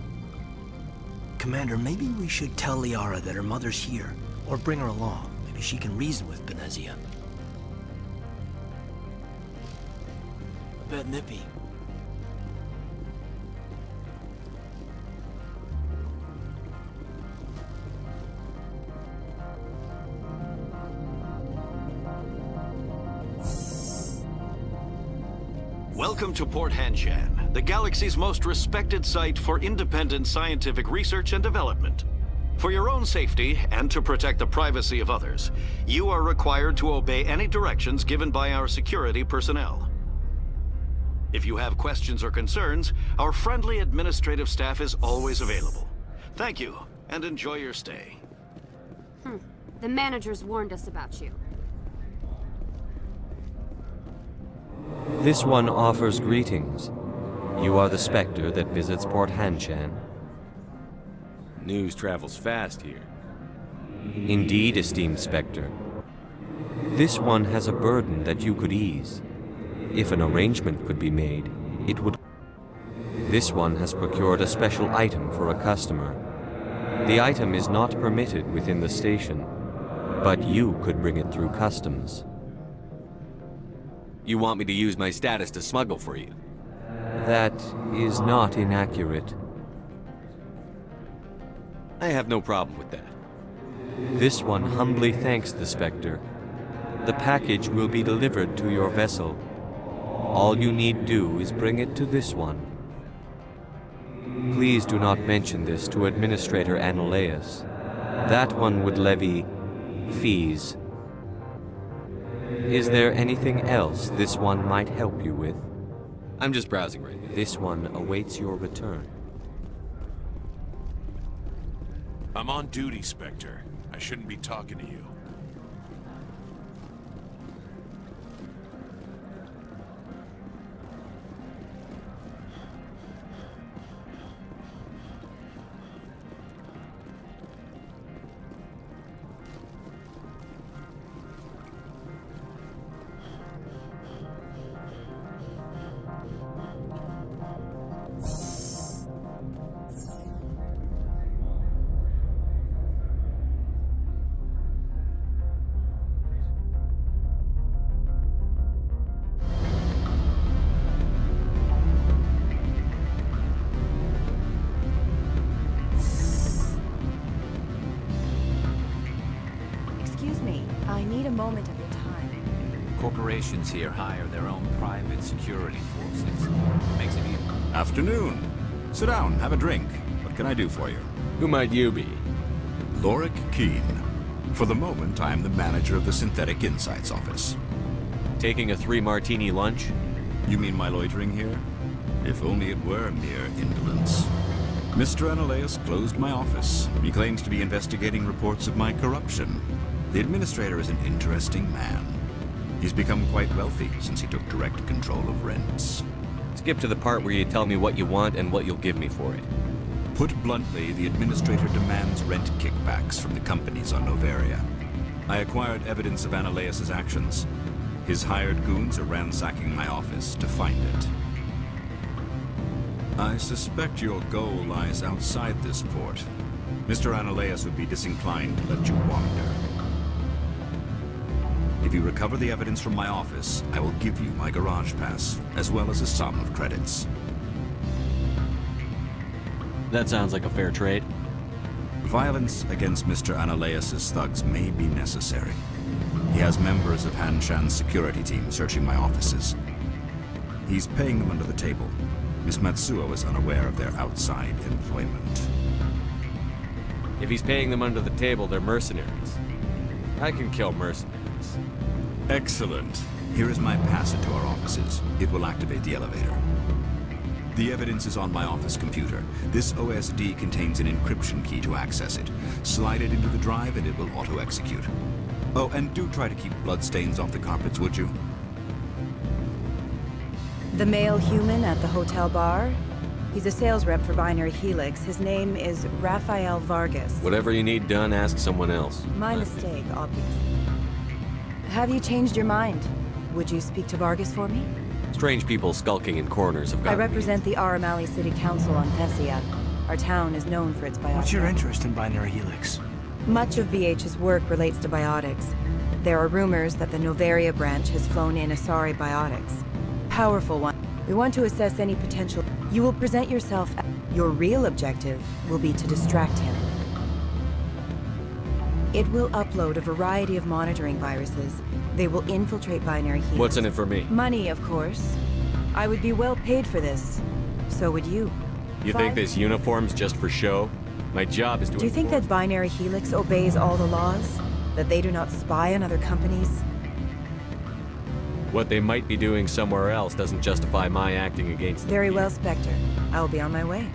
Commander, maybe we should tell Liara that her mother's here, or bring her along. Maybe she can reason with Benezia. A bit nippy. Welcome to Port Hanshan, the galaxy's most respected site for independent scientific research and development. For your own safety, and to protect the privacy of others, you are required to obey any directions given by our security personnel. If you have questions or concerns, our friendly administrative staff is always available. Thank you, and enjoy your stay. The managers warned us about you. This one offers greetings. You are the Spectre that visits Port Hanshan. News travels fast here. Indeed, esteemed Spectre. This one has a burden that you could ease. If an arrangement could be made, it would... This one has procured a special item for a customer. The item is not permitted within the station, but you could bring it through customs. You want me to use my status to smuggle for you? That is not inaccurate. I have no problem with that. This one humbly thanks the Spectre. The package will be delivered to your vessel. All you need do is bring it to this one. Please do not mention this to Administrator Analeas. That one would levy fees. Is there anything else this one might help you with? I'm just browsing right now. This one awaits your return. I'm on duty, Spectre. I shouldn't be talking to you. need a moment of your time. Corporations here hire their own private security forces. Makes it easy. Afternoon. Sit down, have a drink. What can I do for you? Who might you be? Lorik Keene. For the moment, I am the manager of the Synthetic Insights Office. Taking a 3-martini lunch? You mean my loitering here? If only it were mere indolence. Mr. Analeas closed my office. He claims to be investigating reports of my corruption. The administrator is an interesting man. He's become quite wealthy since he took direct control of rents. Skip to the part where you tell me what you want and what you'll give me for it. Put bluntly, the administrator demands rent kickbacks from the companies on Noveria. I acquired evidence of Analeas' actions. His hired goons are ransacking my office to find it. I suspect your goal lies outside this port. Mr. Analeas would be disinclined to let you wander. If you recover the evidence from my office, I will give you my garage pass, as well as a sum of credits. That sounds like a fair trade. Violence against Mr. Analeas' thugs may be necessary. He has members of Han Shan's security team searching my offices. He's paying them under the table. Miss Matsuo is unaware of their outside employment. If he's paying them under the table, they're mercenaries. I can kill mercenaries. Excellent. Here is my pass into our offices. It will activate the elevator. The evidence is on my office computer. This OSD contains an encryption key to access it. Slide it into the drive and it will auto-execute. Oh, and do try to keep bloodstains off the carpets, would you? The male human at the hotel bar? He's a sales rep for Binary Helix. His name is Rafael Vargas. Whatever you need done, ask someone else. My mistake, obviously. Have you changed your mind? Would you speak to Vargas for me? Strange people skulking in corners have got I represent the Aramali City Council on Thessia. Our town is known for its biotics. What's your interest in Binary Helix? Much of BH's work relates to biotics. There are rumors that the Noveria branch has flown in Asari biotics. Powerful one. We want to assess any potential. You will present yourself. Your real objective will be to distract him. It will upload a variety of monitoring viruses. They will infiltrate Binary Helix. What's in it for me? Money, of course. I would be well paid for this. So would you. You think this uniform's just for show? My job is to Do you think that Binary Helix obeys all the laws? That they do not spy on other companies? What they might be doing somewhere else doesn't justify my acting against them. Very well, Spectre. I will be on my way.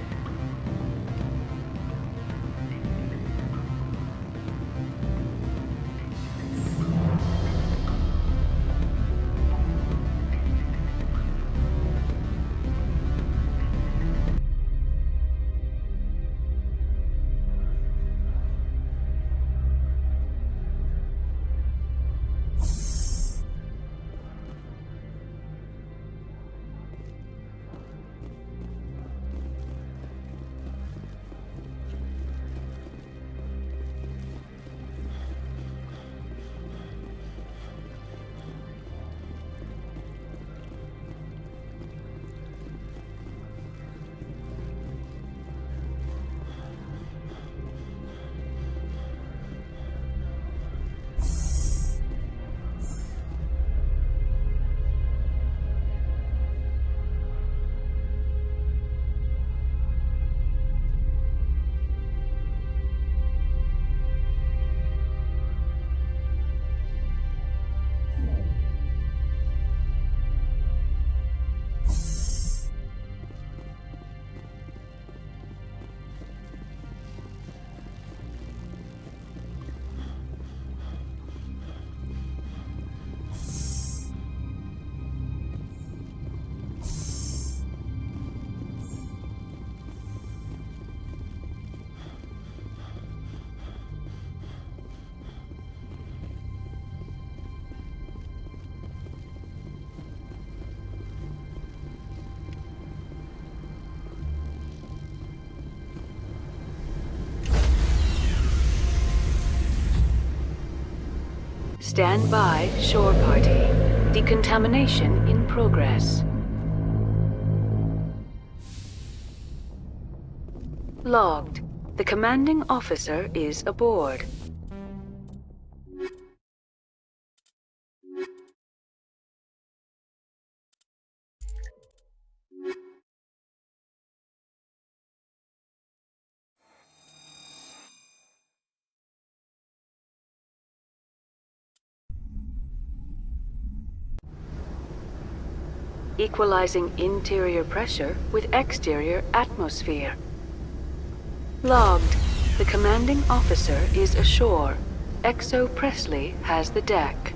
Stand by, shore party. Decontamination in progress. Logged. The commanding officer is aboard. equalizing interior pressure with exterior atmosphere. Logged. The commanding officer is ashore. XO Presley has the deck.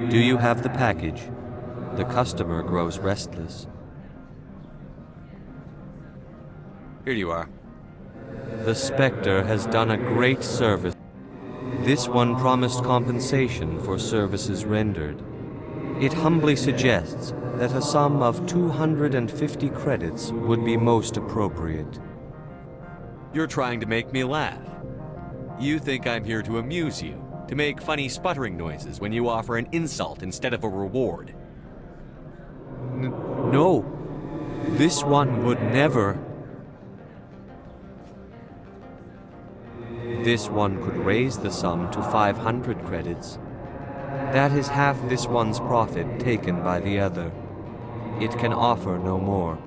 Do you have the package? The customer grows restless. Here you are. The Spectre has done a great service. This one promised compensation for services rendered. It humbly suggests that a sum of 250 credits would be most appropriate. You're trying to make me laugh. You think I'm here to amuse you, to make funny sputtering noises when you offer an insult instead of a reward. No. This one would never. This one could raise the sum to 500 credits. That is half this one's profit taken by the other. It can offer no more.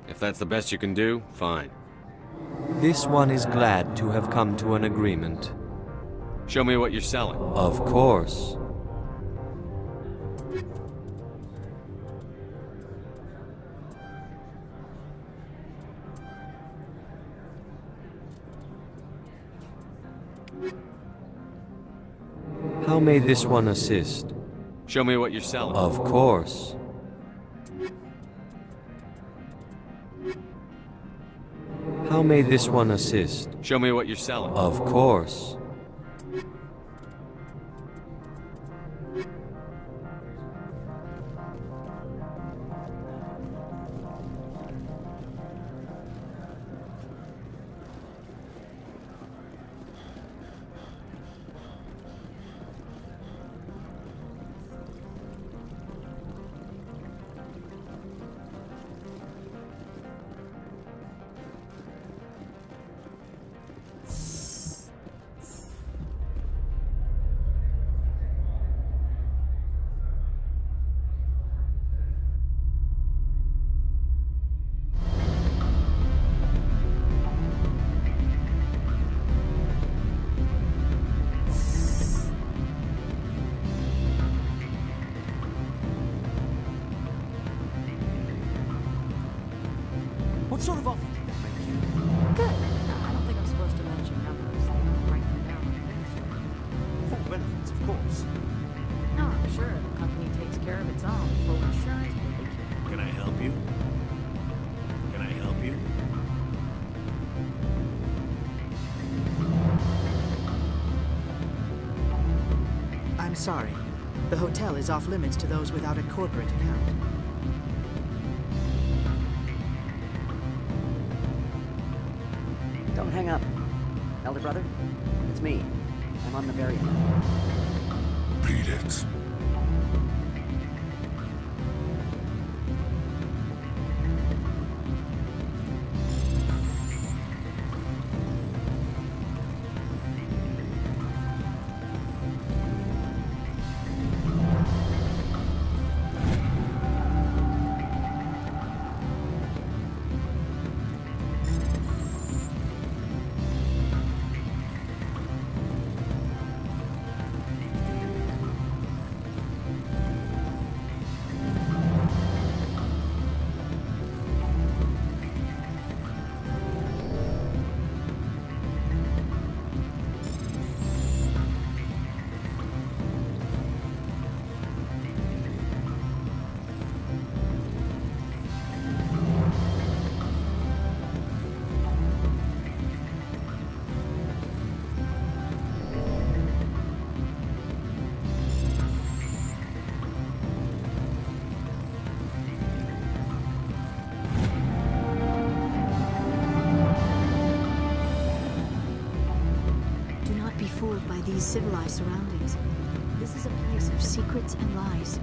If that's the best you can do, fine. This one is glad to have come to an agreement. Show me what you're selling. Of course. How may this one assist? Show me what you're selling. Of course. How may this one assist? Show me what you're selling. Of course. What sort of offer did they make you? Good. No, I don't think I'm supposed to mention numbers. They don't write them down on the register. Full benefits, of course. No, I'm sure the company takes care of its own. Full insurance, baby. Can I help you? Can I help you? I'm sorry. The hotel is off limits to those without a corporate account. Don't hang up. Elder brother, it's me. I'm on the Bavaria now. Beat it. Fooled by these civilized surroundings. This is a place of secrets and lies.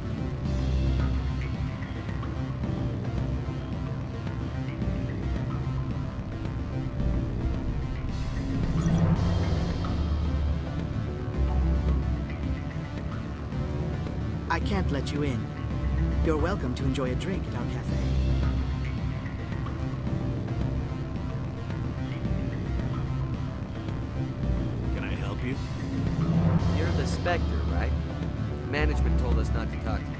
I can't let you in. You're welcome to enjoy a drink at our cafe. You? You're the Spectre, right? Management told us not to talk to you.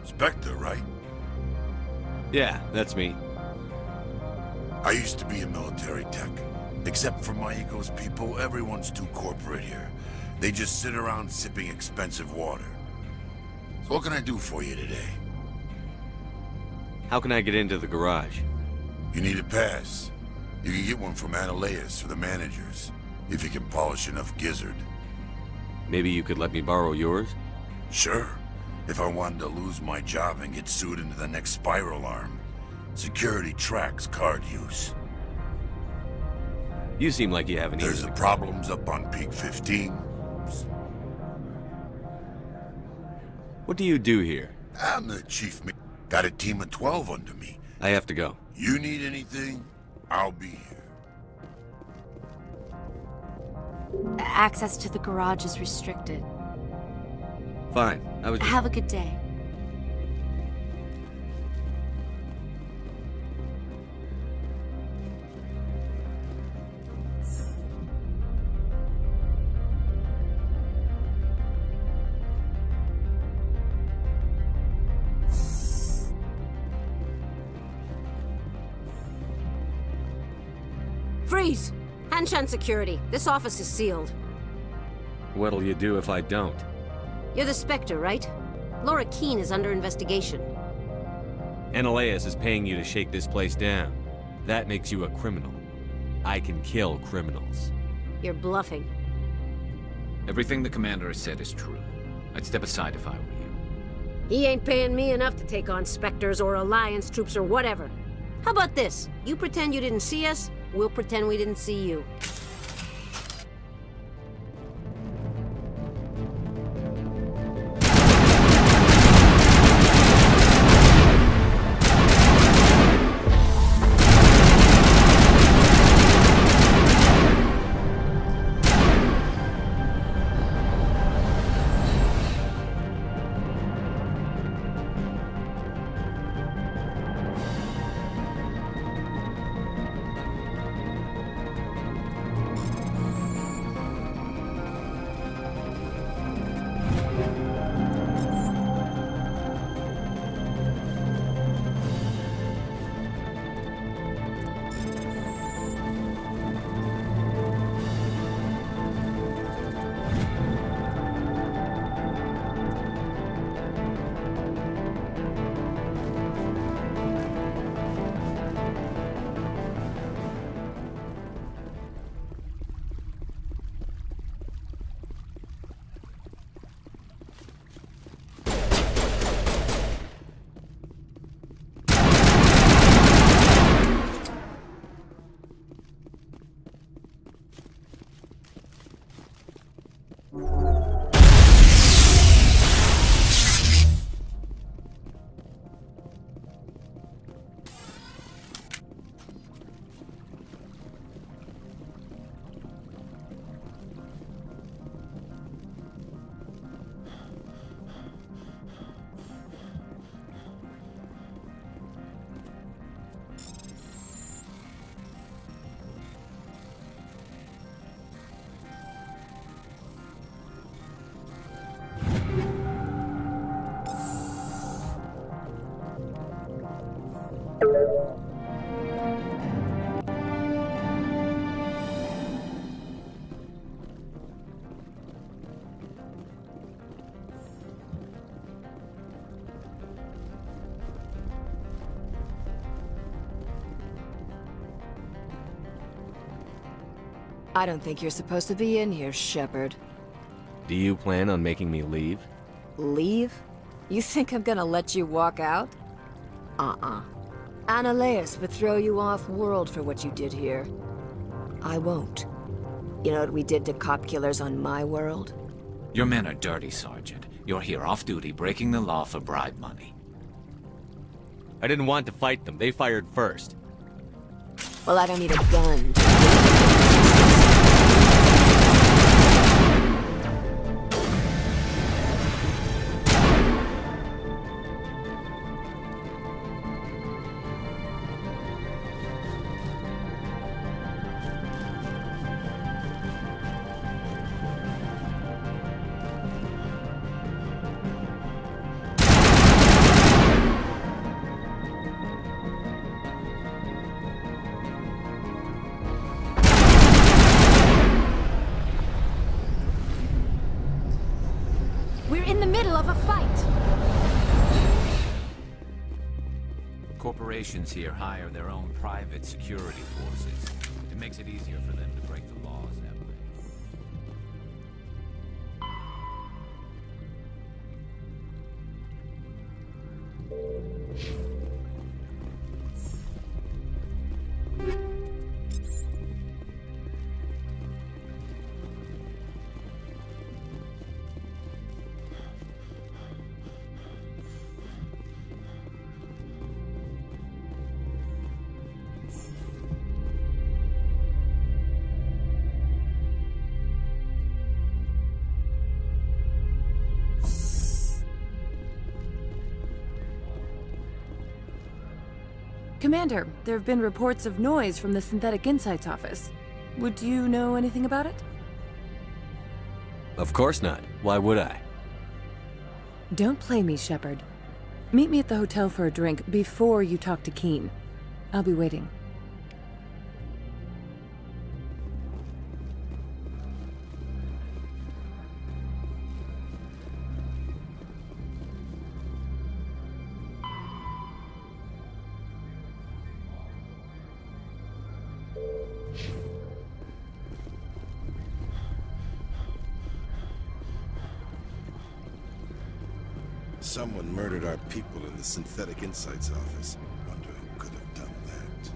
Spectre, right? Yeah, that's me. I used to be a military tech. Except for my ego's people, everyone's too corporate here. They just sit around sipping expensive water. So what can I do for you today? How can I get into the garage? You need a pass. You can get one from Ananias or the managers, if you can polish enough gizzard. Maybe you could let me borrow yours? Sure. If I wanted to lose my job and get sued into the next spiral arm. Security tracks card use. You seem like you have an There's easy... the problems up on Peak 15. What do you do here? I'm the chief. Got a team of 12 under me. I have to go. You need anything, I'll be here. Access to the garage is restricted. Fine. I was just... Have a good day. Freeze! Hanshan Security. This office is sealed. What'll you do if I don't? You're the Spectre, right? Laura Keene is under investigation. Ananias is paying you to shake this place down. That makes you a criminal. I can kill criminals. You're bluffing. Everything the commander has said is true. I'd step aside if I were you. He ain't paying me enough to take on Spectres or Alliance troops or whatever. How about this? You pretend you didn't see us, we'll pretend we didn't see you. I don't think you're supposed to be in here, Shepard. Do you plan on making me leave? Leave? You think I'm gonna let you walk out? Ananias would throw you off-world for what you did here. I won't. You know what we did to cop killers on my world? Your men are dirty, Sergeant. You're here off-duty, breaking the law for bribe money. I didn't want to fight them. They fired first. Well, I don't need a gun. Corporations here hire their own private security forces. It makes it easier for them to break the laws that way. Commander, there have been reports of noise from the Synthetic Insights office. Would you know anything about it? Of course not. Why would I? Don't play me, Shepard. Meet me at the hotel for a drink before you talk to Keen. I'll be waiting. Someone murdered our people in the Synthetic Insights office. Wonder who could have done that.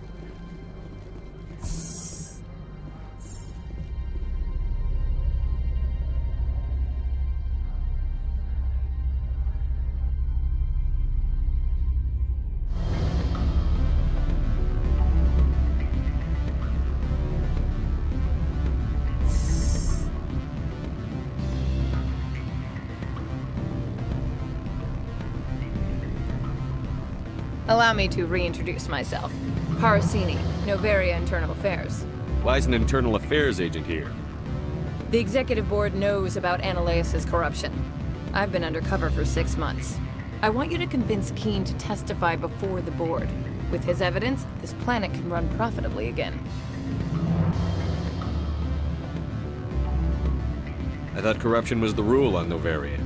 Allow me to reintroduce myself. Harasini, Noveria Internal Affairs. Why is an internal affairs agent here? The executive board knows about Ananias' corruption. I've been undercover for 6 months. I want you to convince Keen to testify before the board. With his evidence, this planet can run profitably again. I thought corruption was the rule on Noveria.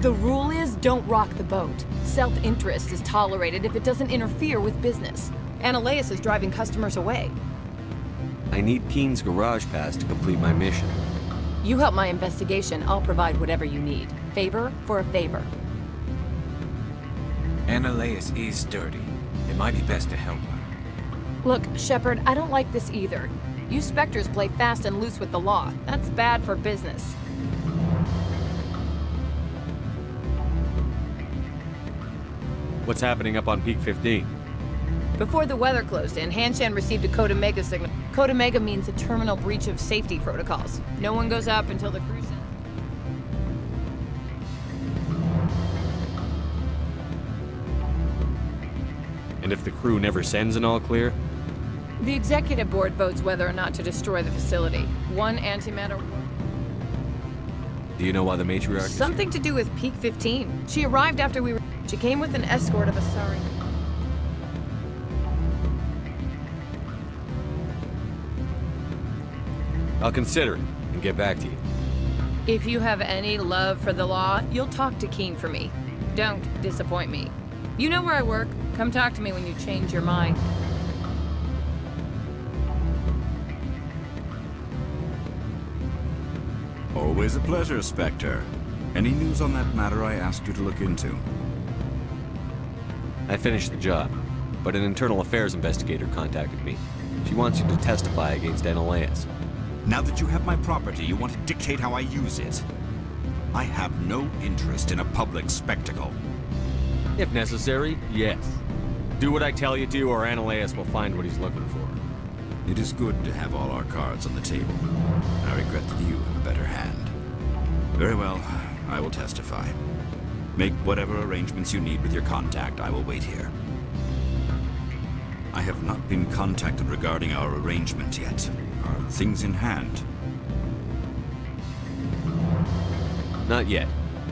The rule is, don't rock the boat. Self-interest is tolerated if it doesn't interfere with business. Ananias is driving customers away. I need Keen's garage pass to complete my mission. You help my investigation, I'll provide whatever you need. Favor for a favor. Ananias is dirty. It might be best to help her. Look, Shepard, I don't like this either. You Spectres play fast and loose with the law. That's bad for business. What's happening up on Peak 15? Before the weather closed in, Hanshan received a Code Omega signal. Code Omega means a terminal breach of safety protocols. No one goes up until the crew's in. And if the crew never sends an all clear? The executive board votes whether or not to destroy the facility. One antimatter... Do you know why the matriarch is Something to do with Peak 15. She arrived after we were... She came with an escort of Asari. I'll consider it and get back to you. If you have any love for the law, you'll talk to Keen for me. Don't disappoint me. You know where I work. Come talk to me when you change your mind. Always a pleasure, Spectre. Any news on that matter I asked you to look into? I finished the job, but an internal affairs investigator contacted me. She wants you to testify against Ananias. Now that you have my property, you want to dictate how I use it. I have no interest in a public spectacle. If necessary, yes. Do what I tell you to, or Ananias will find what he's looking for. It is good to have all our cards on the table. I regret that you have a better hand. Very well, I will testify. Make whatever arrangements you need with your contact. I will wait here. I have not been contacted regarding our arrangement yet. Are things in hand? Not yet.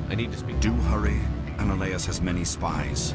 I need to speak. Do hurry. Ananias has many spies.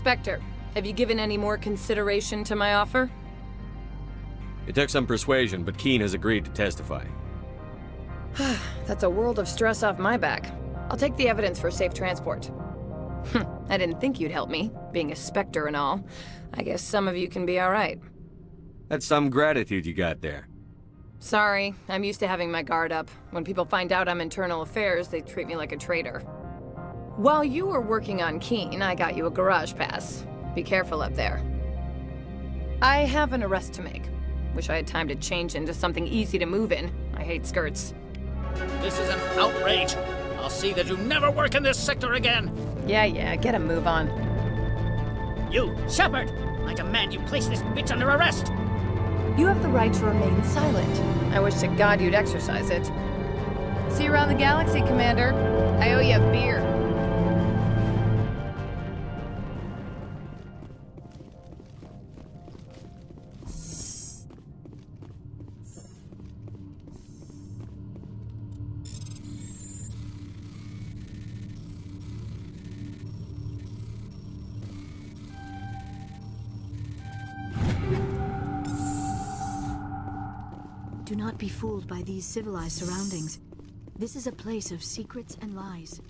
Spectre, have you given any more consideration to my offer? It took some persuasion, but Keen has agreed to testify. That's a world of stress off my back. I'll take the evidence for safe transport. I didn't think you'd help me, being a Spectre and all. I guess some of you can be alright. That's some gratitude you got there. Sorry, I'm used to having my guard up. When people find out I'm internal affairs, they treat me like a traitor. While you were working on Keen, I got you a garage pass. Be careful up there. I have an arrest to make. Wish I had time to change into something easy to move in. I hate skirts. This is an outrage. I'll see that you never work in this sector again. Yeah, get a move on. You, Shepard! I demand you place this bitch under arrest! You have the right to remain silent. I wish to God you'd exercise it. See you around the galaxy, Commander. I owe you a beer. Do not be fooled by these civilized surroundings. This is a place of secrets and lies.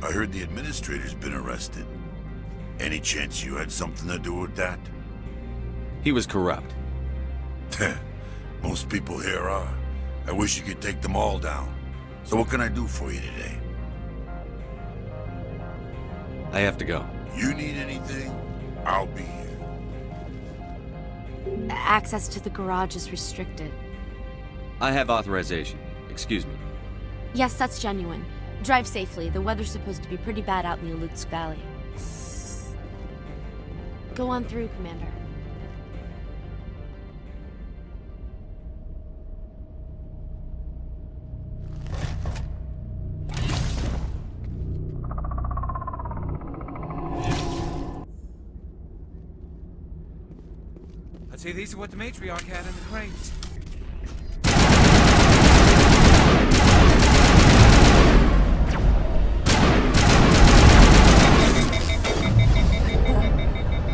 I heard the administrator's been arrested. Any chance you had something to do with that? He was corrupt. Most people here are. I wish you could take them all down. So what can I do for you today? I have to go. You need anything? I'll be here. Access to the garage is restricted. I have authorization. Excuse me. Yes, that's genuine. Drive safely. The weather's supposed to be pretty bad out in the Alutsk Valley. Go on through, Commander. I'd say these are what the matriarch had in the crates.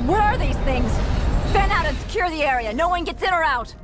Where are these things? Fan out and secure the area. No one gets in or out.